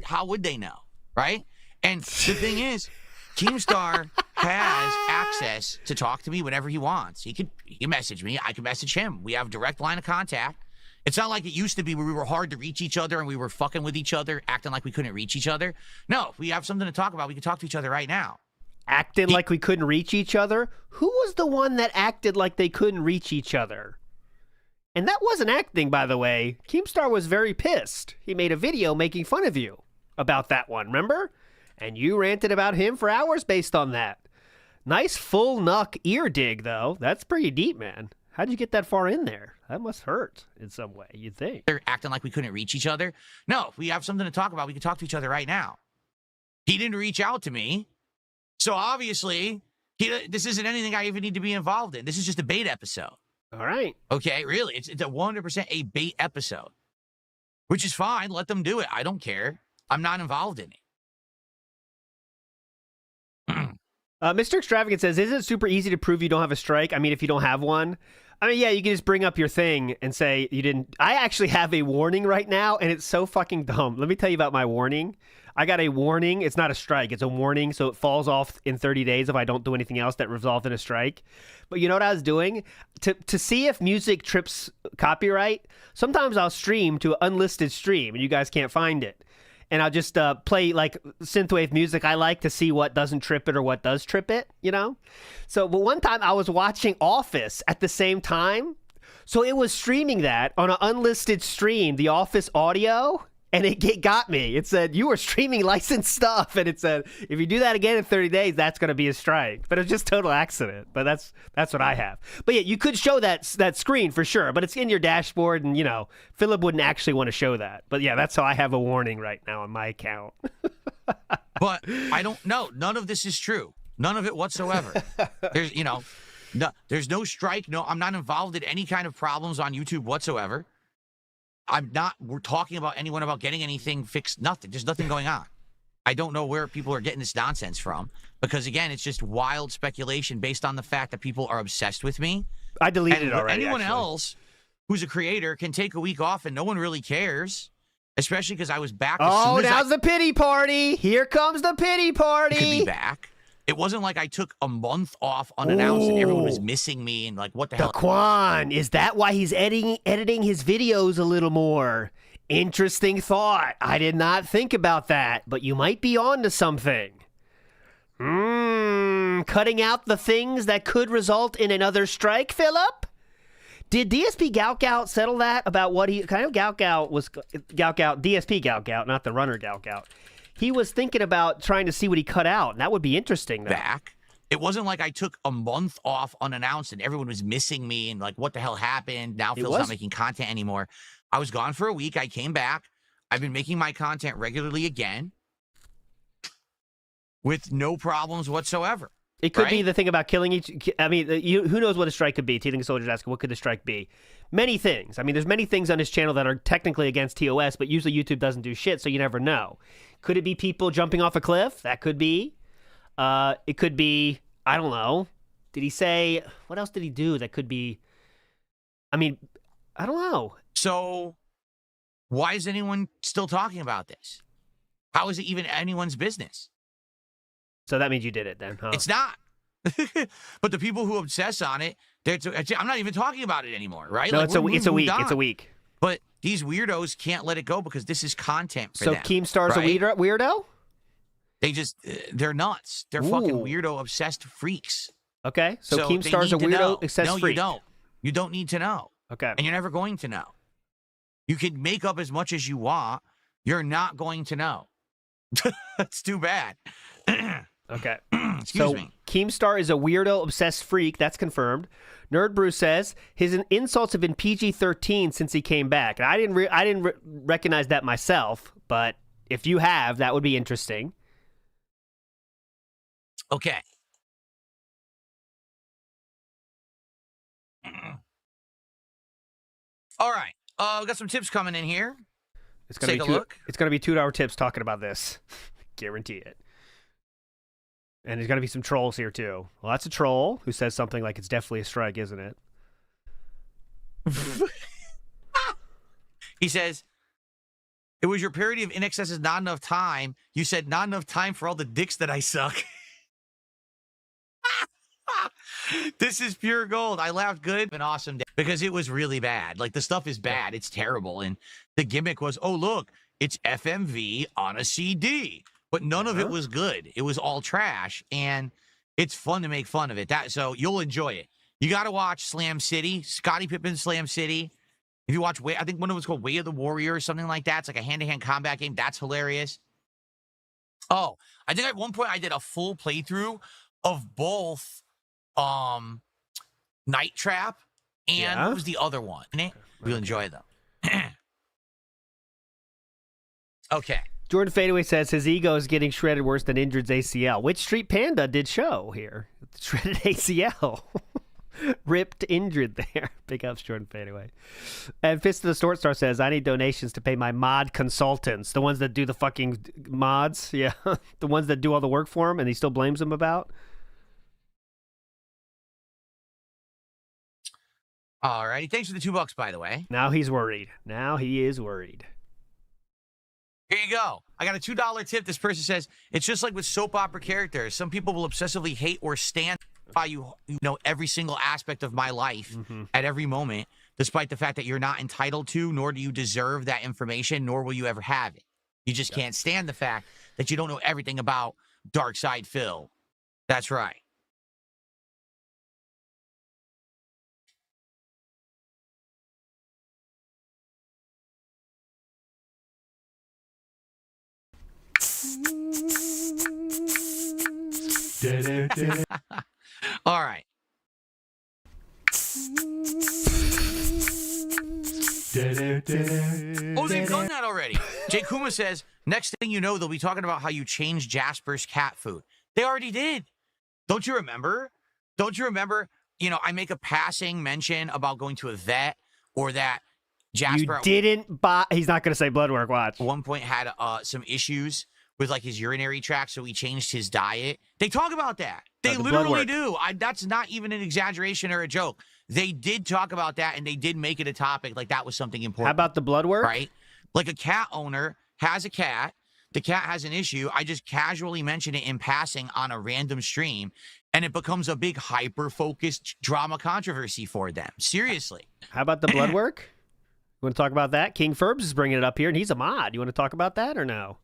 C: How would they know? Right? And the thing is, Keemstar has access to talk to me whenever he wants. He can message me. I can message him. We have a direct line of contact. It's not like it used to be where we were hard to reach each other and we were fucking with each other, acting like we couldn't reach each other. No, if we have something to talk about, we can talk to each other right now.
B: Acting like we couldn't reach each other? Who was the one that acted like they couldn't reach each other? And that wasn't acting, by the way. Keemstar was very pissed. He made a video making fun of you about that one, remember? And you ranted about him for hours based on that. Nice full knuck ear dig, though. That's pretty deep, man. How'd you get that far in there? That must hurt in some way, you'd think.
C: They're acting like we couldn't reach each other. No, if we have something to talk about, we can talk to each other right now. He didn't reach out to me. So obviously, this isn't anything I even need to be involved in. This is just a bait episode.
B: All right.
C: Okay, really. It's 100% a bait episode, which is fine. Let them do it. I don't care. I'm not involved in it.
B: Mr. Extravagant says, isn't it super easy to prove you don't have a strike? I mean, if you don't have one. I mean, yeah, you can just bring up your thing and say you didn't. I actually have a warning right now, and it's so fucking dumb. Let me tell you about my warning. I got a warning. It's not a strike. It's a warning, so it falls off in 30 days if I don't do anything else that resolved in a strike. But you know what I was doing? To see if music trips copyright, sometimes I'll stream to an unlisted stream, and you guys can't find it. And I'll just play, like, synthwave music I like to see what doesn't trip it or what does trip it, you know? So, but one time I was watching Office at the same time. So it was streaming that on an unlisted stream, the Office audio, and it got me. It said, you were streaming licensed stuff. And it said, if you do that again in 30 days, that's going to be a strike. But it was just total accident. But that's what I have. But yeah, you could show that screen for sure. But it's in your dashboard. And, you know, Philip wouldn't actually want to show that. But yeah, that's how I have a warning right now on my account.
C: But I don't know. None of this is true. None of it whatsoever. There's, you know, there's no strike. No, I'm not involved in any kind of problems on YouTube whatsoever. We're talking about anyone about getting anything fixed. Nothing. There's nothing going on. I don't know where people are getting this nonsense from because, again, it's just wild speculation based on the fact that people are obsessed with me.
B: I deleted it already.
C: Anyone else who's a creator can take a week off and no one really cares, especially because I was back.
B: Oh, now's the pity party. Here comes the pity party.
C: Could be back. It wasn't like I took a month off unannounced and everyone was missing me and like, what the hell?
B: Daquan, is that why he's editing his videos a little more? Interesting thought. I did not think about that, but you might be onto something. Cutting out the things that could result in another strike, Philip? Did DSP Galkout settle that about what he kind of Galkout, DSP Galkout, not the runner Galkout. He was thinking about trying to see what he cut out, and that would be interesting. Though.
C: Back. It wasn't like I took a month off unannounced and everyone was missing me and like, what the hell happened? Now Phil's not making content anymore. I was gone for a week. I came back. I've been making my content regularly again with no problems whatsoever.
B: It could be the thing about killing each. I mean, who knows what a strike could be? Teething Soldier's asking, what could the strike be? Many things. I mean, there's many things on his channel that are technically against TOS, but usually YouTube doesn't do shit, so you never know. Could it be people jumping off a cliff? That could be. It could be, I don't know. Did he say, what else did he do that could be? I mean, I don't know.
C: So why is anyone still talking about this? How is it even anyone's business?
B: So that means you did it then, huh?
C: It's not. But the people who obsess on it, I'm not even talking about it anymore, right?
B: No,
C: like,
B: it's a week. It's a week.
C: But these weirdos can't let it go because this is content for
B: them.
C: So
B: Keemstar's
C: right?
B: a weirdo?
C: They're nuts. They're fucking weirdo obsessed freaks.
B: Okay, so Keemstar's a weirdo obsessed freak.
C: No, you don't. You don't need to know.
B: Okay.
C: And you're never going to know. You can make up as much as you want. You're not going to know. That's too bad.
B: Okay.
C: Excuse me.
B: Keemstar is a weirdo obsessed freak. That's confirmed. Nerd Brew says his insults have been PG-13 since he came back. And I didn't recognize that myself, but if you have, that would be interesting.
C: Okay. All right. We got some tips coming in here.
B: It's gonna
C: Take
B: be
C: a look.
B: It's gonna be $2 tips talking about this. Guarantee it. And there's gonna be some trolls here too. Well, that's a troll who says something like it's definitely a strike, isn't it?
C: He says, it was your parody of In Excess is Not Enough Time. You said not enough time for all the dicks that I suck. This is pure gold. I laughed good. An awesome day because it was really bad. Like, the stuff is bad. It's terrible. And the gimmick was, oh, look, it's FMV on a CD. But none of it was good. It was all trash. And it's fun to make fun of it. So you'll enjoy it. You got to watch Slam City, Scottie Pippen Slam City. If you watch, I think one of them was called Way of the Warrior or something like that. It's like a hand-to-hand combat game. That's hilarious. Oh, I think at one point I did a full playthrough of both Night Trap and what was the other one? You'll enjoy them. Okay.
B: Jordan Fadeaway says his ego is getting shredded worse than Indrid's ACL. Which Street Panda did show here? Shredded ACL. Ripped Indrid there. Big ups, Jordan Fadeaway. And Fist of the Short Star says, I need donations to pay my mod consultants. The ones that do the fucking mods. Yeah. The ones that do all the work for him and he still blames them about.
C: All righty. Thanks for the $2, by the way.
B: Now he's worried. Now he is worried.
C: Here you go. I got a $2 tip. This person says, it's just like with soap opera characters. Some people will obsessively hate or stand by you know every single aspect of my life at every moment, despite the fact that you're not entitled to, nor do you deserve that information, nor will you ever have it. You just can't stand the fact that you don't know everything about Dark Side Phil. That's right. All right. Oh, they've done that already. Jay Kuma says, next thing you know, they'll be talking about how you changed Jasper's cat food. They already did. Don't you remember? Don't you remember? You know, I make a passing mention about going to a vet or that Jasper.
B: You didn't buy. He's not going to say blood work. Watch.
C: At one point had some issues with like his urinary tract, so he changed his diet. They talk about that. They literally do. That's not even an exaggeration or a joke. They did talk about that, and they did make it a topic. Like, that was something important.
B: How about the blood work?
C: Right? Like, a cat owner has a cat. The cat has an issue. I just casually mention it in passing on a random stream, and it becomes a big hyper-focused drama controversy for them. Seriously.
B: How about the blood work? You want to talk about that? King Ferbs is bringing it up here, and he's a mod. You want to talk about that or no?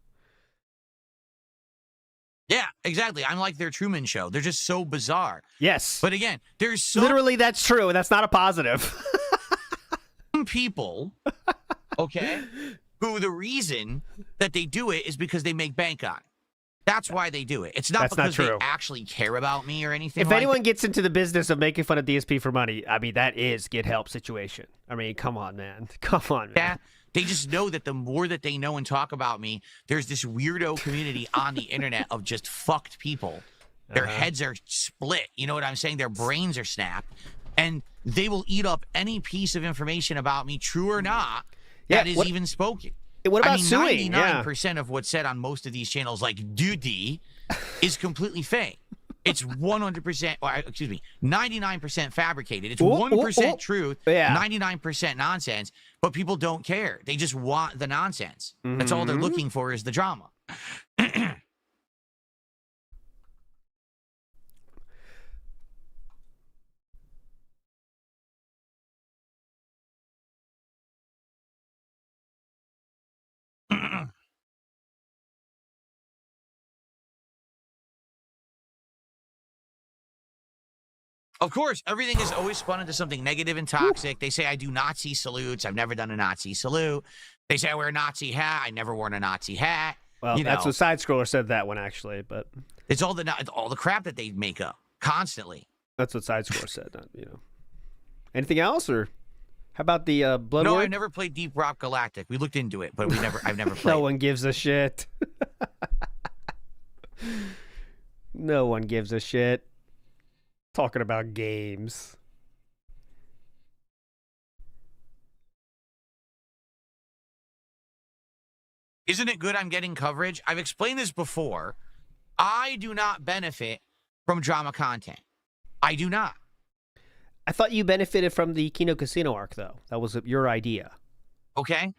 C: Yeah, exactly. I'm like their Truman Show. They're just so bizarre.
B: Yes.
C: But again, there's so...
B: Literally, that's true, and that's not a positive.
C: Some people, okay, who the reason that they do it is because they make bank on it. That's why they do it. It's not because they actually care about me or anything.
B: If anyone gets into the business of making fun of DSP for money, I mean, that is get help situation. I mean, come on, man. Come on, man.
C: Yeah. They just know that the more that they know and talk about me, there's this weirdo community on the internet of just fucked people. Their heads are split. You know what I'm saying? Their brains are snapped. And they will eat up any piece of information about me, true or not, that is even spoken.
B: What about suing?
C: 99% of what's said on most of these channels, like Duty, is completely fake. It's 100%, or excuse me, 99% fabricated. It's 1% truth, 99% nonsense, but people don't care. They just want the nonsense. That's all they're looking for is the drama. Of course, everything is always spun into something negative and toxic. They say I do Nazi salutes. I've never done a Nazi salute. They say I wear a Nazi hat. I never worn a Nazi hat.
B: Well, that's what Side Scroller said that one, actually. But
C: it's all the crap that they make up constantly.
B: That's what Side Scroller said. You know. Anything else, or how about the blood
C: No,
B: work?
C: I never played Deep Rock Galactic. We looked into it, but I've never played.
B: No one gives a shit. No one gives a shit. Talking about games.
C: Isn't it good I'm getting coverage? I've explained this before. I do not benefit from drama content. I do not.
B: I thought you benefited from the Kino Casino arc, though. That was your idea.
C: Okay?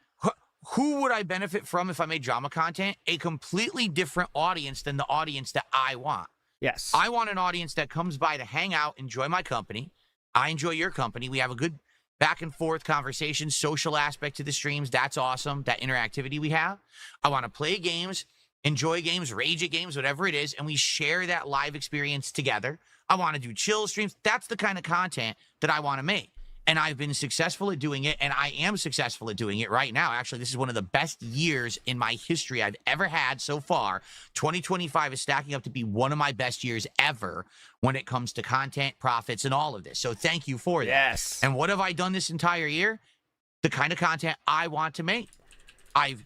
C: Who would I benefit from if I made drama content? A completely different audience than the audience that I want.
B: Yes.
C: I want an audience that comes by to hang out, enjoy my company. I enjoy your company. We have a good back and forth conversation, social aspect to the streams. That's awesome, that interactivity we have. I want to play games, enjoy games, rage at games, whatever it is, and we share that live experience together. I want to do chill streams. That's the kind of content that I want to make. And I've been successful at doing it, and I am successful at doing it right now. Actually, this is one of the best years in my history I've ever had so far. 2025 is stacking up to be one of my best years ever when it comes to content, profits, and all of this. So thank you for that.
B: Yes.
C: And what have I done this entire year? The kind of content I want to make. I've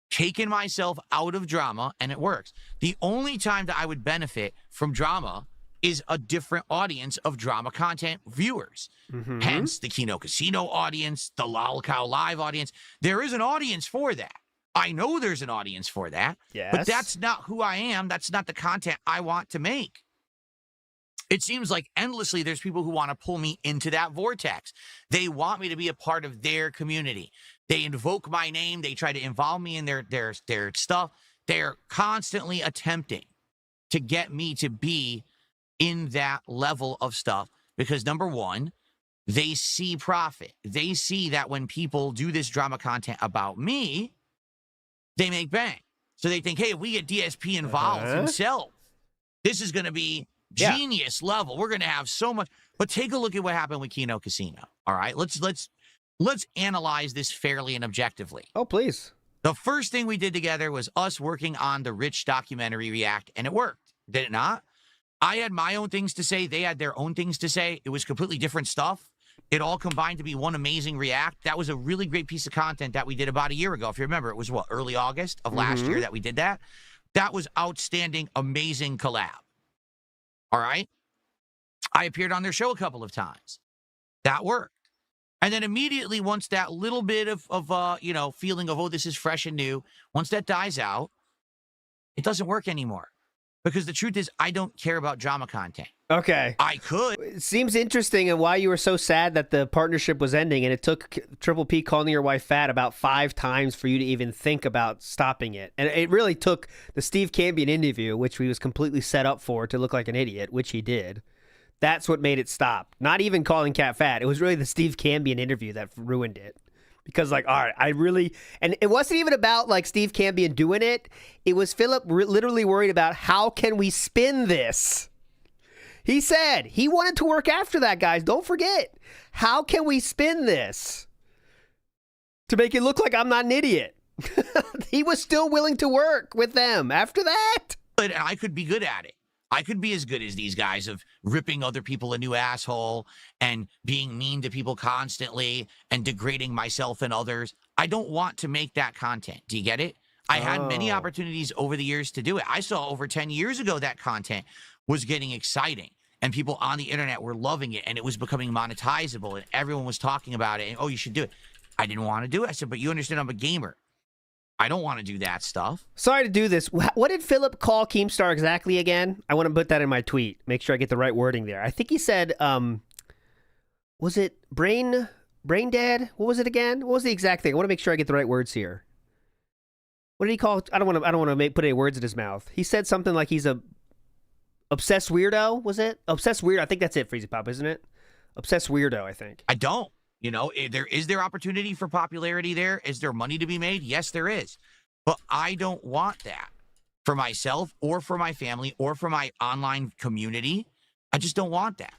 C: taken myself out of drama, and it works. The only time that I would benefit from drama is a different audience of drama content viewers. Hence the Kino Casino audience, the Lol Cow Live audience. There is an audience for that. I know there's an audience for that.
B: Yes.
C: But that's not who I am. That's not the content I want to make. It seems like endlessly there's people who want to pull me into that vortex. They want me to be a part of their community. They invoke my name. They try to involve me in their stuff. They're constantly attempting to get me to be in that level of stuff because, number one, they see profit. They see that when people do this drama content about me, they make bank. So they think, hey, if we get DSP involved himself, this is going to be genius level. We're going to have so much. But take a look at what happened with Kino Casino. All right, let's analyze this fairly and objectively.
B: Oh, please.
C: The first thing we did together was us working on the Rich documentary React, and it worked. Did it not? I had my own things to say. They had their own things to say. It was completely different stuff. It all combined to be one amazing React. That was a really great piece of content that we did about a year ago. If you remember, it was what, early August of last year that we did that. That was outstanding, amazing collab. All right. I appeared on their show a couple of times. That worked. And then immediately, once that little bit of feeling of, oh, this is fresh and new, once that dies out, it doesn't work anymore. Because the truth is, I don't care about drama content.
B: Okay.
C: I could.
B: It seems interesting and why you were so sad that the partnership was ending, and it took Triple P calling your wife fat about 5 times for you to even think about stopping it. And it really took the Steve Cambion interview, which he was completely set up for to look like an idiot, which he did. That's what made it stop. Not even calling Cat fat. It was really the Steve Cambion interview that ruined it. Because, like, all right, and it wasn't even about, like, Steve Cambion doing it. It was Philip literally worried about how can we spin this? He said he wanted to work after that, guys. Don't forget. How can we spin this to make it look like I'm not an idiot? He was still willing to work with them after that.
C: But I could be good at it. I could be as good as these guys of ripping other people a new asshole and being mean to people constantly and degrading myself and others. I don't want to make that content. Do you get it? I had many opportunities over the years to do it. I saw over 10 years ago that content was getting exciting and people on the internet were loving it and it was becoming monetizable and everyone was talking about it and, oh, you should do it. I didn't want to do it. I said, but you understand I'm a gamer. I don't want to do that stuff.
B: Sorry to do this. What did Philip call Keemstar exactly again? I want to put that in my tweet. Make sure I get the right wording there. I think he said, was it brain dead? What was it again? What was the exact thing? I want to make sure I get the right words here. What did he call? I don't want to put any words in his mouth. He said something like he's a obsessed weirdo. Was it obsessed weirdo? I think that's it, Freezy Pop, isn't it? Obsessed weirdo, I think.
C: I don't. You know, is there opportunity for popularity there? Is there money to be made? Yes, there is. But I don't want that for myself or for my family or for my online community. I just don't want that.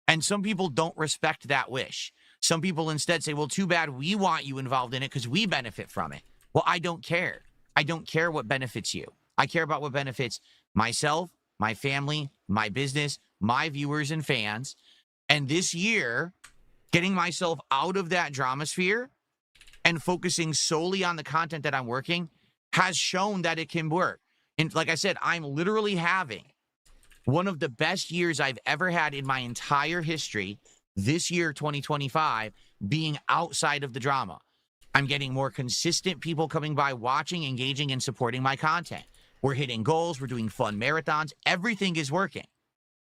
C: And some people don't respect that wish. Some people instead say, well, too bad we want you involved in it because we benefit from it. Well, I don't care. I don't care what benefits you. I care about what benefits myself, my family, my business, my viewers and fans. And this year, getting myself out of that drama sphere and focusing solely on the content that I'm working has shown that it can work. And like I said, I'm literally having one of the best years I've ever had in my entire history this year, 2025, being outside of the drama. I'm getting more consistent people coming by, watching, engaging, and supporting my content. We're hitting goals. We're doing fun marathons. Everything is working.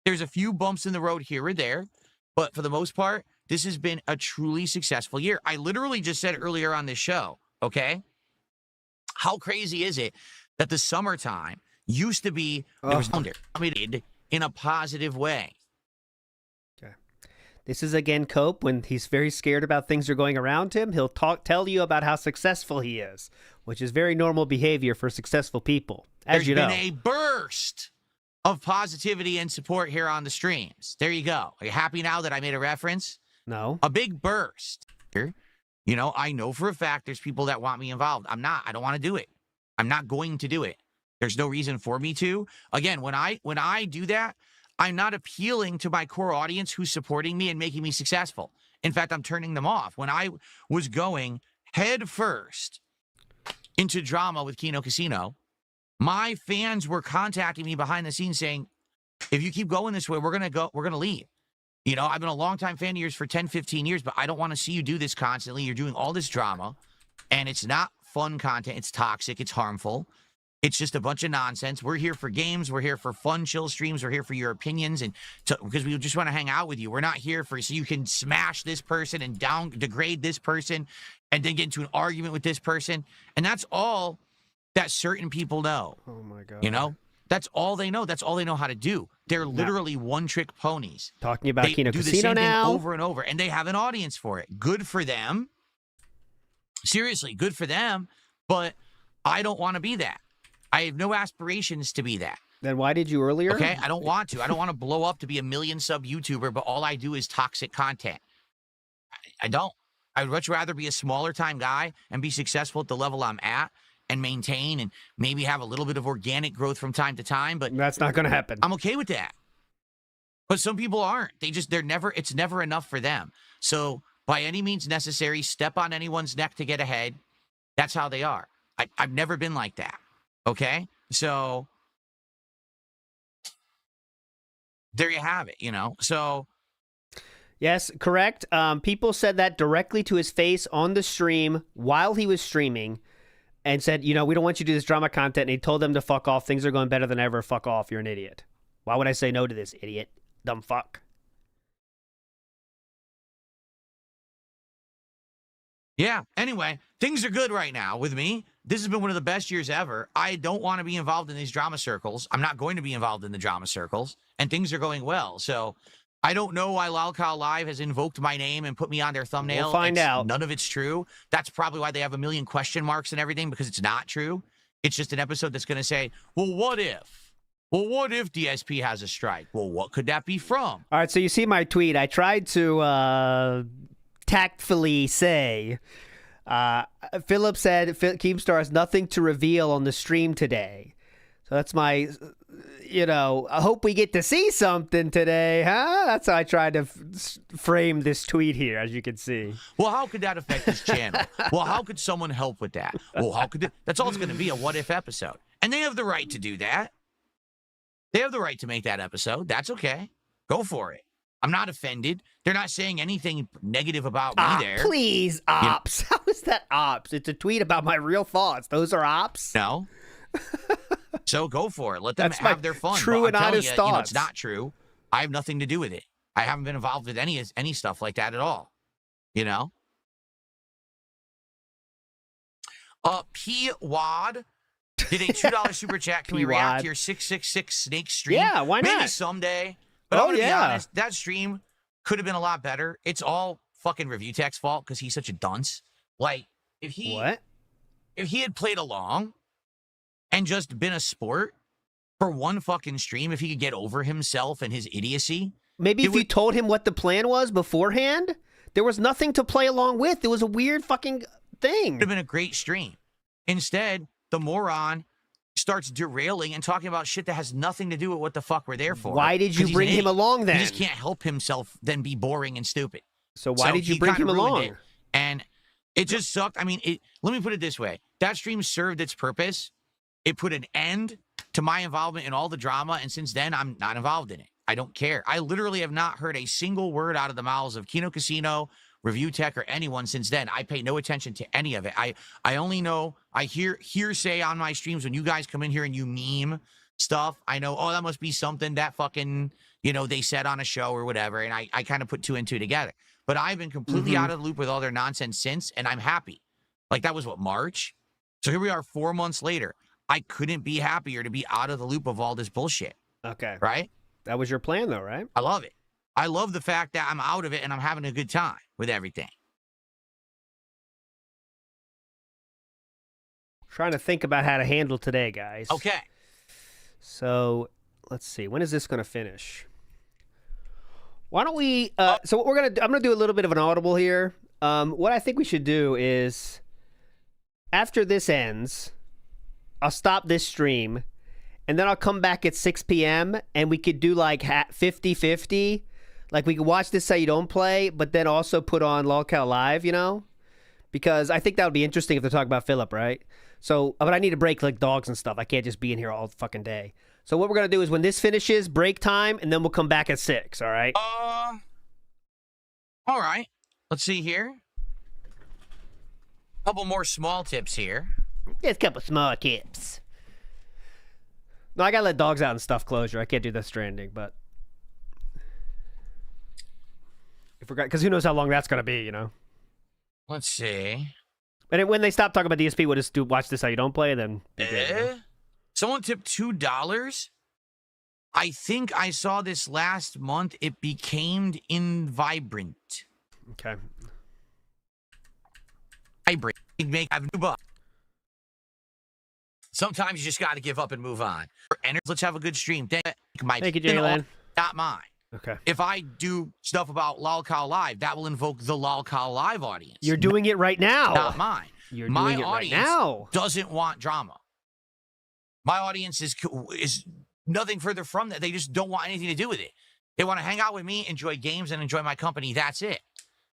C: There's a few bumps in the road here or there, but for the most part, this has been a truly successful year. I literally just said earlier on this show, okay, how crazy is it that the summertime used to be there was in a positive way.
B: Okay. This is again Cope when he's very scared about things are going around him. He'll tell you about how successful he is, which is very normal behavior for successful people, as you know.
C: There's been a burst of positivity and support here on the streams. There you go. Are you happy now that I made a reference?
B: No.
C: A big burst. You know, I know for a fact there's people that want me involved. I'm not. I don't want to do it. I'm not going to do it. There's no reason for me to. Again, when I do that, I'm not appealing to my core audience who's supporting me and making me successful. In fact, I'm turning them off. When I was going head first into drama with Kino Casino, my fans were contacting me behind the scenes saying, if you keep going this way, we're going to leave. You know, I've been a longtime fan of yours for 10, 15 years, but I don't want to see you do this constantly. You're doing all this drama, and it's not fun content. It's toxic. It's harmful. It's just a bunch of nonsense. We're here for games. We're here for fun, chill streams. We're here for your opinions, and because we just want to hang out with you. We're not here so you can smash this person and degrade this person and then get into an argument with this person. And that's all that certain people know.
B: Oh, my God.
C: You know? That's all they know. That's all they know how to do. They're literally one-trick ponies.
B: Talking about Kino
C: Casino now. They do the same thing over and over, and they have an audience for it. Good for them. Seriously, good for them, but I don't want to be that. I have no aspirations to be that.
B: Then why did you earlier?
C: Okay, I don't want to. I don't want to blow up to be a million sub YouTuber, but all I do is toxic content. I don't. I would much rather be a smaller time guy and be successful at the level I'm at and maintain and maybe have a little bit of organic growth from time to time, but
B: that's not going to happen.
C: I'm okay with that. But some people aren't. It's never enough for them. So by any means necessary, step on anyone's neck to get ahead. That's how they are. I've never been like that. Okay? So there you have it, you know? So
B: yes, correct. People said that directly to his face on the stream while he was streaming and said, you know, we don't want you to do this drama content. And he told them to fuck off. Things are going better than ever. Fuck off. You're an idiot. Why would I say no to this, idiot? Dumb fuck.
C: yeah, anyway, things are good right now with me. This has been one of the best years ever. I don't want to be involved in these drama circles. I'm not going to be involved in the drama circles, and things are going well. So I don't know why Lalcow Live has invoked my name and put me on their thumbnail.
B: We'll find out.
C: None of it's true. That's probably why they have a million question marks and everything, because it's not true. It's just an episode that's going to say, well, what if? Well, what if DSP has a strike? Well, what could that be from?
B: All right, so you see my tweet. I tried to tactfully say, Philip said Keemstar has nothing to reveal on the stream today. So that's my, you know, I hope we get to see something today, huh? That's how I tried to frame this tweet here, as you can see.
C: Well, how could that affect this channel? Well, how could someone help with that? Well, how could that's all it's going to be, a what if episode. And they have the right to do that. They have the right to make that episode. That's okay. Go for it. I'm not offended. They're not saying anything negative about me there.
B: Please, ops. You know? How is that ops? It's a tweet about my real thoughts. Those are ops?
C: No. So go for it. Let them have their fun.
B: True and honest thoughts.
C: You know, it's not true. I have nothing to do with it. I haven't been involved with any stuff like that at all. You know? P. Wad did a $2 super chat. Can we react to your 666 Snake stream?
B: Yeah, why not?
C: Maybe someday. But I'm gonna be honest, that stream could have been a lot better. It's all fucking Review Tech's fault because he's such a dunce. Like, if he had played along and just been a sport for one fucking stream, if he could get over himself and his idiocy.
B: Maybe if you told him what the plan was beforehand, there was nothing to play along with. It was a weird fucking thing.
C: It would have been a great stream. Instead, the moron starts derailing and talking about shit that has nothing to do with what the fuck we're there for.
B: Why did you bring him along then?
C: He just can't help himself then be boring and stupid.
B: So why did you bring him along?
C: It. And it just sucked. I mean, let me put it this way. That stream served its purpose. It put an end to my involvement in all the drama, and since then, I'm not involved in it. I don't care. I literally have not heard a single word out of the mouths of Kino Casino, Review Tech, or anyone since then. I pay no attention to any of it. I only know, I hear hearsay on my streams when you guys come in here and you meme stuff. I know, oh, that must be something that fucking, they said on a show or whatever, and I kind of put 2 and 2 together. But I've been completely out of the loop with all their nonsense since, and I'm happy. Like, that was, March? So here we are 4 months later. I couldn't be happier to be out of the loop of all this bullshit.
B: Okay.
C: Right?
B: That was your plan, though, right?
C: I love it. I love the fact that I'm out of it and I'm having a good time with everything.
B: Trying to think about how to handle today, guys.
C: Okay.
B: So, let's see. When is this going to finish? Why don't we... so what I'm going to do a little bit of an audible here. What I think we should do is, after this ends, I'll stop this stream, and then I'll come back at 6 p.m., and we could do like 50-50. Like, we could watch This How You Don't Play, but then also put on LOLCal Live, Because I think that would be interesting if they're talking about Philip, right? So, but I need to break like dogs and stuff. I can't just be in here all fucking day. So what we're going to do is when this finishes, break time, and then we'll come back at 6, all right?
C: All right. Let's see here. Couple more small tips here.
B: Just a couple small tips. No, I got to let dogs out and stuff closure. I can't do Death Stranding, but... Because who knows how long that's going to be,
C: Let's see.
B: And when they stop talking about DSP, we'll just watch This How You Don't Play, then...
C: Someone tipped $2. I think I saw this last month. It became Vibrant.
B: Okay.
C: Vibrant. Have new buck. Sometimes you just got to give up and move on. And let's have a good stream. Thank
B: you, Jalen.
C: Not mine.
B: Okay.
C: If I do stuff about LOLCal Live, that will invoke the LOLCal Live audience.
B: You're doing it right now.
C: Not mine.
B: You're
C: My
B: doing it
C: audience
B: right now.
C: doesn't want drama. My audience is nothing further from that. They just don't want anything to do with it. They want to hang out with me, enjoy games, and enjoy my company. That's it.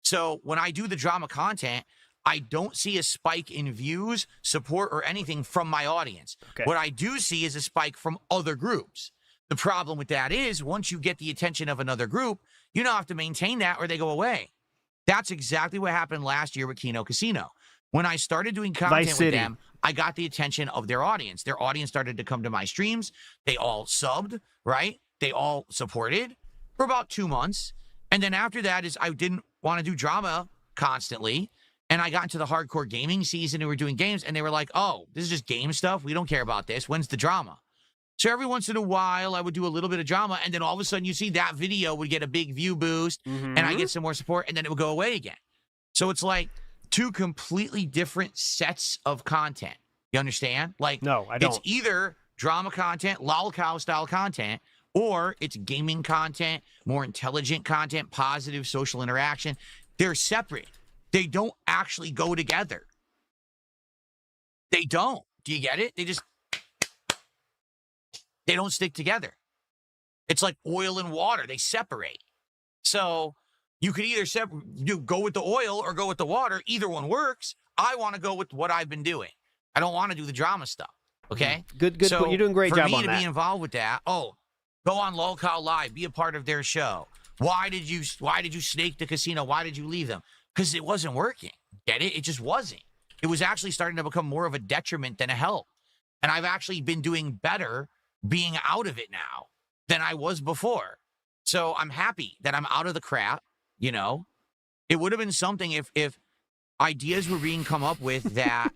C: So when I do the drama content, I don't see a spike in views, support, or anything from my audience.
B: Okay.
C: What I do see is a spike from other groups. The problem with that is once you get the attention of another group, you now have to maintain that or they go away. That's exactly what happened last year with Kino Casino. When I started doing content with them, I got the attention of their audience. Their audience started to come to my streams. They all subbed, right? They all supported for about 2 months. And then after that is I didn't want to do drama constantly. And I got into the hardcore gaming season and we were doing games. And they were like, oh, this is just game stuff. We don't care about this. When's the drama? So every once in a while, I would do a little bit of drama. And then all of a sudden, you see that video would get a big view boost. And I get some more support. And then it would go away again. So it's like 2 completely different sets of content. You understand? Like,
B: no, I don't.
C: It's either drama content, LOLCal style content, or it's gaming content, more intelligent content, positive social interaction. They're separate. They don't actually go together. They don't. Do you get it? They don't stick together. It's like oil and water. They separate. So you could either go with the oil or go with the water. Either one works. I want to go with what I've been doing. I don't want to do the drama stuff. Okay?
B: Good.
C: So
B: you're doing a great job on that.
C: For me to be involved with that, go on LOLCal Live, be a part of their show. Why did you snake the casino? Why did you leave them? Because it wasn't working. Get it? It just wasn't. It was actually starting to become more of a detriment than a help. And I've actually been doing better being out of it now than I was before. So I'm happy that I'm out of the crap, It would have been something if ideas were being come up with that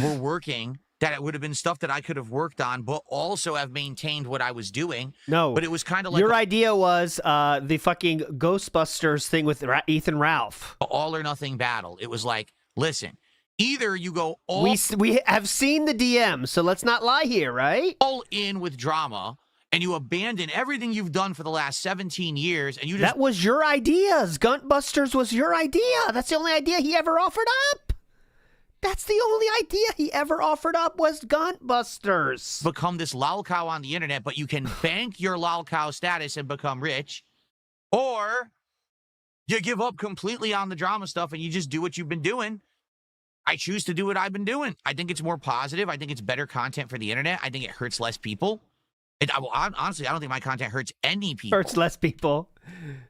C: were working, that it would have been stuff that I could have worked on, but also have maintained what I was doing.
B: No.
C: But it was kind of like...
B: Your idea was the fucking Ghostbusters thing with Ethan Ralph.
C: All or nothing battle. It was like, listen, either you go all...
B: We have seen the DM, so let's not lie here, right?
C: All in with drama, and you abandon everything you've done for the last 17 years, and you just...
B: That was your ideas. Guntbusters was your idea. That's the only idea he ever offered up. That's the only idea he ever offered up was Guntbusters.
C: Become this LOLCal on the internet, but you can bank your LOLCal status and become rich, or you give up completely on the drama stuff and you just do what you've been doing I choose to do what I've been doing. I think it's more positive. I think it's better content for the internet. I think it hurts less people. Honestly, I don't think my content hurts any people.
B: Hurts less people.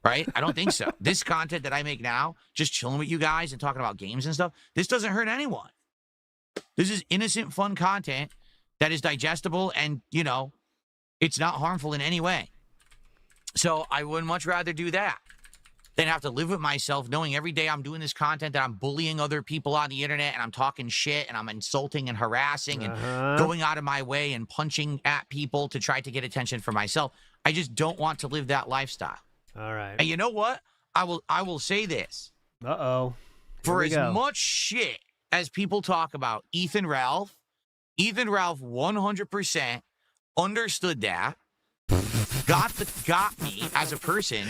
C: Right? I don't think so. This content that I make now, just chilling with you guys and talking about games and stuff, this doesn't hurt anyone. This is innocent, fun content that is digestible and, you know, it's not harmful in any way. So I would much rather do that than have to live with myself knowing every day I'm doing this content that I'm bullying other people on the internet and I'm talking shit and I'm insulting and harassing and going out of my way and punching at people to try to get attention for myself. I just don't want to live that lifestyle.
B: All right.
C: And you know what? I will say this.
B: Uh-oh.
C: For as much shit as people talk about Ethan Ralph 100% understood that, got me as a person.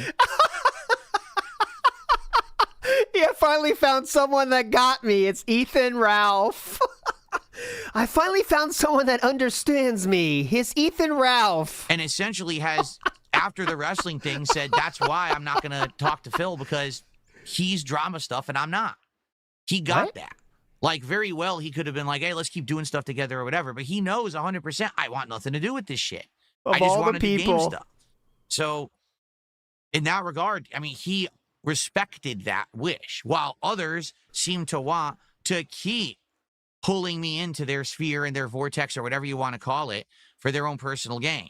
B: Yeah, finally found someone that got me. It's Ethan Ralph. I finally found someone that understands me. It's Ethan Ralph.
C: And essentially has, after the wrestling thing, said, that's why I'm not going to talk to Phil because he's drama stuff and I'm not. He got that. Like, very well, he could have been like, hey, let's keep doing stuff together or whatever. But he knows 100% I want nothing to do with this shit. I just want to do game stuff. So, in that regard, I mean, he respected that wish, while others seem to want to keep pulling me into their sphere and their vortex or whatever you want to call it for their own personal gain.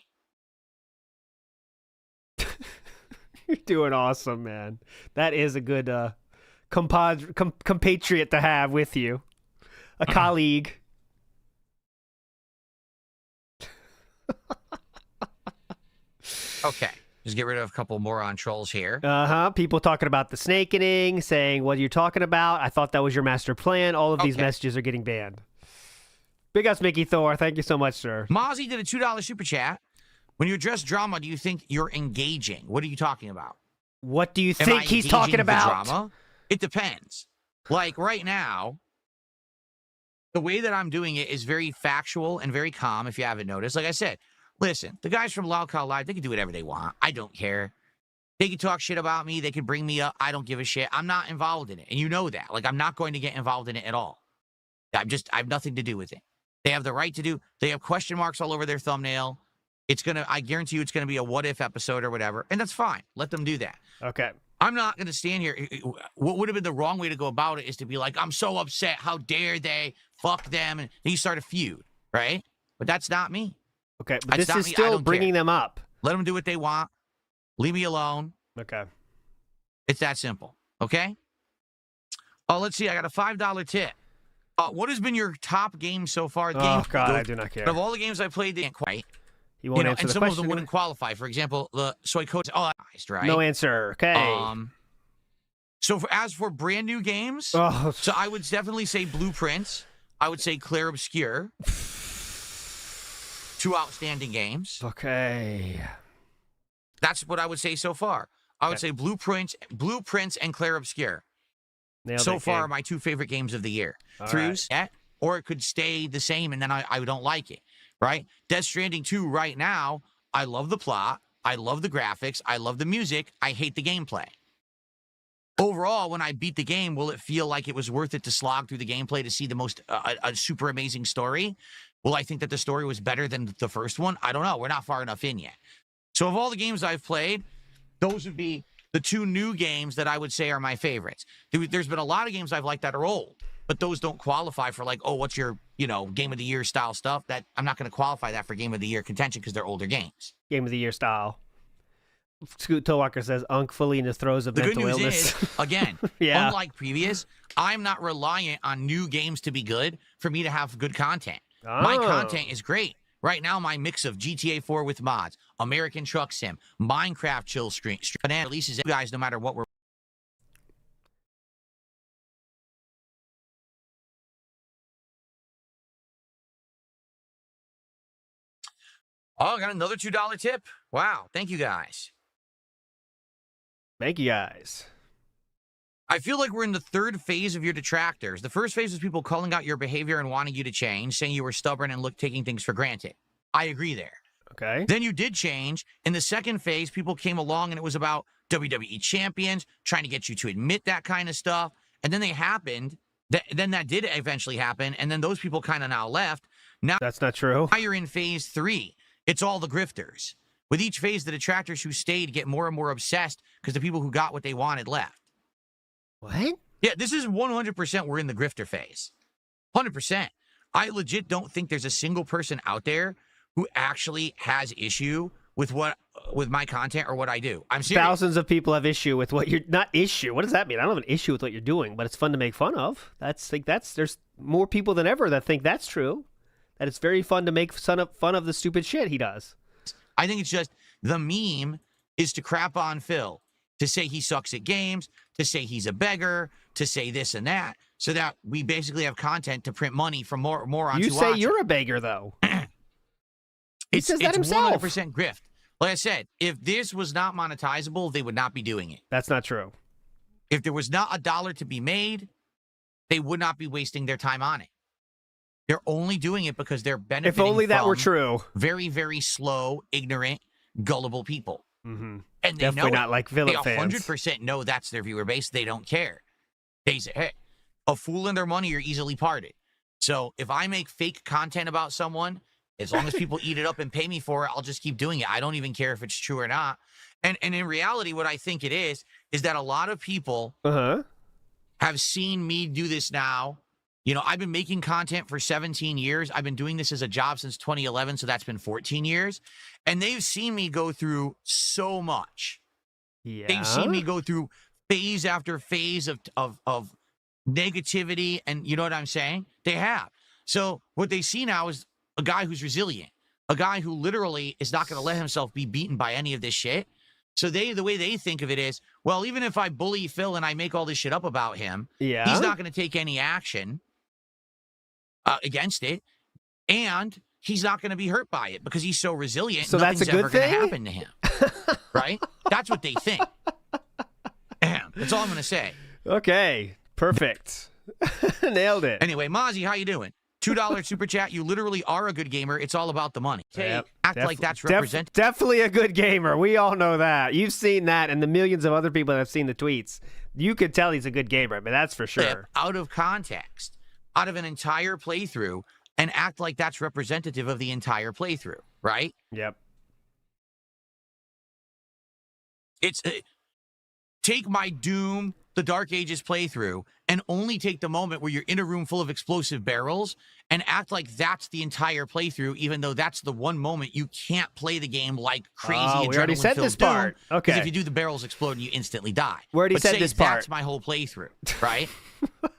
B: You're doing awesome, man. That is a good compatriot to have with you. A colleague.
C: Okay. Just get rid of a couple moron trolls here.
B: People talking about the snakening, saying what you're talking about. I thought that was your master plan. All of these messages are getting banned. Big ups, Mickey Thor. Thank you so much, sir.
C: Mozzie did a $2 super chat. When you address drama, do you think you're engaging? What are you talking about?
B: What do you think he's talking about?
C: Drama? It depends. Like right now, the way that I'm doing it is very factual and very calm, if you haven't noticed. Like I said, listen, the guys from Loud Call Live, they can do whatever they want. I don't care. They can talk shit about me. They can bring me up. I don't give a shit. I'm not involved in it. And you know that. Like, I'm not going to get involved in it at all. I have nothing to do with it. They have the right to do. They have question marks all over their thumbnail. I guarantee you it's going to be a what if episode or whatever. And that's fine. Let them do that.
B: Okay.
C: I'm not going to stand here. What would have been the wrong way to go about it is to be like, I'm so upset. How dare they? Fuck them. And then you start a feud, right? But that's not me.
B: Okay, but this is still bringing them up.
C: Let them do what they want. Leave me alone.
B: Okay.
C: It's that simple. Okay? Oh, let's see. I got a $5 tip. What has been your top game so far?
B: Oh, God, I do not care.
C: Of all the games I played, they didn't quite.
B: You won't answer
C: and
B: the
C: some
B: question.
C: of them wouldn't qualify. For example, the soy coats. Oh, right?
B: No answer. Okay.
C: So as for brand new games, so I would definitely say Blueprints. I would say Clair Obscur. Two outstanding games.
B: Okay.
C: That's what I would say so far. I would say Blueprints, and Clair Obscur. So far, my two favorite games of the year. Or it could stay the same, and then I don't like it. Right? Death Stranding 2 right now, I love the plot. I love the graphics. I love the music. I hate the gameplay. Overall, when I beat the game, will it feel like it was worth it to slog through the gameplay to see the most a super amazing story? Will I think that the story was better than the first one? I don't know. We're not far enough in yet. So of all the games I've played, those would be the two new games that I would say are my favorites. There's been a lot of games I've liked that are old, but those don't qualify for like, oh, what's your, game of the year style stuff? That I'm not going to qualify that for game of the year contention because they're older games.
B: Game of the year style. Scoot Towalker says, Unk fully in the throes of mental illness.
C: The good news is, again, unlike previous, I'm not reliant on new games to be good for me to have good content. My content is great. Right now, my mix of GTA 4 with mods, American Truck Sim, Minecraft chill stream, banana releases you guys no matter what we're. Oh, I got another $2 tip. Wow. Thank you, guys.
B: Thank you, guys.
C: I feel like we're in the third phase of your detractors. The first phase was people calling out your behavior and wanting you to change, saying you were stubborn and taking things for granted. I agree there.
B: Okay.
C: Then you did change. In the second phase, people came along and it was about WWE champions, trying to get you to admit that kind of stuff. And then they happened, Then that did eventually happen, and then those people kind of now left. Now
B: That's not true.
C: you're in phase 3. It's all the grifters. With each phase, the detractors who stayed get more and more obsessed because the people who got what they wanted left.
B: What?
C: Yeah, this is 100% we're in the grifter phase. 100%. I legit don't think there's a single person out there who actually has issue with my content or what I do. I'm serious.
B: Thousands of people have issue with what you're not issue. What does that mean? I don't have an issue with what you're doing, but it's fun to make fun of. There's more people than ever that think that's true. That it's very fun to make fun of the stupid shit he does.
C: I think it's just the meme is to crap on Phil, to say he sucks at games, to say he's a beggar, to say this and that, so that we basically have content to print money from more on.
B: You say you're a beggar, though. He says that himself.
C: 100% grift. Like I said, if this was not monetizable, they would not be doing it.
B: That's not true.
C: If there was not $1 to be made, they would not be wasting their time on it. They're only doing it because they're benefiting.
B: If only that were
C: from
B: true.
C: Very, very slow, ignorant, gullible people.
B: Mm-hmm.
C: And they
B: Definitely
C: know
B: not
C: it.
B: like villain
C: They
B: fans.
C: 100% know that's their viewer base. They don't care. They say, hey, a fool and their money are easily parted. So if I make fake content about someone, as long as people eat it up and pay me for it, I'll just keep doing it. I don't even care if it's true or not. And in reality, what I think it is that a lot of people have seen me do this now. You know, I've been making content for 17 years. I've been doing this as a job since 2011, so that's been 14 years. And they've seen me go through so much.
B: Yeah.
C: They've seen me go through phase after phase of negativity, and you know what I'm saying? They have. So what they see now is a guy who's resilient, a guy who literally is not going to let himself be beaten by any of this shit. So the way they think of it is, well, even if I bully Phil and I make all this shit up about him, he's not going to take any action against it, and he's not going to be hurt by it because he's so resilient.
B: So that's a good
C: ever going
B: thing?
C: to happen to him, right? That's what they think. That's all I'm going to say.
B: Okay, perfect. Nailed it.
C: Anyway, Mozzie, how you doing? $2 super chat. You literally are a good gamer. It's all about the money. Okay, act like that's represented.
B: Definitely a good gamer. We all know that. You've seen that, and the millions of other people that have seen the tweets. You could tell he's a good gamer. I mean, that's for sure.
C: Out of context, out of an entire playthrough, and act like that's representative of the entire playthrough, right?
B: Yep.
C: It's take my Doom, the Dark Ages playthrough, and only take the moment where you're in a room full of explosive barrels and act like that's the entire playthrough, even though that's the one moment you can't play the game like crazy.
B: Oh, we already said this part. Okay.
C: Because if you do, the barrels explode and you instantly die.
B: We already said this part.
C: That's my whole playthrough, right?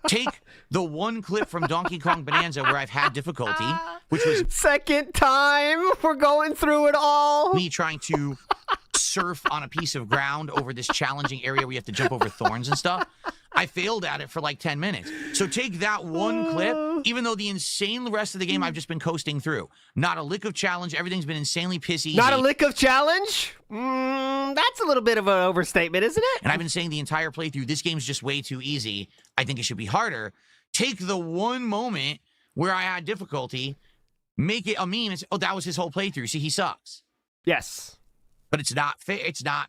C: Take the one clip from Donkey Kong Bonanza where I've had difficulty, which was
B: second time we're going through it all.
C: Me trying to surf on a piece of ground over this challenging area where you have to jump over thorns and stuff. I failed at it for like 10 minutes. So take that one clip, even though the insane rest of the game I've just been coasting through. Not a lick of challenge. Everything's been insanely pissy.
B: Not a lick of challenge? That's a little bit of an overstatement, isn't it?
C: And I've been saying the entire playthrough, this game's just way too easy. I think it should be harder. Take the one moment where I had difficulty, make it a meme, and say, oh, that was his whole playthrough. See, he sucks.
B: Yes.
C: But it's not fair. It's not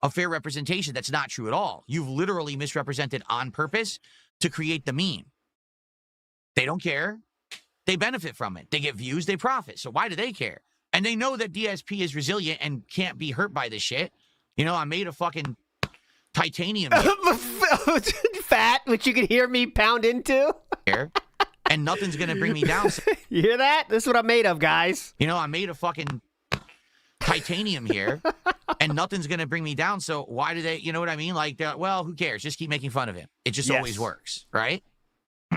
C: a fair representation. That's not true at all. You've literally misrepresented on purpose to create the meme. They don't care. They benefit from it. They get views. They profit. So why do they care? And they know that DSP is resilient and can't be hurt by this shit. You know, I made a fucking titanium
B: fat, which you can hear me pound into.
C: And nothing's going to bring me down.
B: You hear that? This is what I'm made of, guys.
C: You know, I made a fucking titanium here, and nothing's going to bring me down. So why do they, you know what I mean? Like, well, who cares? Just keep making fun of him. It just always works, right?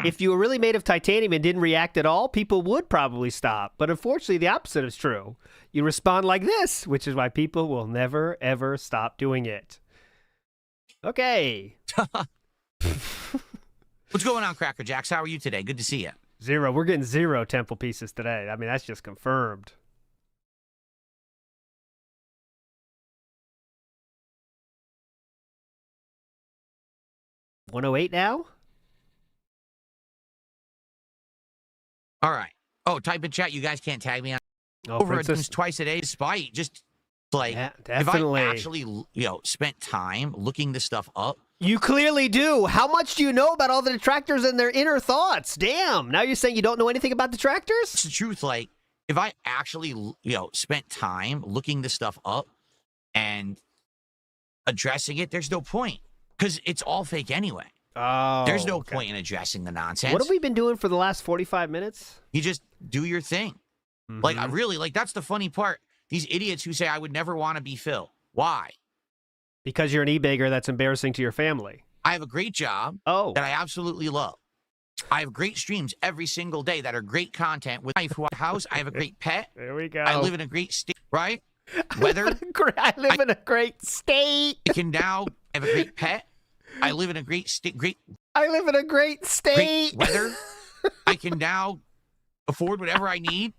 B: If you were really made of titanium and didn't react at all, people would probably stop. But unfortunately, the opposite is true. You respond like this, which is why people will never, ever stop doing it. Okay.
C: What's going on, Cracker Jacks? How are you today? Good to see you.
B: 0. We're getting 0 temple pieces today. I mean, that's just confirmed. $108 now?
C: All right. Oh, type in chat. You guys can't tag me on over twice a day. Despite just like if I actually, spent time looking this stuff up,
B: You clearly do. How much do you know about all the detractors and their inner thoughts? Damn. Now you're saying you don't know anything about detractors?
C: It's the truth. Like, if I actually, spent time looking this stuff up and addressing it, there's no point because it's all fake anyway.
B: Oh.
C: There's no point in addressing the nonsense.
B: What have we been doing for the last 45 minutes?
C: You just do your thing.
B: Mm-hmm.
C: Like, I really, like, that's the funny part. These idiots who say, I would never want to be Phil. Why?
B: Because you're an e-bagger that's embarrassing to your family.
C: I have a great job that I absolutely love. I have great streams every single day that are great content with my house. I have a great pet.
B: There we go.
C: I live in a great state, right? Weather.
B: I live in a great state.
C: I can now have a great pet. I live in a great state.
B: I live in a great state.
C: Great weather. I can now afford whatever I need,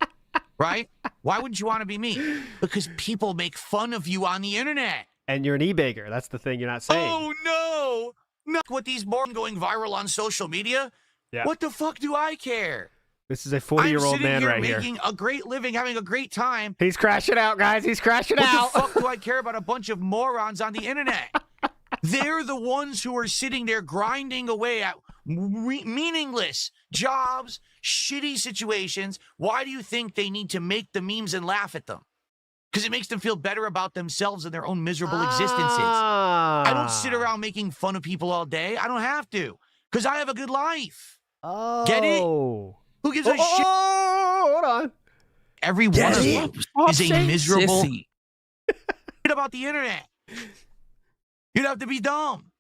C: right? Why wouldn't you want to be me? Because people make fun of you on the internet.
B: And you're an e-bagger. That's the thing you're not saying.
C: Oh, no. Not what these morons going viral on social media.
B: Yeah.
C: What the fuck do I care?
B: This is a 40-year-old man right here.
C: Making a great living, having a great time.
B: He's crashing out, guys. He's crashing out.
C: What the fuck do I care about a bunch of morons on the internet? They're the ones who are sitting there grinding away at meaningless jobs, shitty situations. Why do you think they need to make the memes and laugh at them? Because it makes them feel better about themselves and their own miserable existences. I don't sit around making fun of people all day. I don't have to. Because I have a good life.
B: Oh.
C: Get it? Who gives a shit?
B: Hold on.
C: Every one of them is a miserable shit about the internet. You'd have to be dumb.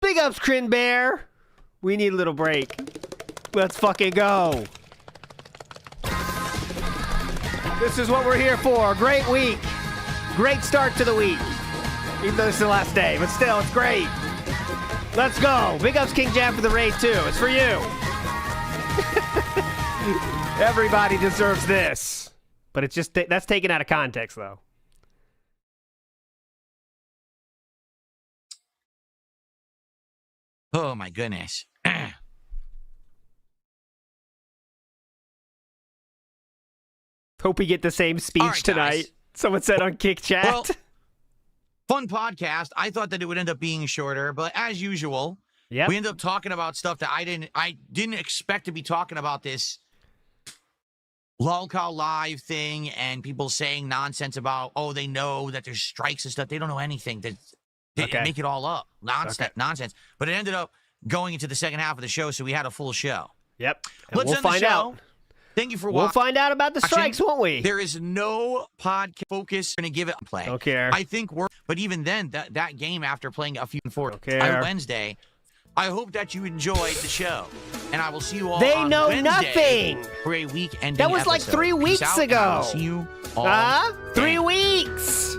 B: Big ups, Crin Bear. We need a little break. Let's fucking go. This is what we're here for. Great week. Great start to the week. Even though this is the last day, but still, it's great. Let's go. Big ups, King Jam, for the raid, too. It's for you. Everybody deserves this. But it's just, that's taken out of context, though.
C: Oh, my goodness.
B: Hope we get the same speech tonight.
C: Guys.
B: Someone said on Kick Chat.
C: Well, fun podcast. I thought that it would end up being shorter, but as usual, we ended up talking about stuff that I didn't expect to be talking about. This Lolcow Live thing and people saying nonsense about, they know that there's strikes and stuff. They don't know anything. They make it all up. Nonsense. But it ended up going into the second half of the show, so we had a full show.
B: Yep.
C: Let's end the show. Thank you for watching.
B: We'll find out about the strikes, won't we?
C: There is no podcast focus. Going to give it a play.
B: Don't care.
C: I think but even then, that game after playing a few on Wednesday, I hope that you enjoyed the show, and I will see you all.
B: They
C: on
B: know
C: Wednesday
B: nothing
C: for a week-ending.
B: That was like
C: episode.
B: 3 weeks
C: Peace out,
B: ago.
C: and I will see you all.
B: 3 weeks.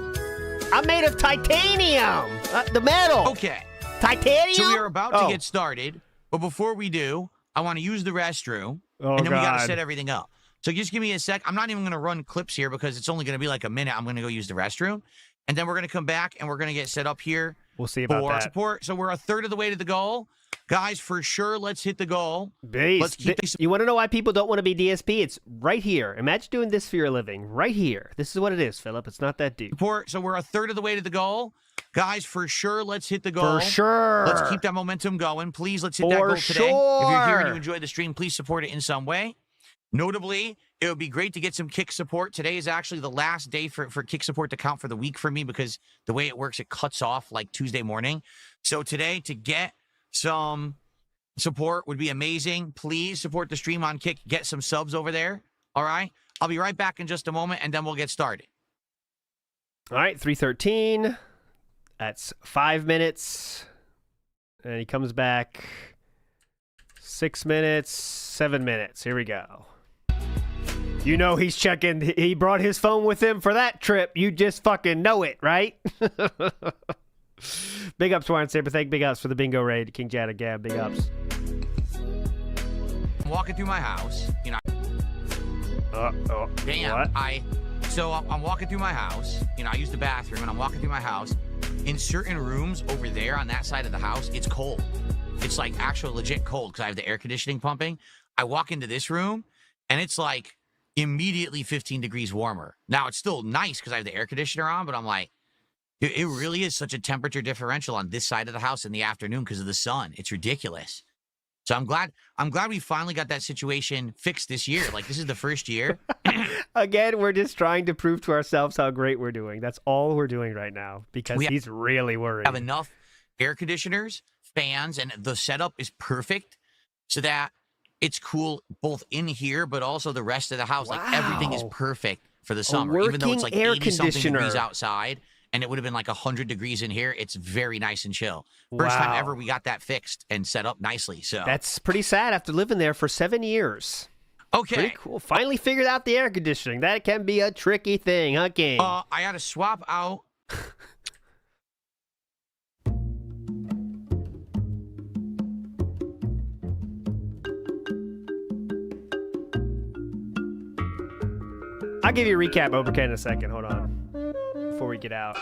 B: I'm made of titanium. The metal.
C: Okay.
B: Titanium.
C: So we are about to get started, but before we do, I want to use the restroom, and then we got to set everything up. So just give me a sec. I'm not even going to run clips here because it's only going to be like a minute. I'm going to go use the restroom, and then we're going to come back, and we're going to get set up here.
B: We'll see about that.
C: Support. So we're a third of the way to the goal. Guys, for sure, let's hit the goal.
B: Let's keep you want to know why people don't want to be DSP? It's right here. Imagine doing this for your living. Right here. This is what it is, Philip. It's not that deep.
C: Support. So we're a third of the way to the goal. Guys, for sure, let's hit the goal.
B: For sure.
C: Let's keep that momentum going. Please, let's hit that goal today. If you're here and you enjoy the stream, please support it in some way. Notably, it would be great to get some kick support. Today is actually the last day for kick support to count for the week for me because the way it works, it cuts off like Tuesday morning. So today, to get some support would be amazing. Please support the stream on Kick. Get some subs over there. All right? I'll be right back in just a moment, and then we'll get started.
B: All right, 3:13. That's 5 minutes. And he comes back 6 minutes, 7 minutes. Here we go. You know he's checking. He brought his phone with him for that trip. You just fucking know it, right? Big ups, Warren Saber. Big ups for the bingo raid. King Jad and Gab, big ups.
C: I'm walking through my house. You know. Damn.
B: What?
C: So I'm walking through my house. You know, I use the bathroom, and I'm walking through my house. In certain rooms over there on that side of the house, it's cold. It's like actual legit cold because I have the air conditioning pumping. I walk into this room, and it's like immediately 15 degrees warmer. Now, it's still nice because I have the air conditioner on, but I'm like, It really is such a temperature differential on this side of the house in the afternoon because of the sun. It's ridiculous. So I'm glad we finally got that situation fixed this year. Like, this is the first year.
B: Again, we're just trying to prove to ourselves how great we're doing. That's all we're doing right now because he's really worried.
C: We have enough air conditioners, fans, and the setup is perfect so that it's cool both in here but also the rest of the house.
B: Wow.
C: Like, everything is perfect for the summer. Even though it's like 80-something degrees outside and it would have been like 100 degrees in here, it's very nice and chill. First time ever we got that fixed and set up nicely. So
B: that's pretty sad after living there for 7 years.
C: Okay.
B: Pretty cool. Finally figured out the air conditioning. That can be a tricky thing, huh, King?
C: I had to swap out.
B: I'll give you a recap, Overcan, in a second. Hold on. Before we get out.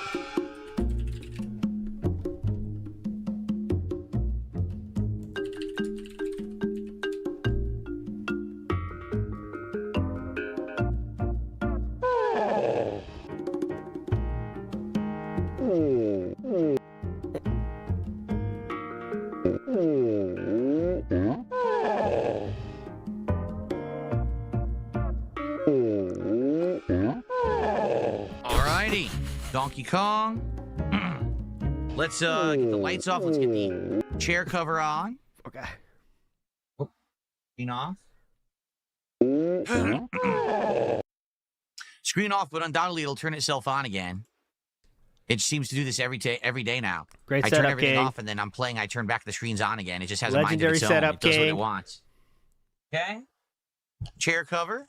C: Alrighty, Donkey Kong. Let's get the lights off. Let's get the chair cover on.
B: Okay.
C: Screen off. Screen off, but undoubtedly it'll turn itself on again. It seems to do this every day now.
B: Great
C: I
B: setup,
C: turn everything
B: King.
C: off, and then I'm playing. I turn back the screens on again. It just has a mind of
B: Legendary
C: its own.
B: setup,
C: It does what it
B: King.
C: wants. Okay. Chair cover.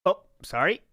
B: Oh, sorry.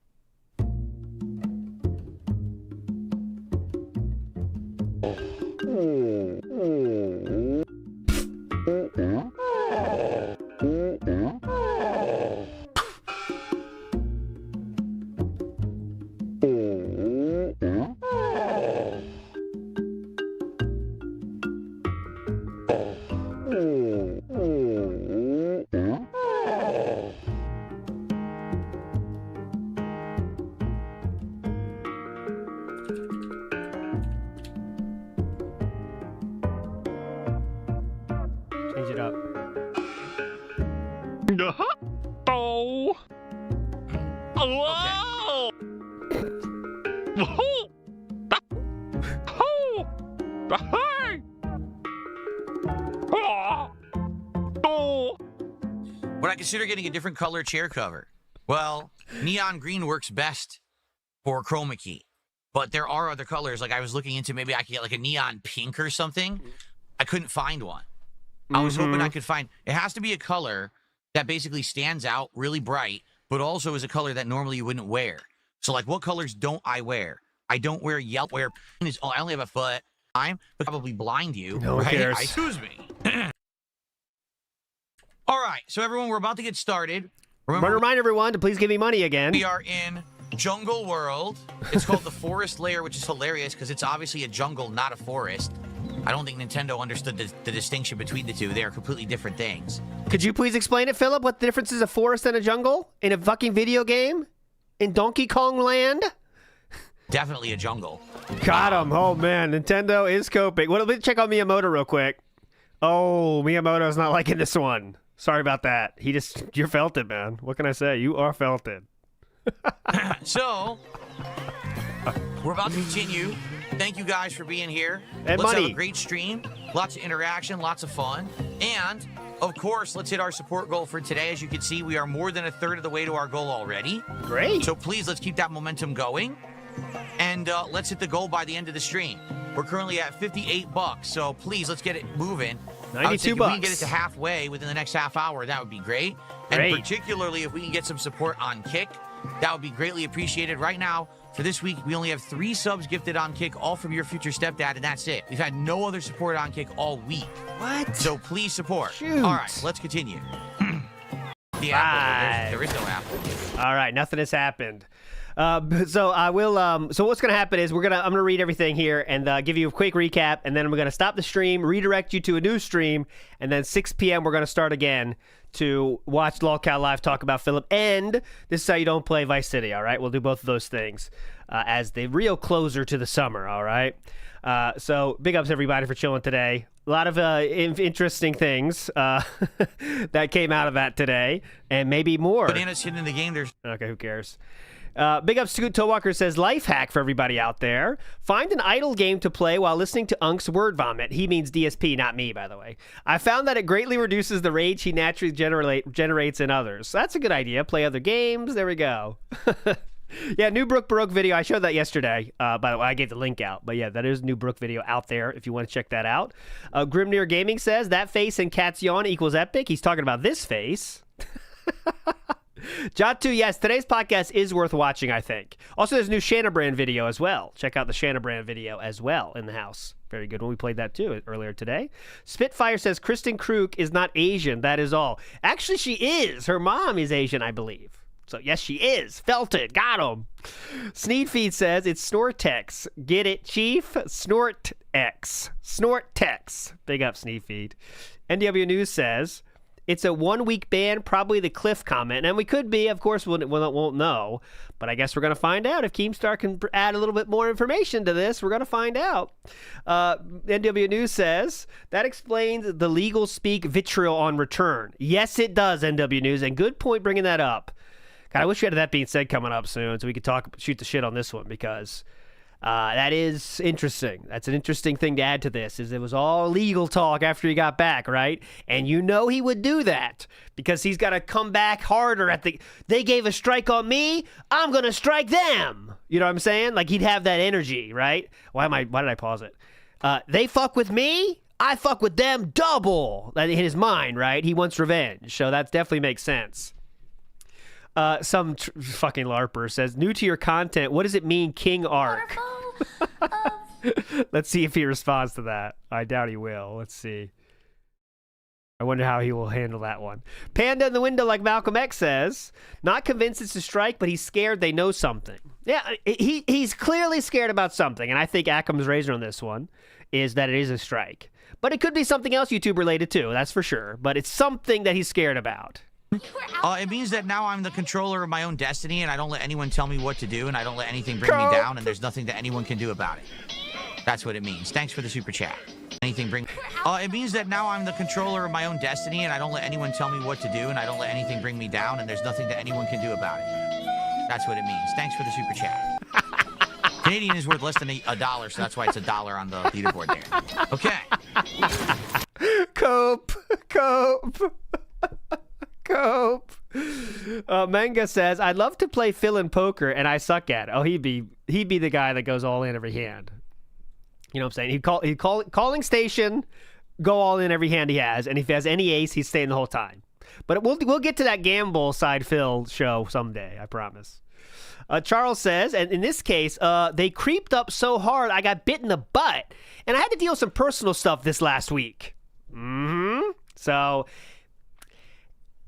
B: Change it up.
K: Oh. Whoa.
C: Would I consider getting a different color chair cover? Well, neon green works best for chroma key, but there are other colors. Like, I was looking into maybe I could get like a neon pink or something. I couldn't find one. I was hoping I could find. It has to be a color that basically stands out really bright, but also is a color that normally you wouldn't wear. So, like, what colors don't I wear? I don't wear yellow. I only have a foot. I'm probably blind you.
B: No one
C: right?
B: cares.
C: Excuse me. All right, so everyone, we're about to get started. Remember,
B: Remind everyone to please give me money again.
C: we are in Jungle World. It's called the Forest Layer, which is hilarious because it's obviously a jungle, not a forest. I don't think Nintendo understood the distinction between the two. They are completely different things.
B: Could you please explain it, Philip? What the difference is a forest and a jungle in a fucking video game? In Donkey Kong Land?
C: Definitely a jungle.
B: Got him. Oh, man. Nintendo is coping. Well, let's check on Miyamoto real quick. Oh, Miyamoto's not liking this one. Sorry about that. You felt it, man. What can I say? You are felt it.
C: So, we're about to continue. Thank you guys for being here.
B: And
C: Let's
B: money.
C: have a great stream. Lots of interaction, lots of fun. And, of course, let's hit our support goal for today. As you can see, we are more than a third of the way to our goal already.
B: Great.
C: So please, let's keep that momentum going. And let's hit the goal by the end of the stream. We're currently at $58, so please, let's get it moving. I would say if we can get it to halfway within the next half hour, that would be great.
B: Great.
C: And particularly if we can get some support on Kick, that would be greatly appreciated. Right now, for this week, we only have 3 subs gifted on Kick, all from your future stepdad, and that's it. We've had no other support on Kick all week.
B: What?
C: So please support.
B: Shoot.
C: All right, let's continue. The apple. There is no apple.
B: All right, nothing has happened. So I will. So what's gonna happen is I'm gonna read everything here and give you a quick recap, and then we're gonna stop the stream, redirect you to a new stream, and then 6 p.m. we're gonna start again to watch Lolcow Live talk about Philip. And this is how you don't play Vice City. All right, we'll do both of those things as the real closer to the summer. All right. So big ups everybody for chilling today. A lot of interesting things that came out of that today, and maybe more.
C: Bananas hidden in the game. There's
B: okay. Who cares? Big ups to Toe Walker says, life hack for everybody out there. Find an idle game to play while listening to Unk's word vomit. He means DSP, not me, by the way. I found that it greatly reduces the rage he naturally generates in others. So that's a good idea. Play other games. There we go. Yeah, new Brooke Baroque video. I showed that yesterday. By the way, I gave the link out. But yeah, that is a new Brooke video out there if you want to check that out. Grimnir Gaming says, that face in Cat's Yawn equals epic. He's talking about this face. Jatu, yes, today's podcast is worth watching, I think. Also, there's a new Shanabrand video as well. Check out the Shanabrand video as well in the house. Very good one. We played that too earlier today. Spitfire says, Kristen Kruk is not Asian. That is all. Actually, she is. Her mom is Asian, I believe. So, yes, she is. Felt it. Got him. Sneedfeed says, it's Snortex. Get it, Chief? Snortex. Snortex. Big up, Sneedfeed. NW News says, it's a 1-week ban, probably the Cliff comment. And we could be, of course, we won't know. But I guess we're going to find out. If Keemstar can add a little bit more information to this, we're going to find out. NW News says, that explains the legal speak vitriol on return. Yes, it does, NW News. And good point bringing that up. God, I wish we had that being said coming up soon so we could shoot the shit on this one because that is interesting. That's an interesting thing to add to this is it was all legal talk after he got back, right? And you know he would do that because he's got to come back harder they gave a strike on me, I'm going to strike them. You know what I'm saying? Like he'd have that energy, right? Why did I pause it? They fuck with me, I fuck with them double. That in his mind, right? He wants revenge. So that definitely makes sense. Some fucking LARPer says, new to your content, what does it mean, King Arc? Let's see if he responds to that. I doubt he will. Let's see. I wonder how he will handle that one. Panda in the window, like Malcolm X says, not convinced it's a strike, but he's scared they know something. Yeah, he's clearly scared about something, and I think Ackham's razor on this one is that it is a strike. But it could be something else YouTube related too, that's for sure. But it's something that he's scared about.
C: It means that now I'm the controller of my own destiny, and I don't let anyone tell me what to do, and I don't let anything bring me down, and there's nothing that anyone can do about it. That's what it means. Thanks for the super chat. It means that now I'm the controller of my own destiny, and I don't let anyone tell me what to do, and I don't let anything bring me down, and there's nothing that anyone can do about it. That's what it means. Thanks for the super chat. Canadian is worth less than $1, so that's why it's $1 on the leaderboard there. Okay.
B: Cope. Manga says, I'd love to play Phil in poker, and I suck at it. Oh, he'd be the guy that goes all in every hand. You know what I'm saying? He'd calling station, go all in every hand he has, and if he has any ace, he's staying the whole time. But we'll get to that gamble side Phil show someday, I promise. Charles says, and in this case, they creeped up so hard I got bit in the butt, and I had to deal with some personal stuff this last week. So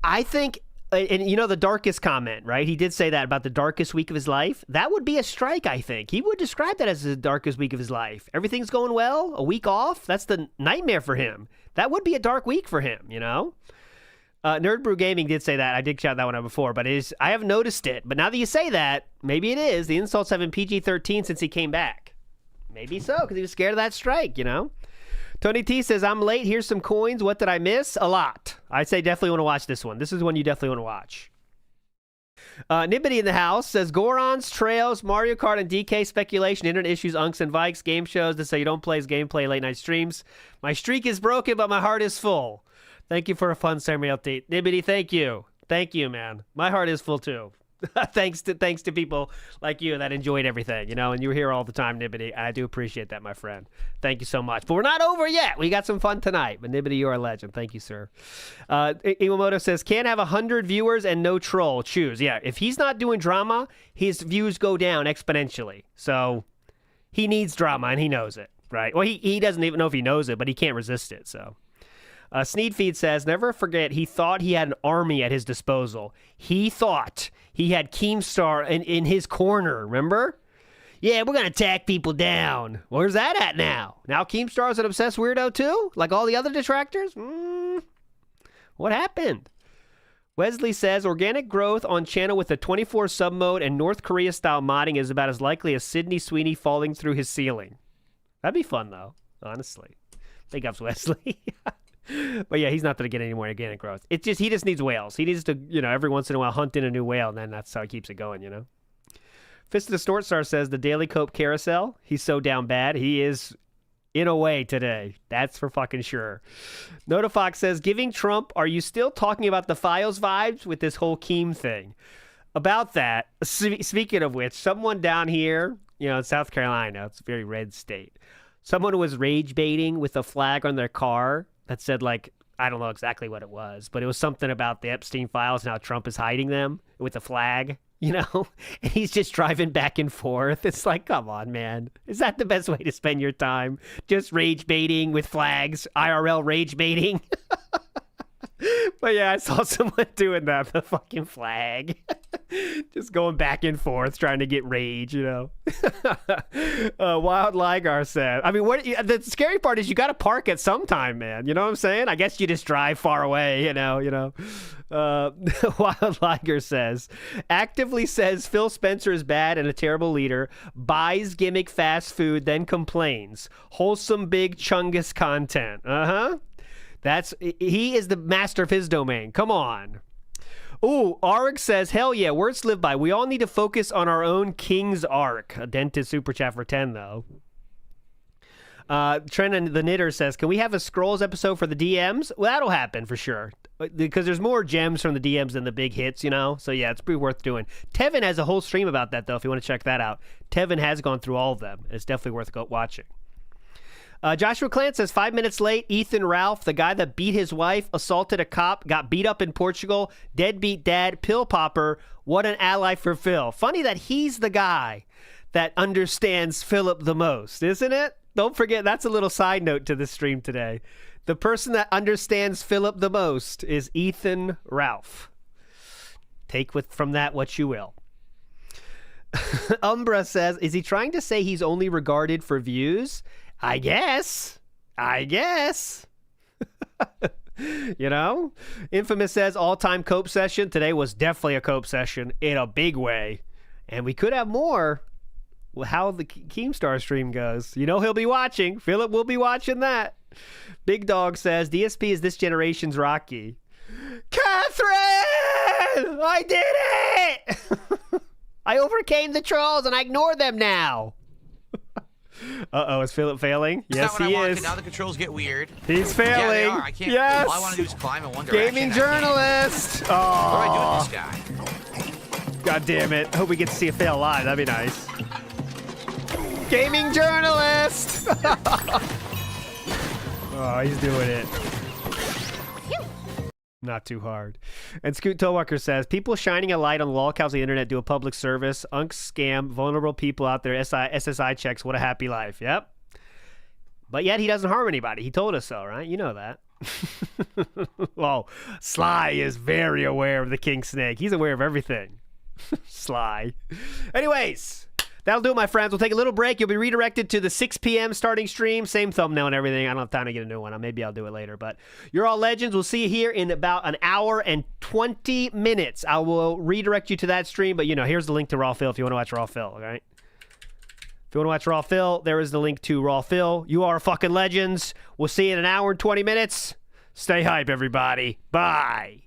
B: I think, and you know the darkest comment, right? He did say that about the darkest week of his life. That would be a strike, I think. He would describe that as the darkest week of his life. Everything's going well, a week off. That's the nightmare for him. That would be a dark week for him, you know? Nerd Brew Gaming did say that. I did shout that one out before, but I haven't noticed it. But now that you say that, maybe it is. The insults have been PG-13 since he came back. Maybe so, because he was scared of that strike, you know? Tony T says, I'm late. Here's some coins. What did I miss? A lot. I'd say definitely want to watch this one. This is one you definitely want to watch. Nibbity in the house says, Gorons, Trails, Mario Kart, and DK speculation, internet issues, Unks and Vikes, game shows that say you don't play as gameplay, late night streams. My streak is broken, but my heart is full. Thank you for a fun ceremony update. Nibbity, thank you. Thank you, man. My heart is full, too. thanks to people like you that enjoyed everything, you know, and you were here all the time, Nibbity. I do appreciate that, my friend. Thank you so much. But we're not over yet. We got some fun tonight. But Nibbity, you're a legend. Thank you, sir. Iwamoto says, can't have 100 viewers and no troll. Choose. Yeah, if he's not doing drama, his views go down exponentially. So he needs drama, and he knows it, right? Well, he doesn't even know if he knows it, but he can't resist it, so. Sneedfeed says, never forget, he thought he had an army at his disposal. He thought he had Keemstar in his corner, remember? Yeah, we're going to attack people down. Where's that at now? Now Keemstar's an obsessed weirdo too? Like all the other detractors? What happened? Wesley says, organic growth on channel with a 24 sub mode and North Korea style modding is about as likely as Sydney Sweeney falling through his ceiling. That'd be fun though, honestly. Big ups, Wesley. But yeah, he's not going to get any more organic growth. It's just, he just needs whales. He needs to, every once in a while hunt in a new whale, and then that's how he keeps it going, Fist of the Snort Star says, the Daily Cope carousel, he's so down bad. He is in a way today. That's for fucking sure. Notifox says, giving Trump, are you still talking about the Files vibes with this whole Keem thing? About that, speaking of which, someone down here, in South Carolina, it's a very red state, someone was rage baiting with a flag on their car that said, like, I don't know exactly what it was, but it was something about the Epstein files and how Trump is hiding them with a flag. And he's just driving back and forth. It's like, come on, man. Is that the best way to spend your time? Just rage baiting with flags, IRL rage baiting. But yeah, I saw someone doing that, the fucking flag. Just going back and forth, trying to get rage, Wild Ligar said, I mean, the scary part is you got to park at some time, man. You know what I'm saying? I guess you just drive far away, Wild Liger says, actively says Phil Spencer is bad and a terrible leader, buys gimmick fast food, then complains. Wholesome big Chungus content. He is the master of his domain. Come on. Ooh, Arik says, hell yeah, words live by. We all need to focus on our own King's Arc. A dentist super chat for 10, though. Trent the Knitter says, can we have a Scrolls episode for the DMs? Well, that'll happen for sure. Because there's more gems from the DMs than the big hits, So yeah, it's pretty worth doing. Tevin has a whole stream about that, though, if you want to check that out. Tevin has gone through all of them. It's definitely worth watching. Joshua Clant says, 5 minutes late, Ethan Ralph, the guy that beat his wife, assaulted a cop, got beat up in Portugal, deadbeat dad, pill popper, what an ally for Phil. Funny that he's the guy that understands Philip the most, isn't it? Don't forget, that's a little side note to this stream today. The person that understands Philip the most is Ethan Ralph. Take from that what you will. Umbra says, is he trying to say he's only regarded for views? I guess. Infamous says, all-time cope session. Today was definitely a cope session in a big way. And we could have more. How the Keemstar stream goes. He'll be watching. Philip will be watching that. Big Dog says, DSP is this generation's Rocky. Catherine! I did it! I overcame the trolls and I ignore them now. Uh-oh, is Philip failing? Yes, he is.
C: Now the controls get weird.
B: He's failing.
C: Yeah, they are. I can't.
B: Yes.
C: All I want to do is climb in one direction.
B: Gaming journalist. Oh.
C: What do I do with this guy?
B: God damn it. Hope we get to see a fail live. That'd be nice. Gaming journalist. Oh, he's doing it. Not too hard. And Scoot Towalker says, people shining a light on the lolcows of the internet do a public service. Unks scam vulnerable people out there. SSI checks. What a happy life. Yep. But yet he doesn't harm anybody. He told us so, right? You know that. Well, Sly is very aware of the King Snake. He's aware of everything. Sly. Anyways, that'll do it, my friends. We'll take a little break. You'll be redirected to the 6 p.m. starting stream. Same thumbnail and everything. I don't have time to get a new one. Maybe I'll do it later. But you're all legends. We'll see you here in about an hour and 20 minutes. I will redirect you to that stream. But, here's the link to Raw Phil if you want to watch Raw Phil, all right? If you want to watch Raw Phil, there is the link to Raw Phil. You are fucking legends. We'll see you in an hour and 20 minutes. Stay hype, everybody. Bye.